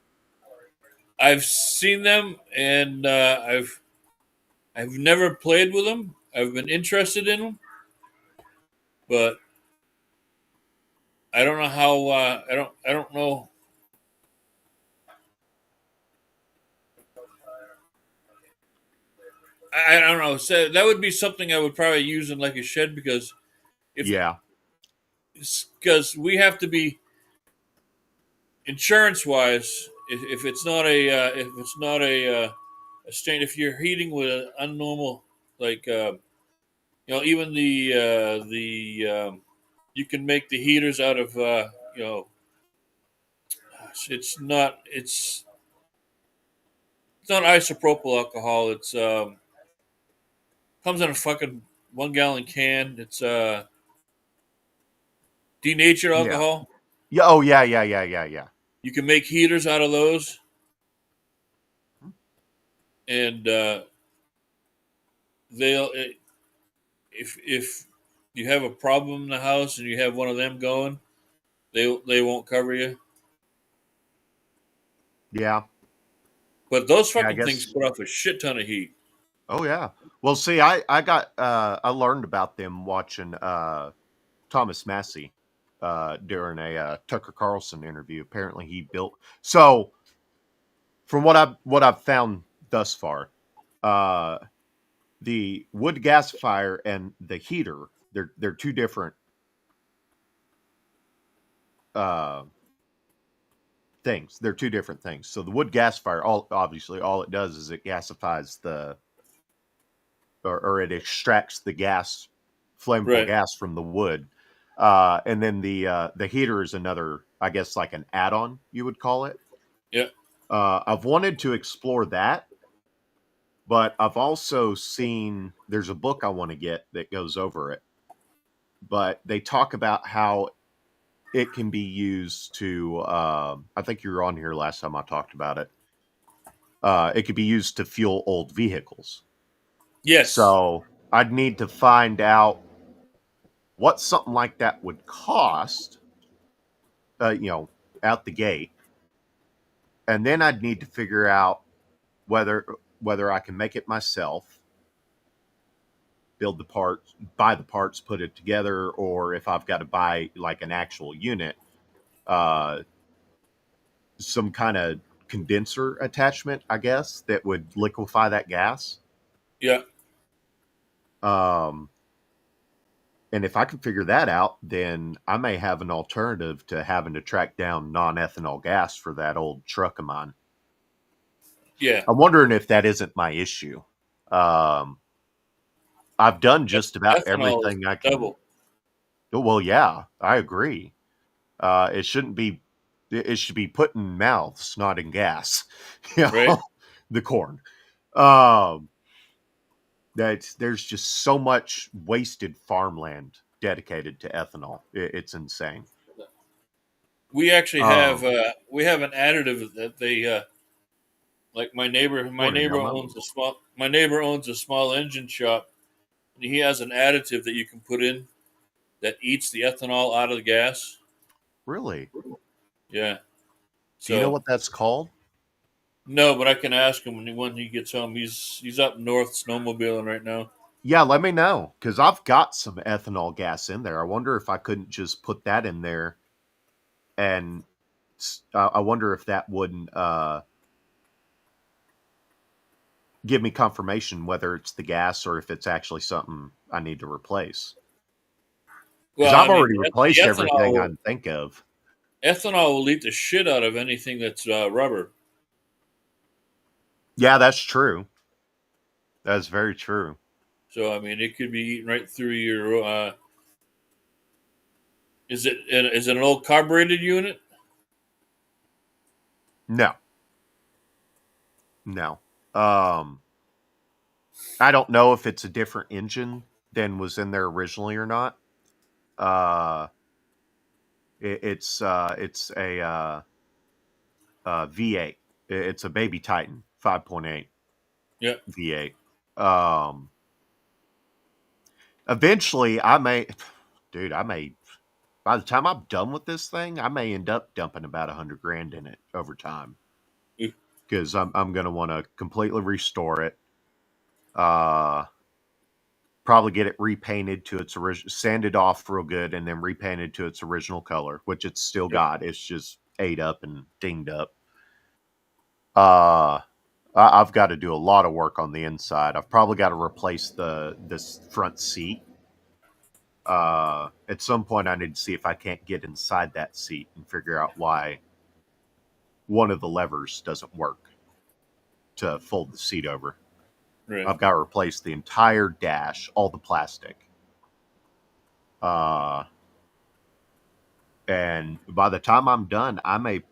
I've seen them, and I've never played with them. I've been interested in them, but I don't know how. I don't know I don't know. So that would be something I would probably use in like a shed because Yeah. because we have to be insurance wise. If it's not a stain, if you're heating with an unnormal like even you can make the heaters out of it's not isopropyl alcohol. It's comes in a fucking 1 gallon can. It's denatured Yeah. alcohol. Yeah. Oh, yeah. You can make heaters out of those, and they'll if you have a problem in the house and you have one of them going, they won't cover you. Yeah. But those Yeah, I fucking things guess. put off a shit ton of heat. Oh, yeah. Well, see, I learned about them watching Thomas Massey during a Tucker Carlson interview. Apparently, he built. So, from what I've found thus far, the wood gasifier and the heater, they're two different things. They're two different things. So the wood gasifier, all it does is it gasifies or it extracts the gas, flammable Right. gas from the wood. And then the heater is another, I guess, like an add-on, you would call it. Yeah. I've wanted to explore that, but I've also seen there's a book I want to get that goes over it. But they talk about how it can be used to. I think you were on here last time I talked about it. It could be used to fuel old vehicles. Yes. So I'd need to find out what something like that would cost, out the gate. And then I'd need to figure out whether I can make it myself, build the parts, buy the parts, put it together, or if I've got to buy like an actual unit, some kind of condenser attachment, I guess, that would liquefy that gas. Yeah. And if I can figure that out, then I may have an alternative to having to track down non-ethanol gas for that old truck of mine. Yeah. I'm wondering if that isn't my issue. I've done just about Ethanol is everything I can. double. Well, yeah, I agree. It shouldn't be. It should be put in mouths, not in gas. Right. The corn. There's just so much wasted farmland dedicated to ethanol. It's insane. We actually have an additive that they like my neighbor owns a small engine shop, and he has an additive that you can put in that eats the ethanol out of the gas. Really? Yeah. Do you know what that's called? No, but I can ask him when he gets home. He's up north snowmobiling right now. Yeah, let me know, because I've got some ethanol gas in there. I wonder if I couldn't just put that in there, and I wonder if that wouldn't give me confirmation whether it's the gas or if it's actually something I need to replace. Because I've already replaced everything I can think of. Ethanol will eat the shit out of anything that's rubber. Yeah, that's true. That's very true. So, I mean, it could be eaten right through your. Is it an old carbureted unit? No. I don't know if it's a different engine than was in there originally or not. It's a V8. It's a Baby Titan 5.8. Yeah. V8. Eventually, I may, by the time I'm done with this thing, I may end up dumping about $100,000 in it over time. Because I'm going to want to completely restore it. Probably get it repainted to its original, sanded off real good, and then repainted to its original color, which it's still got. It's just ate up and dinged up. I've got to do a lot of work on the inside. I've probably got to replace this front seat. At some point, I need to see if I can't get inside that seat and figure out why one of the levers doesn't work to fold the seat over. Right. I've got to replace the entire dash, all the plastic. And by the time I'm done, I may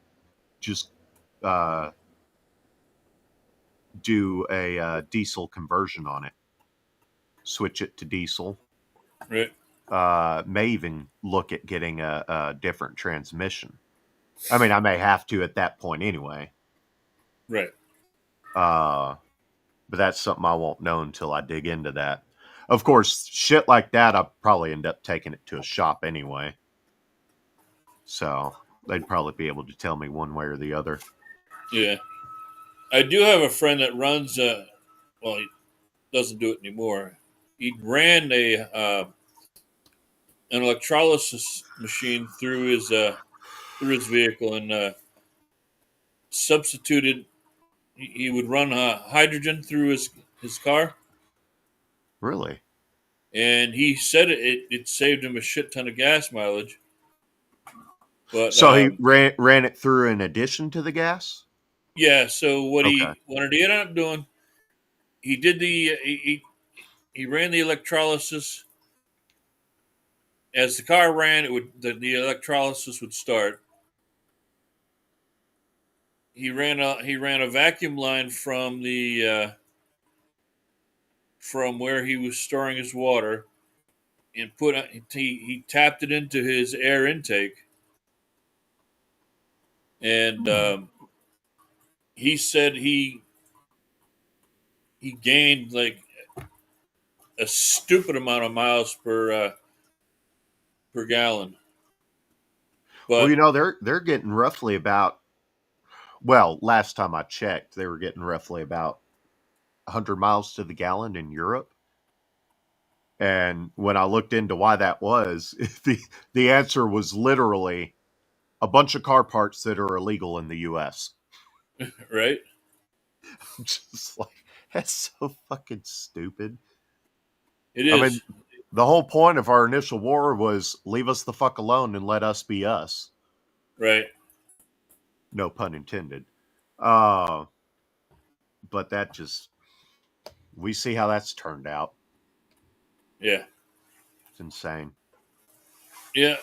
just do a diesel conversion on it. Switch it to diesel. Right. May even look at getting a different transmission. I mean, I may have to at that point anyway. Right. But that's something I won't know until I dig into that. Of course, shit like that, I'll probably end up taking it to a shop anyway. So they'd probably be able to tell me one way or the other. Yeah. I do have a friend that runs, well, he doesn't do it anymore. He ran an electrolysis machine through his vehicle and substituted. He would run hydrogen through his car. Really? And he said it saved him a shit ton of gas mileage. But so he ran it through in addition to the gas? Yeah. So what he ended up doing, he did he ran the electrolysis. As the car ran, the electrolysis would start. He ran a vacuum line from from where he was storing his water, and he tapped it into his air intake, and he said he gained like a stupid amount of miles per gallon. But they're getting roughly about. Well, last time I checked, they were getting roughly about 100 miles to the gallon in Europe. And when I looked into why that was, the answer was literally a bunch of car parts that are illegal in the U.S. Right? I'm just like, that's so fucking stupid. It is. I mean, the whole point of our initial war was leave us the fuck alone and let us be us. Right. No pun intended. But that just, we see how that's turned out. Yeah. It's insane. Yeah.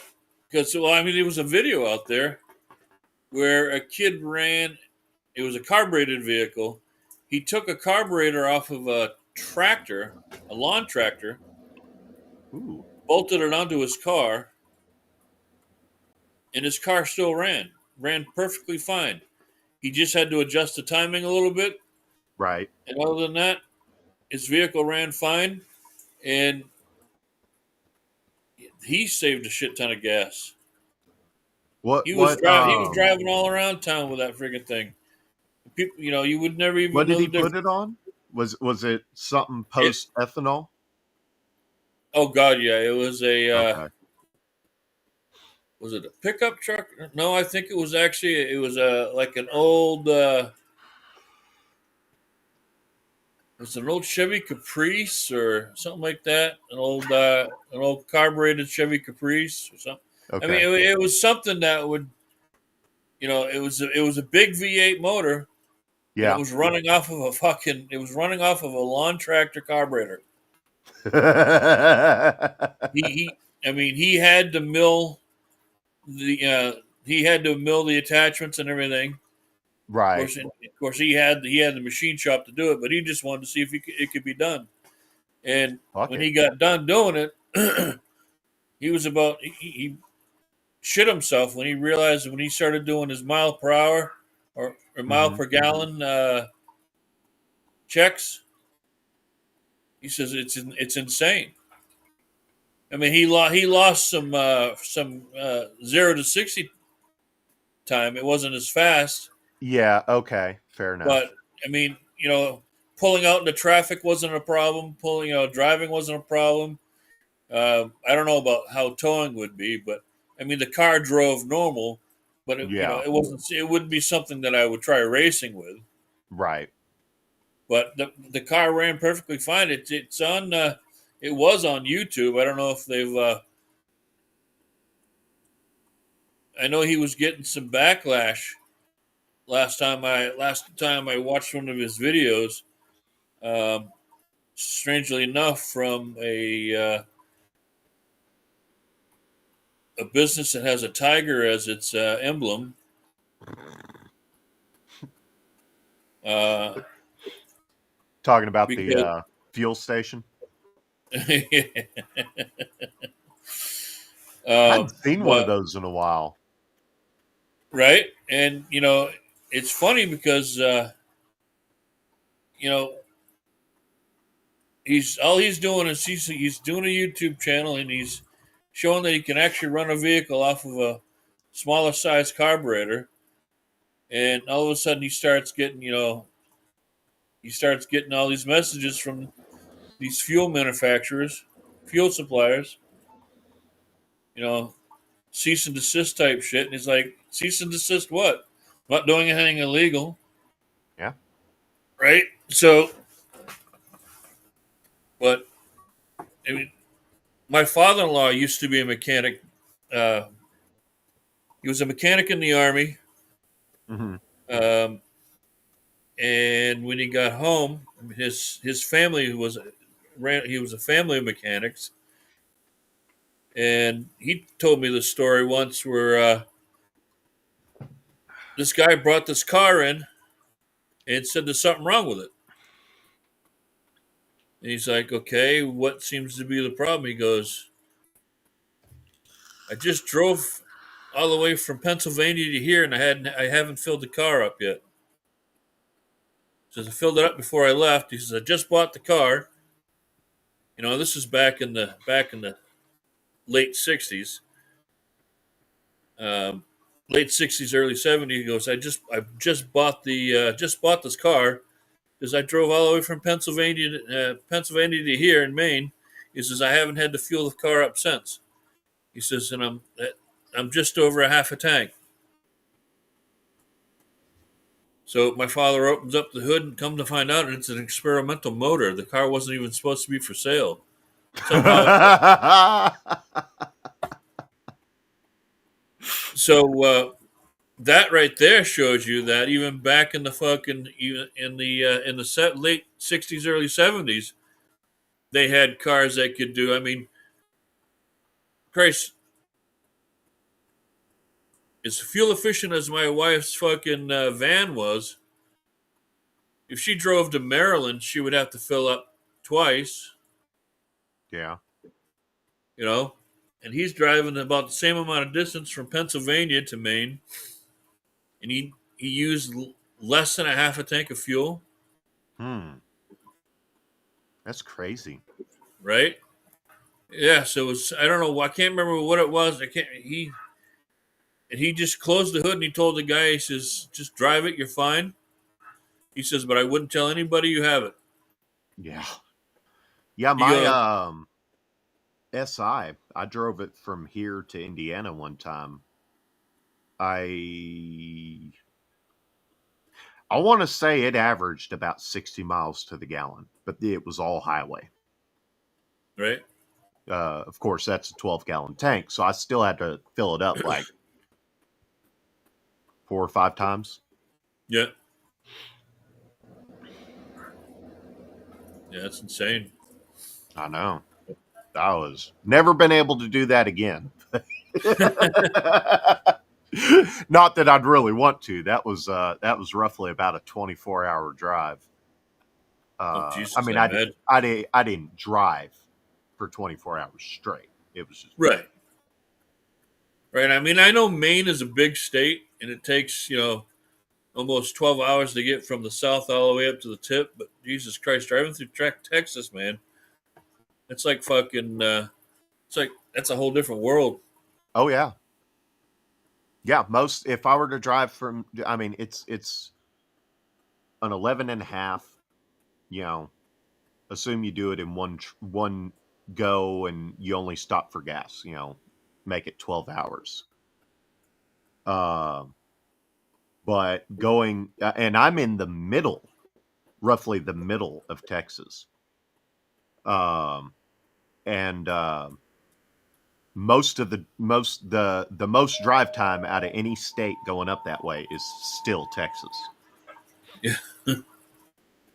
Because, well, I mean, there was a video out there where a kid ran, it was a carbureted vehicle. He took a carburetor off of a tractor, a lawn tractor, Ooh. bolted it onto his car, and his car still ran perfectly fine. He just had to adjust the timing a little bit. Right. And other than that, his vehicle ran fine, and he saved a shit ton of gas. He was driving all around town with that friggin' thing. People, you would never even. What did he put it on? Was it something post ethanol? Oh God, yeah, it was a. Okay. Was it a pickup truck? No, I think it was like an old. It was an old Chevy Caprice or something like that. An old carbureted Chevy Caprice or something. Okay. I mean, it was something that would, it was a big V8 motor. Yeah. It was running off of a lawn tractor carburetor. He had to mill the attachments and everything. Right. Of course, he had the machine shop to do it, but he just wanted to see if it could be done. And when he got done doing it, he shit himself when he realized when he started doing his mile per hour or mile per gallon checks. He says it's insane. I mean, he lost some 0 to 60 time. It wasn't as fast. Yeah. Okay. Fair enough. But I mean, pulling out into traffic wasn't a problem. Driving wasn't a problem. I don't know about how towing would be, but I mean, the car drove normal, but it wouldn't be something that I would try racing with. Right. But the car ran perfectly fine. It's on. It was on YouTube. I don't know if they've. I know he was getting some backlash last time I watched one of his videos. Strangely enough, from a business that has a tiger as its emblem. Talking about Because- the fuel station. I haven't seen one of those in a while. Right? And, it's funny because, he's doing is he's doing a YouTube channel, and he's showing that he can actually run a vehicle off of a smaller size carburetor. And all of a sudden he starts getting all these messages from these fuel manufacturers, fuel suppliers, cease and desist type shit. And he's like, cease and desist what? I'm not doing anything illegal. Yeah. Right? So, but, I mean, my father-in-law used to be a mechanic. He was a mechanic in the Army. Mm-hmm. And when he got home, his family was a family of mechanics. And he told me the story once where this guy brought this car in and said there's something wrong with it. And he's like, okay, what seems to be the problem? He goes, I just drove all the way from Pennsylvania to here, and I haven't filled the car up yet. He says, I filled it up before I left. He says, I just bought the car. This is back in the late 60s. Late 60s, early 70s. He goes, I just bought this car because I drove all the way from Pennsylvania to here in Maine. He says, I haven't had to fuel the car up since. He says, and I'm just over a half a tank. So my father opens up the hood and come to find out it's an experimental motor. The car wasn't even supposed to be for sale. So that right there shows you that even back in the late 60s, early 70s, they had cars that could do. I mean, Christ, as fuel efficient as my wife's fucking van was, if she drove to Maryland, she would have to fill up twice. Yeah. And he's driving about the same amount of distance from Pennsylvania to Maine, and he used less than a half a tank of fuel. That's crazy. Right? Yeah, so it was, I don't know, I can't remember what it was. He just closed the hood and he told the guy, he says, just drive it, you're fine. He says, but I wouldn't tell anybody you have it. Yeah. Yeah, my SI, I drove it from here to Indiana one time. I want to say it averaged about 60 miles to the gallon, but it was all highway. Right. Of course, that's a 12-gallon tank, so I still had to fill it up like 4 or 5 times. Yeah. Yeah, that's insane. I know. I was never been able to do that again. Not that I'd really want to. That was roughly about a 24-hour drive. Jesus, I mean, I didn't drive for 24 hours straight. It was just right. I mean, I know Maine is a big state, and it takes almost 12 hours to get from the south all the way up to the tip. But Jesus Christ, driving through Texas, man, it's like fucking. It's like that's a whole different world. Oh yeah. Yeah, if I were to drive from, I mean, it's an 11 and a half, assume you do it in one go and you only stop for gas, make it 12 hours. But going, and I'm in the middle roughly the middle of Texas. And most drive time out of any state going up that way is still Texas. Yeah.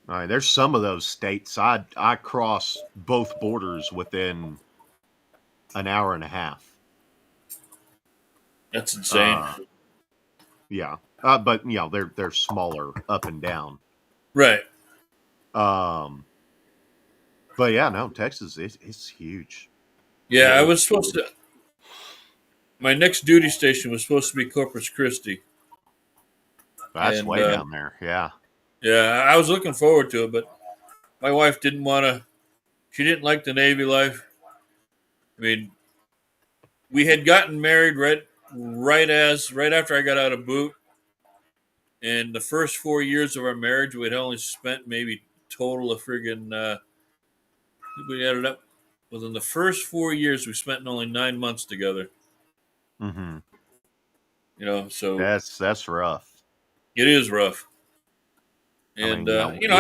All right, there's some of those states I cross both borders within an hour and a half. That's insane. Yeah. But you know, they're smaller up and down. Right. But yeah, no, Texas it's huge. Yeah, I was supposed to. My next duty station was supposed to be Corpus Christi. That's And, way down there. Yeah. Yeah, I was looking forward to it, but my wife didn't want to. She didn't like the Navy life. I mean, we had gotten married right after I got out of boot, and the first 4 years of our marriage, we'd only spent maybe total of friggin'. We added up within the first 4 years, we spent only 9 months together. Mm-hmm. You know, so that's rough. it is rough. And I can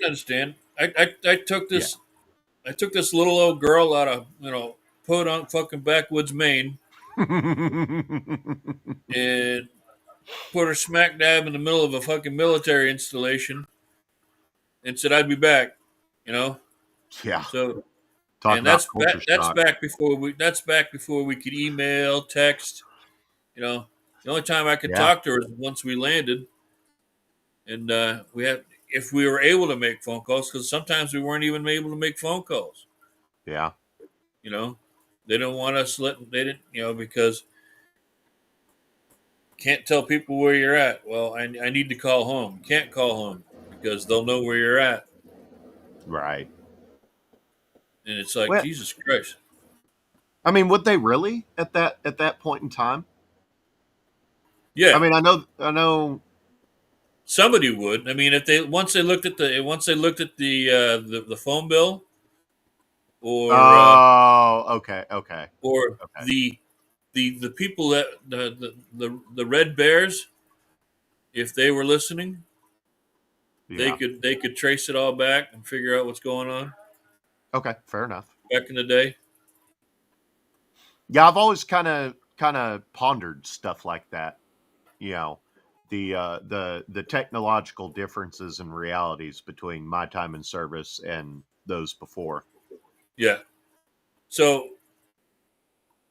understand. I took this little old girl out of podunk fucking backwoods Maine and put her smack dab in the middle of a fucking military installation and said I'd be back. You know. Yeah. So. And that's back before we could email, text. You know, the only time I could talk to her is once we landed, and if we were able to make phone calls, because sometimes we weren't even able to make phone calls. Yeah. You know, they don't want us because can't tell people where you're at. Well, I need to call home. Can't call home because they'll know where you're at. Right. And it's like, Jesus Christ. I mean, would they really at that point in time? Yeah. I mean, I know. Somebody would. I mean, if they once they looked at the phone bill, or okay. Or the people that the Red Bears, if they were listening, they could trace it all back and figure out what's going on. Okay, fair enough. Back in the day. Yeah, I've always kind of pondered stuff like that. You know, the technological differences and realities between my time in service and those before. Yeah. So,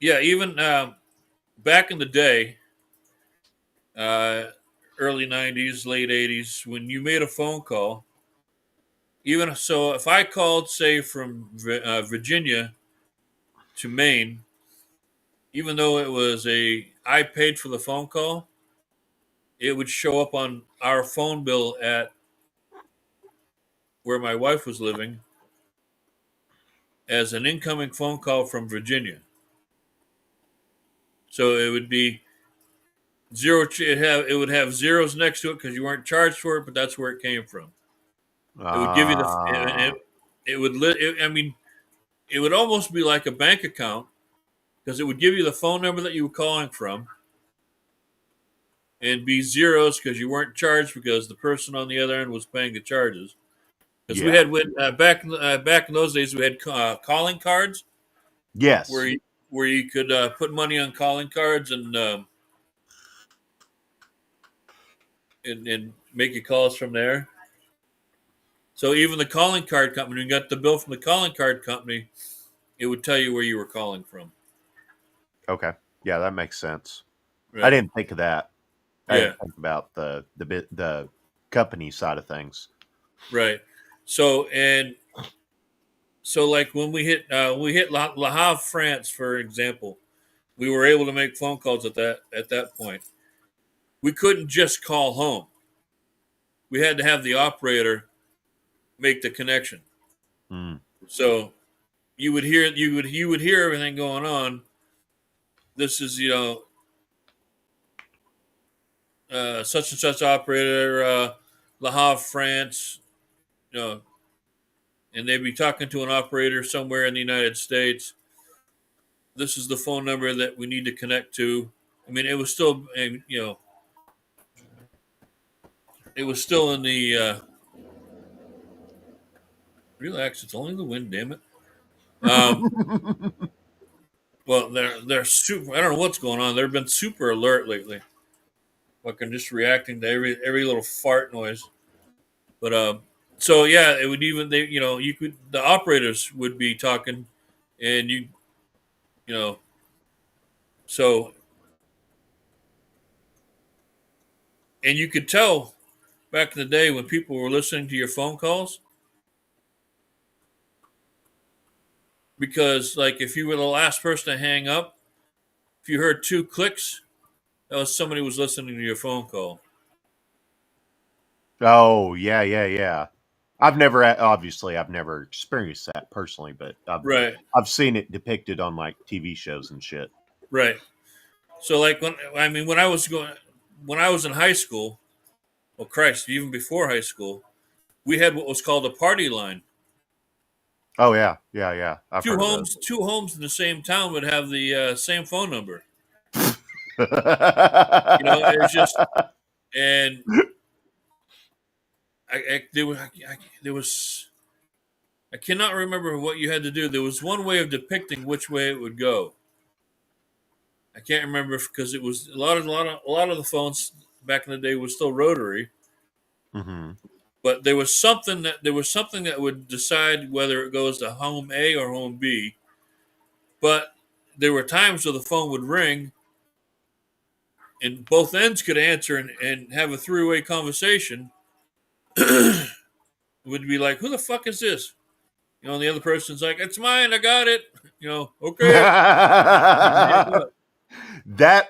yeah, even back in the day, early 90s, late 80s, when you made a phone call, even so, if I called, say, from Virginia to Maine, even though it was I paid for the phone call, it would show up on our phone bill at where my wife was living as an incoming phone call from Virginia. So it would be zero. It would have zeros next to it because you weren't charged for it, but that's where it came from. It would give you it would almost be like a bank account because it would give you the phone number that you were calling from and be zeros because you weren't charged because the person on the other end was paying the charges. Because we had back in those days we had calling cards. Yes. Where you could put money on calling cards and make your calls from there. So even the calling card company, when you got the bill from the calling card company, it would tell you where you were calling from. Okay. Yeah, that makes sense. Right. I didn't think of that. I didn't think about the company side of things. Right. So like when we hit Le Havre, France, for example, we were able to make phone calls at that point. We couldn't just call home. We had to have the operator make the connection. Mm. So you would hear everything going on. This is such and such operator, Le Havre, France, and they'd be talking to an operator somewhere in the United States. This is the phone number that we need to connect to. I mean, it was still, it was still in the Relax. It's only the wind, damn it. Well, they're super. I don't know what's going on. They've been super alert lately. Fucking just reacting to every little fart noise. But so yeah, it would even you could the operators would be talking, and you know so and you could tell back in the day when people were listening to your phone calls, because like if you were the last person to hang up, if you heard 2 clicks, that was somebody was listening to your phone call. Oh, yeah. I've never experienced that personally, but Right, I've seen it depicted on like TV shows and shit. right. So like when I was in high school, well, Christ, even before high school, we had what was called a party line. Oh yeah. I've Two heard of homes, two homes in the same town would have the same phone number. those. It was just, and there was, I cannot remember what you had to do. There was one way of depicting which way it would go. I can't remember because it was a lot of the phones back in the day was still rotary. Mm-hmm. But there was something that would decide whether it goes to home A or home B. But there were times where the phone would ring and both ends could answer and have a 3-way conversation. It would be like, who the fuck is this? And the other person's like, it's mine, I got it. Okay. That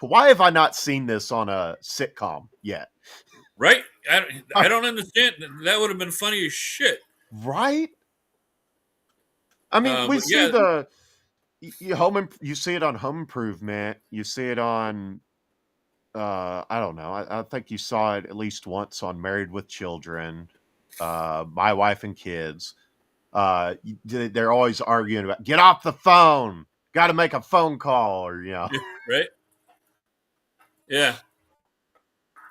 why have I not seen this on a sitcom yet? Right? I don't understand. That would have been funny as shit. Right? I mean, we see you see it on Home Improvement. You see it on, I don't know. I think you saw it at least once on Married with Children, My Wife and Kids. They're always arguing about, get off the phone. Got to make a phone call, or Right? Yeah.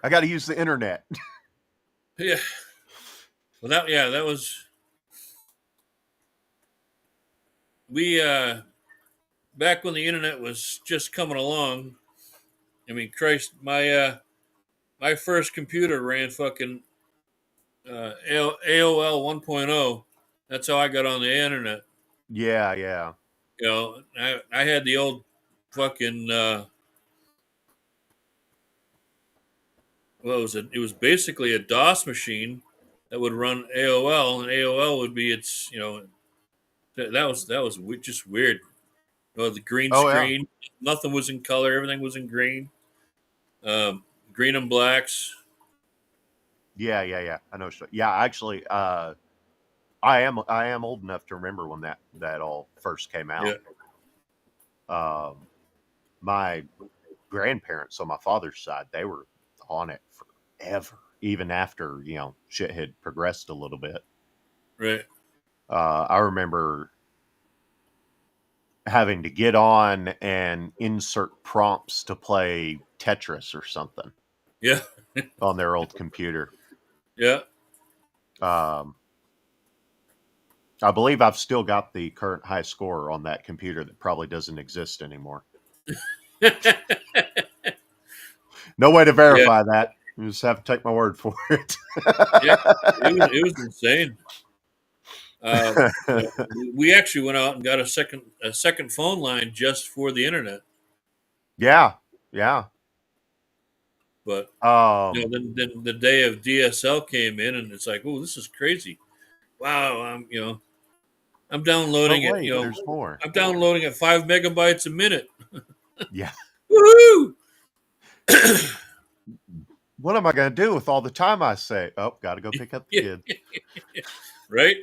I got to use the internet. Yeah. Well, that was. We back when the internet was just coming along. I mean, Christ, my first computer ran fucking AOL 1.0. That's how I got on the internet. Yeah. I had the old fucking. What was it? It was basically a DOS machine that would run AOL, and AOL would be its. That was just weird. The green screen, nothing was in color, everything was in green, green and blacks. Yeah. I know. Yeah, actually, I am old enough to remember when that all first came out. Yeah. My grandparents on my father's side, they were on it forever, even after shit had progressed a little bit. Right. I remember having to get on and insert prompts to play Tetris or something. Yeah. On their old computer. Yeah. I believe I've still got the current high score on that computer that probably doesn't exist anymore. No way to verify that. You just have to take my word for it. Yeah, it was insane. We actually went out and got a second phone line just for the internet. Yeah. But then the day of DSL came in, and it's like, oh, this is crazy. Wow, I'm downloading it. There's more. I'm downloading at 5 megabytes a minute. Yeah. Woohoo! What am I going to do with all the time I say? Oh, got to go pick up the kid. Right?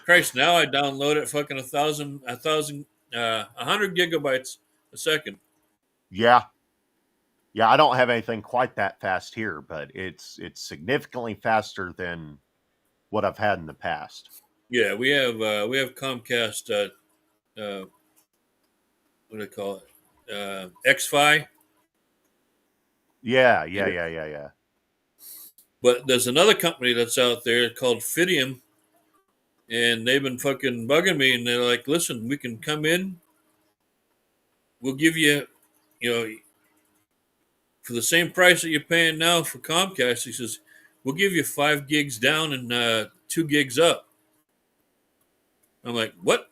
Christ, now I download it fucking 100 gigabytes a second. Yeah. I don't have anything quite that fast here, but it's significantly faster than what I've had in the past. Yeah, we have Comcast. What do they call it? Xfi. Yeah. But there's another company that's out there called Fidium, and they've been fucking bugging me, and they're like, "Listen, we can come in. We'll give you, you know, for the same price that you're paying now for Comcast." He says, "We'll give you 5 gigs down and 2 gigs up." I'm like, "What?"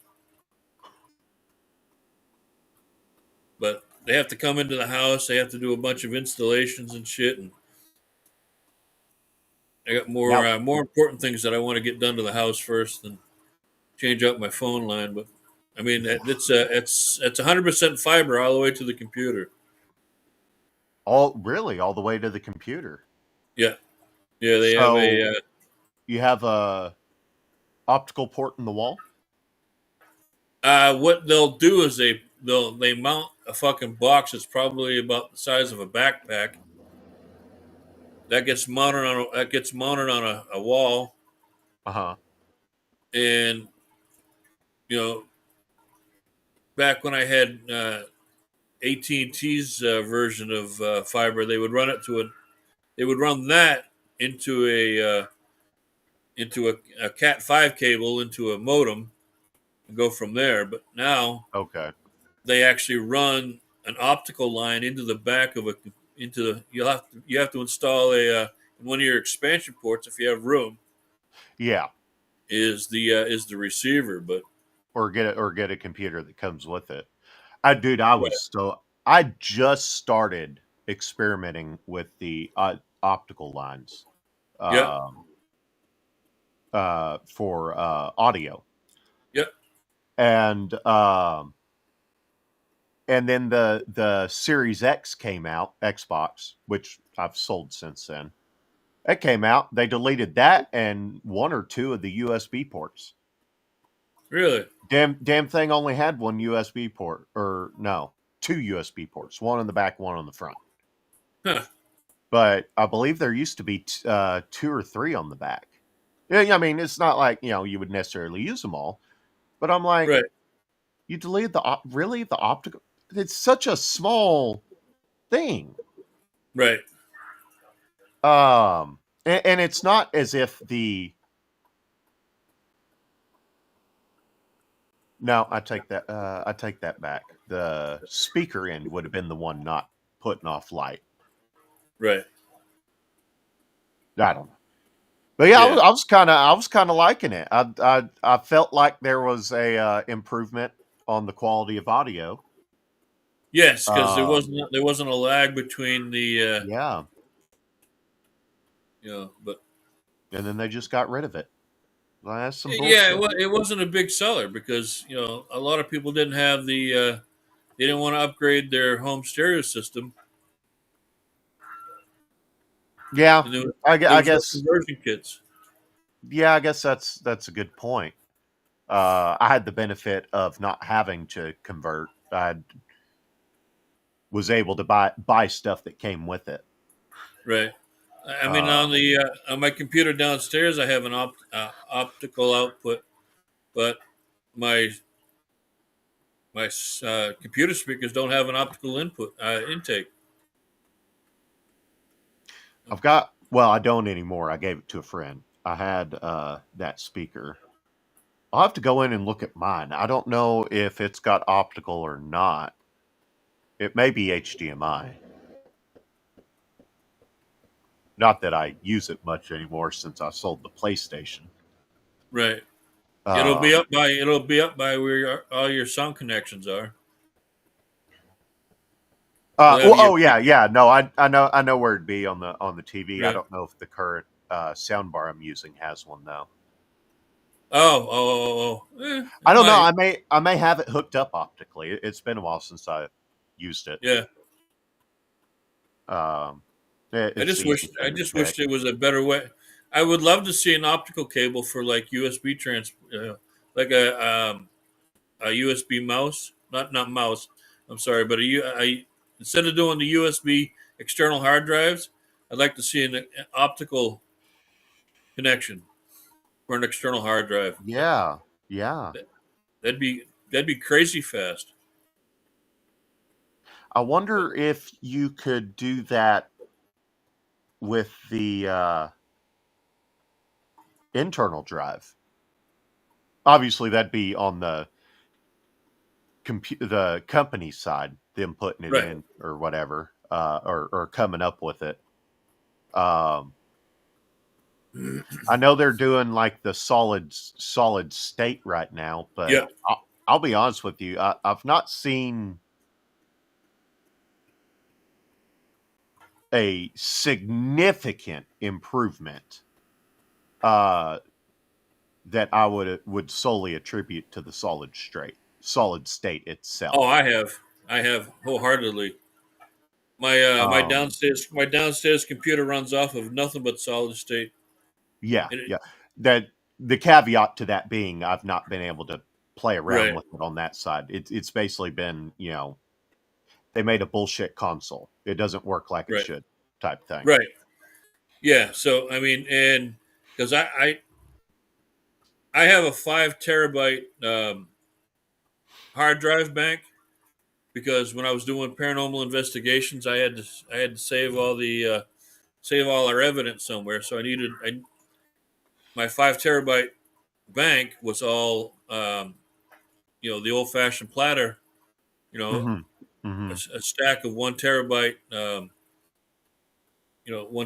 But they have to come into the house. They have to do a bunch of installations and shit, and I got more important things that I want to get done to the house first than change out my phone line. But I mean, it's 100% fiber all the way to the computer. All the way to the computer. Yeah, They So have you have a optical port in the wall. what they'll do is they mount a fucking box that's probably about the size of a backpack. That gets mounted on a wall, and back when I had AT&T's version of fiber, they would run that into a Cat 5 cable into a modem and go from there. But now they actually run an optical line into the back of you have to install one of your expansion ports if you have room. Yeah, is the receiver, but or get a computer that comes with it. I just started experimenting with the optical lines. For audio. Yep. And then the Series X came out, Xbox, which I've sold since then. It came out. They deleted that and 1 or 2 of the USB ports. Really? Damn thing only had 1 USB port, or no, 2 USB ports, 1 on the back, 1 on the front. Huh. But I believe there used to be 2 or 3 on the back. Yeah, I mean, it's not like, you would necessarily use them all. But I'm like, right. You deleted the optical? It's such a small thing. Right. And it's not as if No, I take that back. The speaker end would have been the one not putting off light. Right. I don't know. But yeah. I was kind of liking it. I felt like there was a improvement on the quality of audio. Yes, because there wasn't a lag between the but and then they just got rid of it. That's some bullshit. Yeah, it wasn't a big seller because a lot of people didn't have they didn't want to upgrade their home stereo system. Yeah, I guess conversion kits. Yeah, I guess that's a good point. I had the benefit of not having to convert. I was able to buy stuff that came with it. Right. I mean, on my computer downstairs, I have an optical output, but my computer speakers don't have an optical intake. I don't anymore. I gave it to a friend. I had that speaker. I'll have to go in and look at mine. I don't know if it's got optical or not. It may be HDMI. Not that I use it much anymore since I sold the PlayStation. Right. It'll be up by where all your sound connections are. Yeah. No, I know where it'd be on the TV. Right. I don't know if the current soundbar I'm using has one though. I don't know. I may have it hooked up optically. It's been a while since I used it. Yeah. I just wish there was a better way. I would love to see an optical cable for like USB like a USB mouse, not mouse. I'm sorry, but instead of doing the USB external hard drives, I'd like to see an optical connection for an external hard drive. Yeah. That'd be crazy fast. I wonder if you could do that with the internal drive. obviously that'd be on the the company side, them putting it Right. in or whatever, or coming up with it. Um, I know they're doing like the solid state right now, but Yeah. I'll be honest with you, I've not seen a significant improvement that I would solely attribute to the solid state itself. Oh, I have wholeheartedly. My downstairs computer runs off of nothing but solid state. Yeah, And it- yeah. That the caveat to that being, I've not been able to play around Right. with it on that side. It's basically been, they made a bullshit console. It doesn't work like it Right. should, type thing. Right. Yeah. So I mean, and because I have a 5 terabyte hard drive bank, because when I was doing paranormal investigations, I had to save all our evidence somewhere. So my 5 terabyte bank was all the old fashioned platter, Mm-hmm. a stack of 1 terabyte 1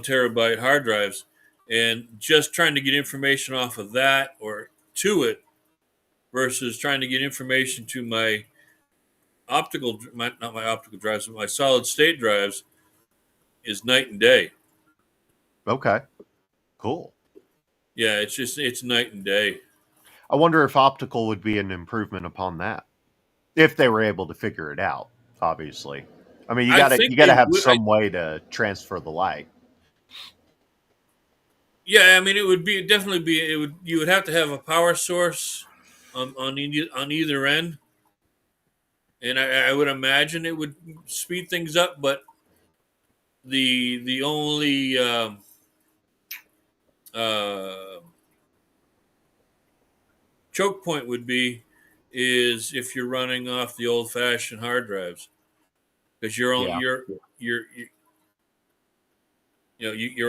terabyte hard drives, and just trying to get information off of that or to it versus trying to get information to my not my optical drives, but my solid state drives is night and day. Okay, cool. Yeah, it's night and day. I wonder if optical would be an improvement upon that, if they were able to figure it out. Obviously, I mean, you I gotta think have would- some way to transfer the light. Yeah, I mean, it would definitely be you would have to have a power source on either end, and I would imagine it would speed things up. But the only choke point would be is if you're running off the old fashioned hard drives, because you're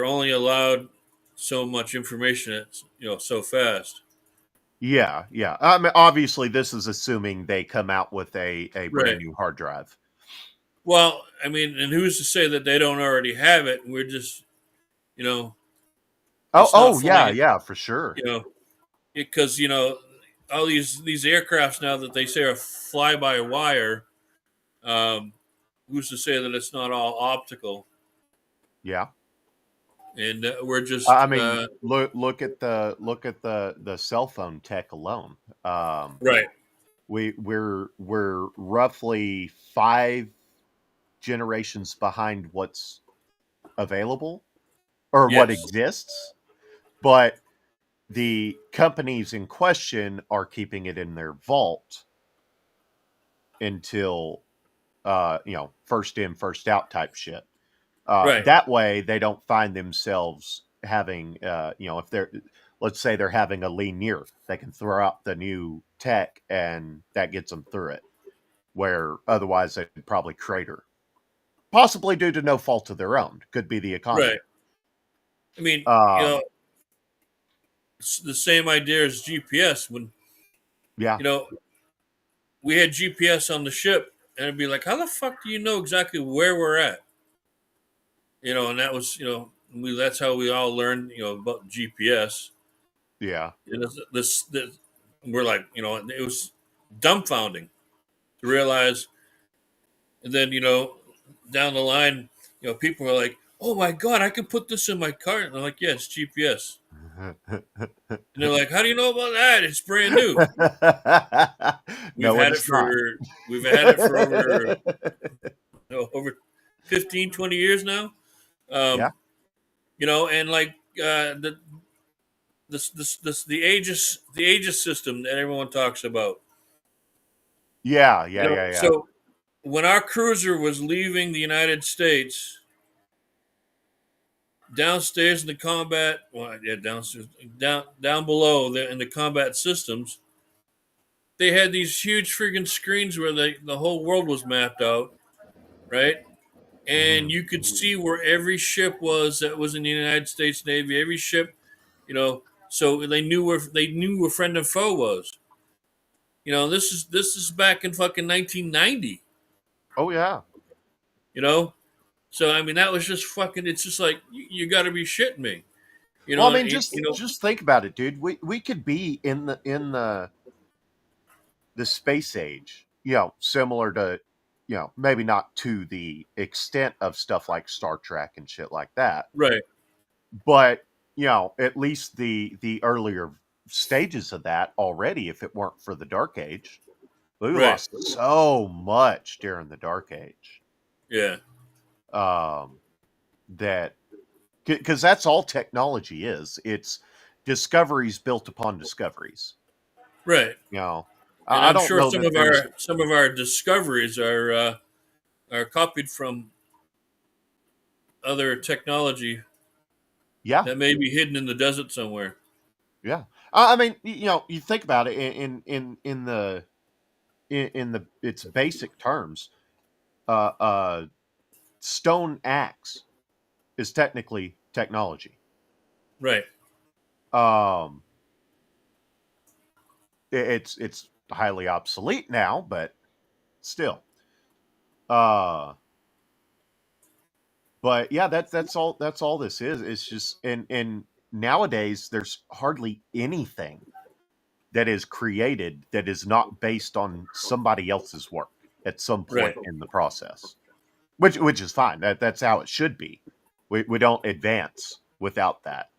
only allowed so much information so fast. Yeah. I mean, obviously, this is assuming they come out with a Right. brand new hard drive. Well, I mean, and who's to say that they don't already have it? And we're just, it's not flying, Yeah, for sure. because all these aircrafts now that they say are fly by wire. Who's to say that it's not all optical? Yeah. And we're just. I mean, look at the cell phone tech alone. Right. We're roughly 5 generations behind what's available or what Yes. exists, but the companies in question are keeping it in their vault until first in, first out type shit. Right. That way they don't find themselves having if let's say they're having a lean year, they can throw out the new tech and that gets them through it, where otherwise they'd probably crater, possibly due to no fault of their own. Could be the economy. Right. I mean, it's the same idea as GPS. When we had GPS on the ship, and it'd be like, how the fuck do you know exactly where we're at? And that was, that's how we all learned, about GPS. Yeah. And this we're like, it was dumbfounding to realize. And then, down the line, people were like, oh my God, I can put this in my car. And I'm like, yeah, it's GPS. And they're like, how do you know about that? It's brand new. We've had it for over 15, 20 years now. And like the Aegis system that everyone talks about. Yeah. So when our cruiser was leaving the United States, downstairs in the combat, downstairs, down below in the combat systems, they had these huge freaking screens where the whole world was mapped out, right? And you could see where every ship was that was in the United States Navy, every ship, so they knew where friend and foe was. You know, this is back in fucking 1990. Oh yeah. You know, so I mean that was just fucking. It's just like you got to be shitting me. You Well, know, I mean, just think about it, dude. We could be in the space age, similar to, maybe not to the extent of stuff like Star Trek and shit like that, right. but at least the earlier stages of that already. If it weren't for the Dark Age, we Right. lost so much during the Dark Age. Yeah. That because that's all technology is. It's discoveries built upon discoveries. Right. And I don't sure know some that of our discoveries are copied from other technology. Yeah. That may be hidden in the desert somewhere. Yeah. I mean, you think about it in its basic terms. Stone axe is technically technology. Right. It's highly obsolete now, but still. But yeah, that's all this is. It's just and nowadays there's hardly anything that is created that is not based on somebody else's work at some point in the process. Which is fine. That's how it should be. We don't advance without that.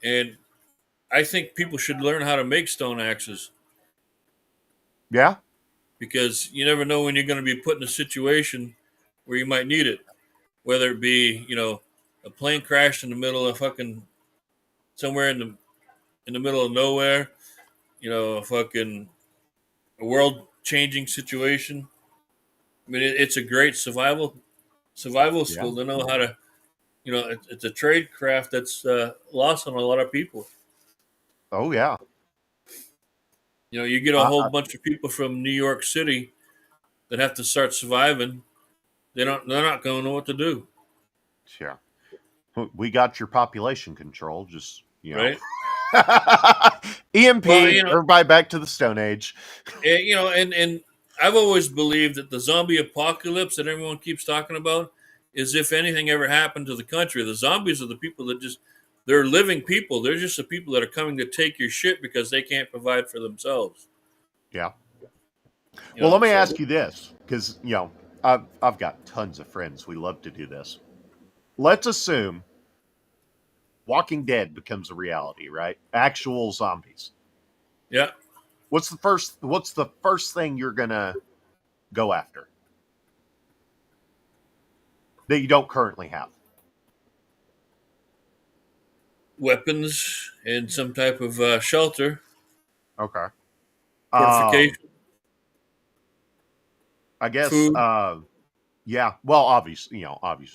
And I think people should learn how to make stone axes. Yeah. Because you never know when you're going to be put in a situation where you might need it. Whether it be, a plane crashed in the middle of fucking somewhere in the middle of nowhere, a world-changing situation. I mean, it's a great survival skill to know how to, it's a trade craft that's lost on a lot of people. Oh yeah. You get a whole bunch of people from New York City that have to start surviving. They're not going to know what to do. Sure. We got your population control. Just right. EMP. Everybody back to the Stone Age. And I've always believed that the zombie apocalypse that everyone keeps talking about is if anything ever happened to the country. The zombies are the people that they're living people. They're just the people that are coming to take your shit because they can't provide for themselves. Yeah. Well, let me ask you this, because, I've got tons of friends. We love to do this. Let's assume Walking Dead becomes a reality, right? Actual zombies. Yeah. What's the first thing you're gonna go after that you don't currently have? Weapons and some type of shelter. Okay. Fortification. I guess. Food. Yeah. Well, obviously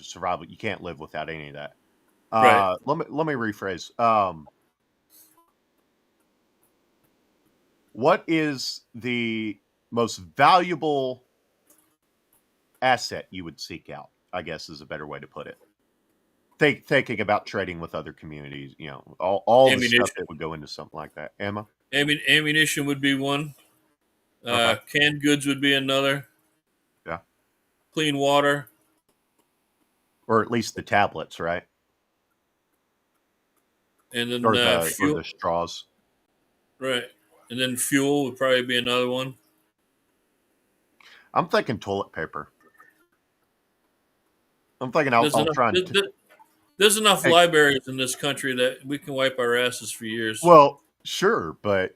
survival. You can't live without any of that. Right. Let me rephrase. What is the most valuable asset you would seek out? I guess is a better way to put it. Thinking about trading with other communities, all the stuff that would go into something like that. Emma? Ammunition would be one. Canned goods would be another. Yeah. Clean water. Or at least the tablets, right? And then fuel. Or the straws. Right. And then fuel would probably be another one. I'm thinking toilet paper. I'm thinking I'll try and... There's enough libraries in this country that we can wipe our asses for years. Well, sure, but,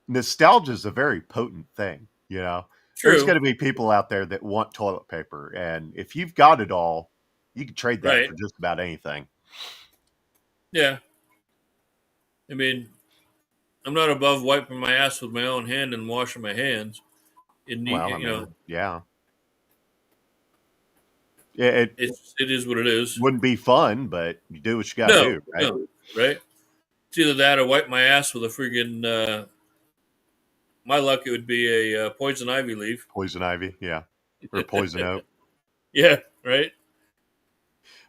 nostalgia is a very potent thing, True. There's going to be people out there that want toilet paper, and if you've got it all, you can trade that for just about anything. Yeah. I mean, I'm not above wiping my ass with my own hand and washing my hands. Yeah. It is what it is. Wouldn't be fun, but you do what you got to do, right? No, right? It's either that or wipe my ass with a friggin', my luck, it would be a poison ivy leaf. Poison ivy, yeah. Or poison oak. Yeah, right?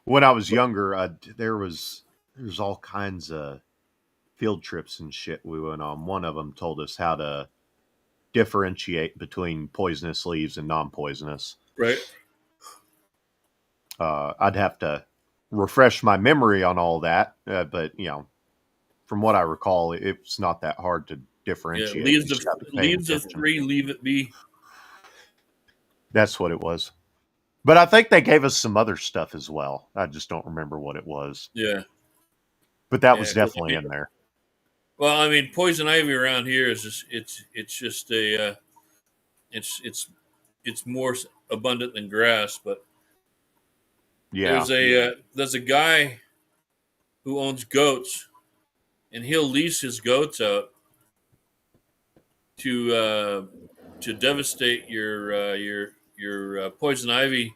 When I was younger, there was there's all kinds of field trips and shit we went on. One of them told us how to differentiate between poisonous leaves and non-poisonous. Right. I'd have to refresh my memory on all that, but from what I recall, it's not that hard to Yeah. differentiate. Leaves You of just have to pay leaves of attention. 3, leave it be. That's what it was. But I think they gave us some other stuff as well. I just don't remember what it was. Yeah. But that Yeah, was 'cause definitely in there. Well, I mean, poison ivy around here is just it's just a it's more abundant than grass. But Yeah. there's a guy who owns goats, and he'll lease his goats out to devastate your poison ivy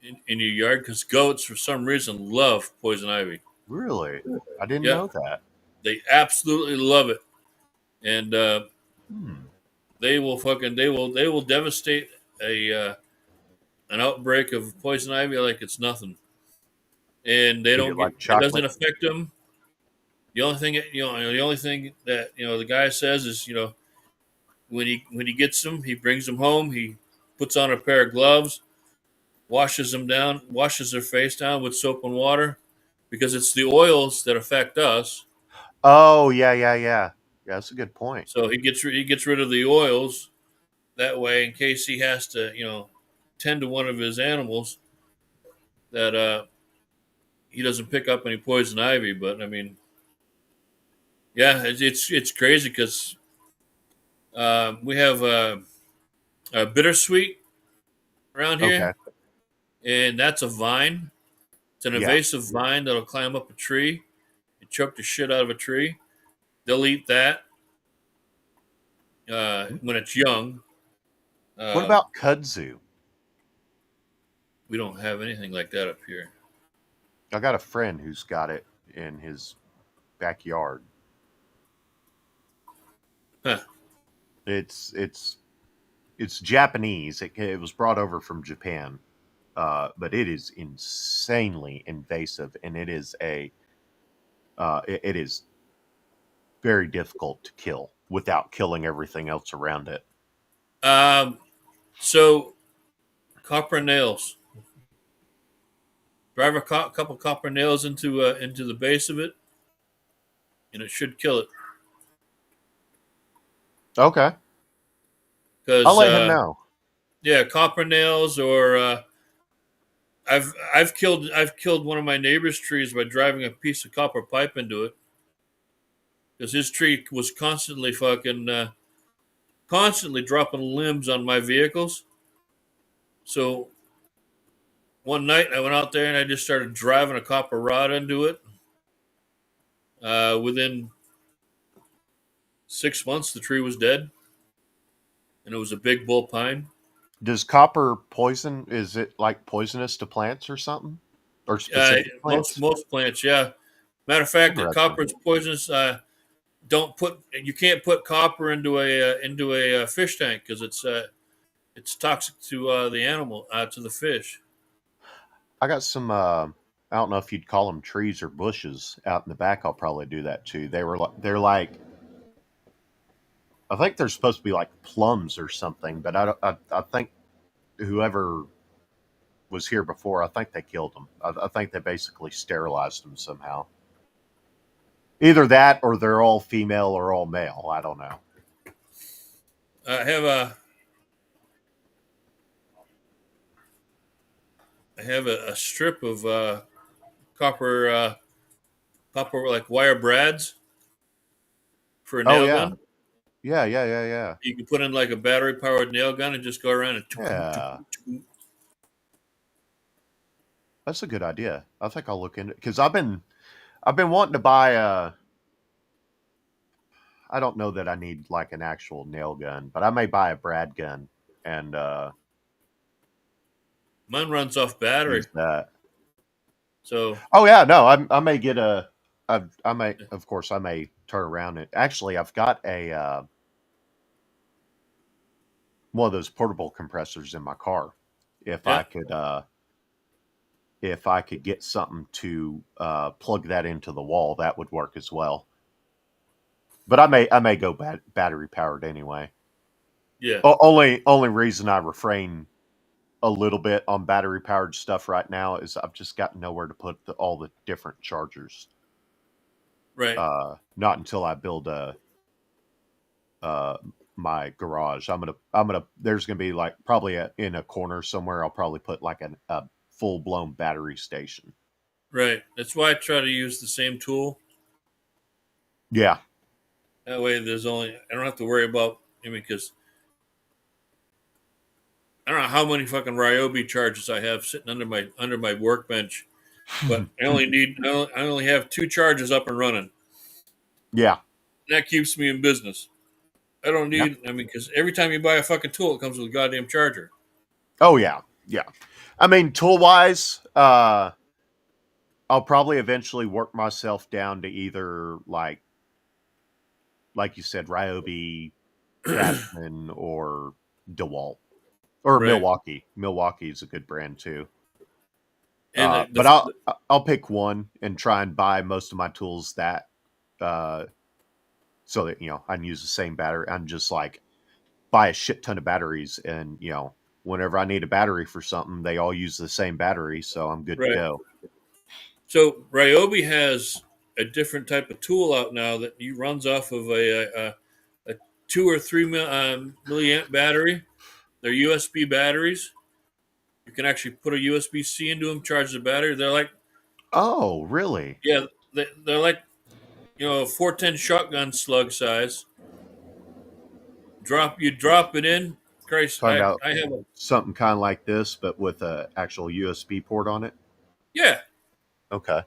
in your yard, because goats for some reason love poison ivy. Really? I didn't Yeah. know that. They absolutely love it, and Hmm. they will devastate an outbreak of poison ivy like it's nothing, and they Eat don't it like it doesn't chocolate? affect them. The only thing that the guy says is, when he gets them, he brings them home, he puts on a pair of gloves, washes their face down with soap and water, because it's the oils that affect us. Oh, yeah. Yeah, that's a good point. So he gets rid of the oils that way, in case he has to tend to one of his animals, that he doesn't pick up any poison ivy. But I mean, yeah, it's crazy, because we have a bittersweet around here, Okay. and that's a vine. It's an Yeah. invasive vine that'll climb up a tree and choke the shit out of a tree. They'll eat that when it's young. What about kudzu? We don't have anything like that up here. I got a friend who's got it in his backyard. Huh. It's Japanese. It was brought over from Japan, but it is insanely invasive, and it is it is very difficult to kill without killing everything else around it. So copper nails. Drive a couple copper nails into the base of it, and it should kill it. Okay, Because I'll let him know. Yeah, copper nails, or I've killed one of my neighbor's trees by driving a piece of copper pipe into it, because his tree was constantly dropping limbs on my vehicles. So one night I went out there and I just started driving a copper rod into it. Within 6 months, the tree was dead, and it was a big bull pine. Does copper poison? Is it like poisonous to plants or something? Or specific plants? Most plants, yeah. Matter of fact, that Interesting. copper is poisonous. You can't put copper into a fish tank, because it's toxic to the animal, to the fish. I got some. I don't know if you'd call them trees or bushes out in the back. I'll probably do that too. They're like. I think they're supposed to be like plums or something, but I think whoever was here before, I think they killed them. I think they basically sterilized them somehow. Either that, or they're all female or all male. I don't know. I have a strip of copper like wire brads for a nail Oh yeah, gun. yeah. You can put in like a battery powered nail gun and just go around and Yeah. That's a good idea. I think I'll look into it, because I've been wanting to buy I don't know that I need like an actual nail gun, but I may buy a brad gun and Mine runs off battery, use that. so Oh yeah, no, I may get a. I may, of course, I may turn around and actually, I've got a one of those portable compressors in my car. If Yeah. I could if I could get something to plug that into the wall, that would work as well. But I may go battery powered anyway. Yeah. Only reason I refrain a little bit on battery powered stuff right now is I've just got nowhere to put all the different chargers. Right. Not until I build my garage. I'm gonna. There's gonna be like probably in a corner somewhere. I'll probably put like a full blown battery station. Right. That's why I try to use the same tool. Yeah. That way, I don't have to worry about. Because I don't know how many fucking Ryobi chargers I have sitting under my workbench, but I only have 2 chargers up and running. Yeah. And that keeps me in business. I don't need. Because every time you buy a fucking tool, it comes with a goddamn charger. Oh yeah, yeah. I mean, tool wise, I'll probably eventually work myself down to either like you said, Ryobi, Craftsman, or DeWalt, or Right. Milwaukee. Milwaukee is a good brand too. And But I'll pick one and try and buy most of my tools that, so that I can use the same battery. I'm just like buy a shit ton of batteries, and whenever I need a battery for something, they all use the same battery, so I'm good to go. So Ryobi has a different type of tool out now that runs off of a 2 or 3 milliamp battery. They're USB batteries. You can actually put a USB-C into them, charge the battery. They're like, oh, really? Yeah, they're like, a 410 shotgun slug size. You drop it in. Christ, I have something kind of like this, but with an actual USB port on it. Yeah. Okay.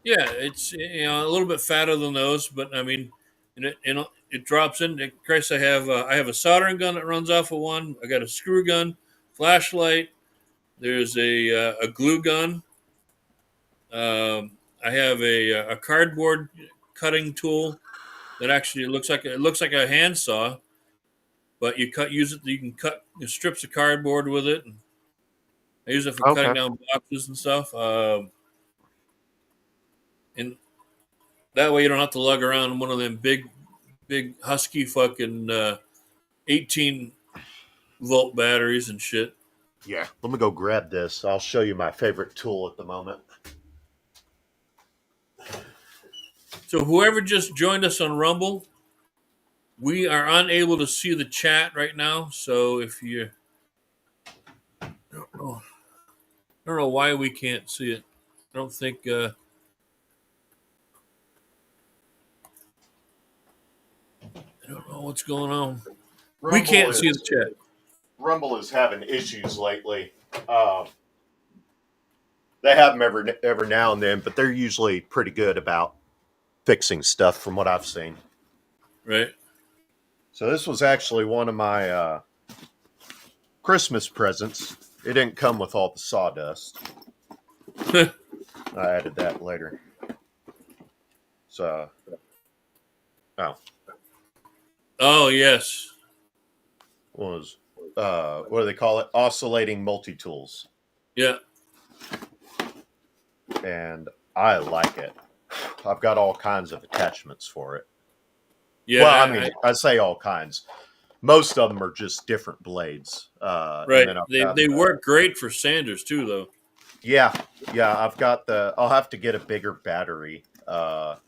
Yeah, it's a little bit fatter than those, but I mean, it drops in. Christ, I have a soldering gun that runs off of one. I got a screw gun, flashlight. There's a glue gun. I have a cardboard cutting tool that actually looks like a handsaw, but you can cut strips of cardboard with it. And I use it for cutting down boxes and stuff. And that way you don't have to lug around one of them big husky fucking 18 volt batteries and shit. Yeah, let me go grab this. I'll show you my favorite tool at the moment. So whoever just joined us on Rumble, we are unable to see the chat right now. So if you, I don't know why we can't see it. I don't think. I don't know what's going on. We can't see the chat. Rumble is having issues lately. They have them every now and then, but they're usually pretty good about fixing stuff from what I've seen. Right. So this was actually one of my Christmas presents. It didn't come with all the sawdust. I added that later. So, Oh, yes. Was what do they call it? Oscillating multi-tools. Yeah. And I like it. I've got all kinds of attachments for it. Yeah. Well, I say all kinds. Most of them are just different blades. Right. They work great for sanders too, though. Yeah. I've got I'll have to get a bigger battery. But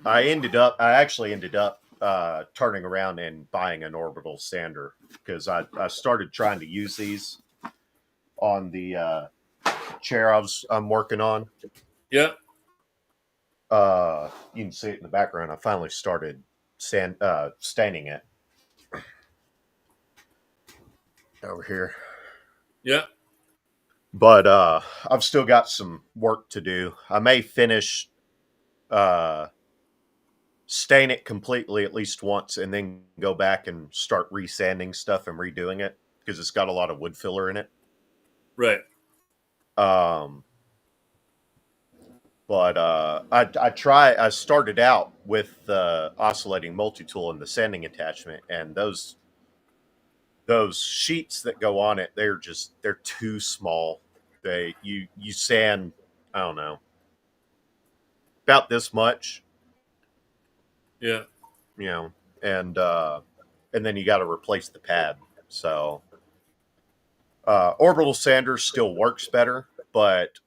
I actually ended up turning around and buying an orbital sander because I started trying to use these on the chair I'm working on. Yeah. You can see it in the background. I finally started staining it over here. Yeah. But I've still got some work to do. I may finish stain it completely at least once and then go back and start resanding stuff and redoing it because it's got a lot of wood filler in it. Right. But I started out with the oscillating multi-tool and the sanding attachment, and those those sheets that go on it, they're too small. You sand, I don't know, about this much, Yeah. and then you got to replace the pad. So orbital sander still works better, but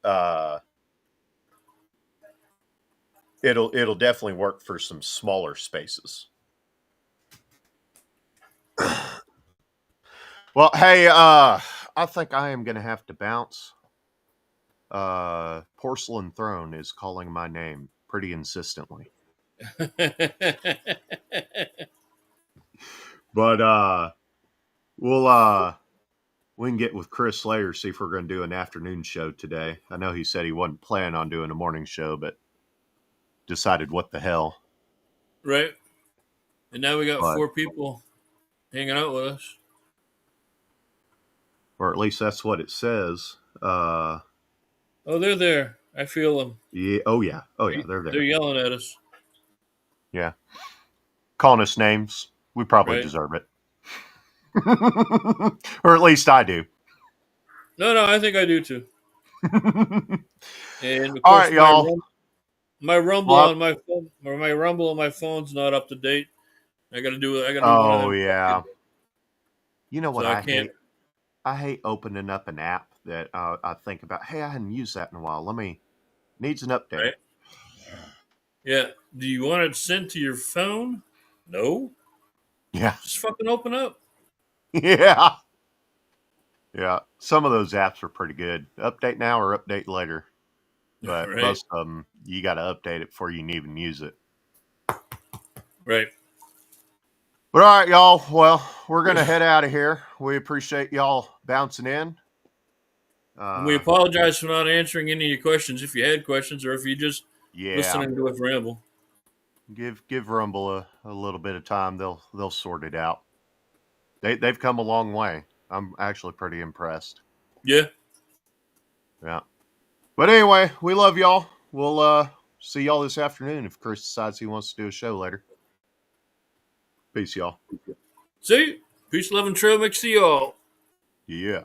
it'll definitely work for some smaller spaces. Well, hey, I think I am going to have to bounce. Porcelain Throne is calling my name pretty insistently. But we can get with Chris later, see if we're going to do an afternoon show today. I know he said he wasn't planning on doing a morning show, but decided what the hell. Right. And now we got 4 people hanging out with us. Or at least that's what it says. Oh, they're there. I feel them. Yeah. Oh, yeah. They're there. They're yelling at us. Yeah. Calling us names. We probably Right. deserve it. Or at least I do. No, I think I do too. And of All course, right, y'all. my Rumble Well, on my phone, or my Rumble on my phone's not up to date. I got to do one of Oh, them. yeah. You know what So I I can't. hate? I hate opening up an app that I think about, hey, I hadn't used that in a while. Needs an update. Right. Yeah. Do you want it sent to your phone? No. Yeah. Just fucking open up. Yeah. Yeah. Some of those apps are pretty good. Update now or update later. But Right. most of them, you got to update it before you can even use it. Right. But all right, y'all. Well, we're going to head out of here. We appreciate y'all bouncing in. We apologize for not answering any of your questions if you had questions or if you just listening to us ramble. Give Rumble a little bit of time. They'll sort it out. They've come a long way. I'm actually pretty impressed. Yeah. Yeah. But anyway, we love y'all. We'll see y'all this afternoon if Chris decides he wants to do a show later. Peace, y'all. See? Peace, love, and trail mix to y'all. Yeah.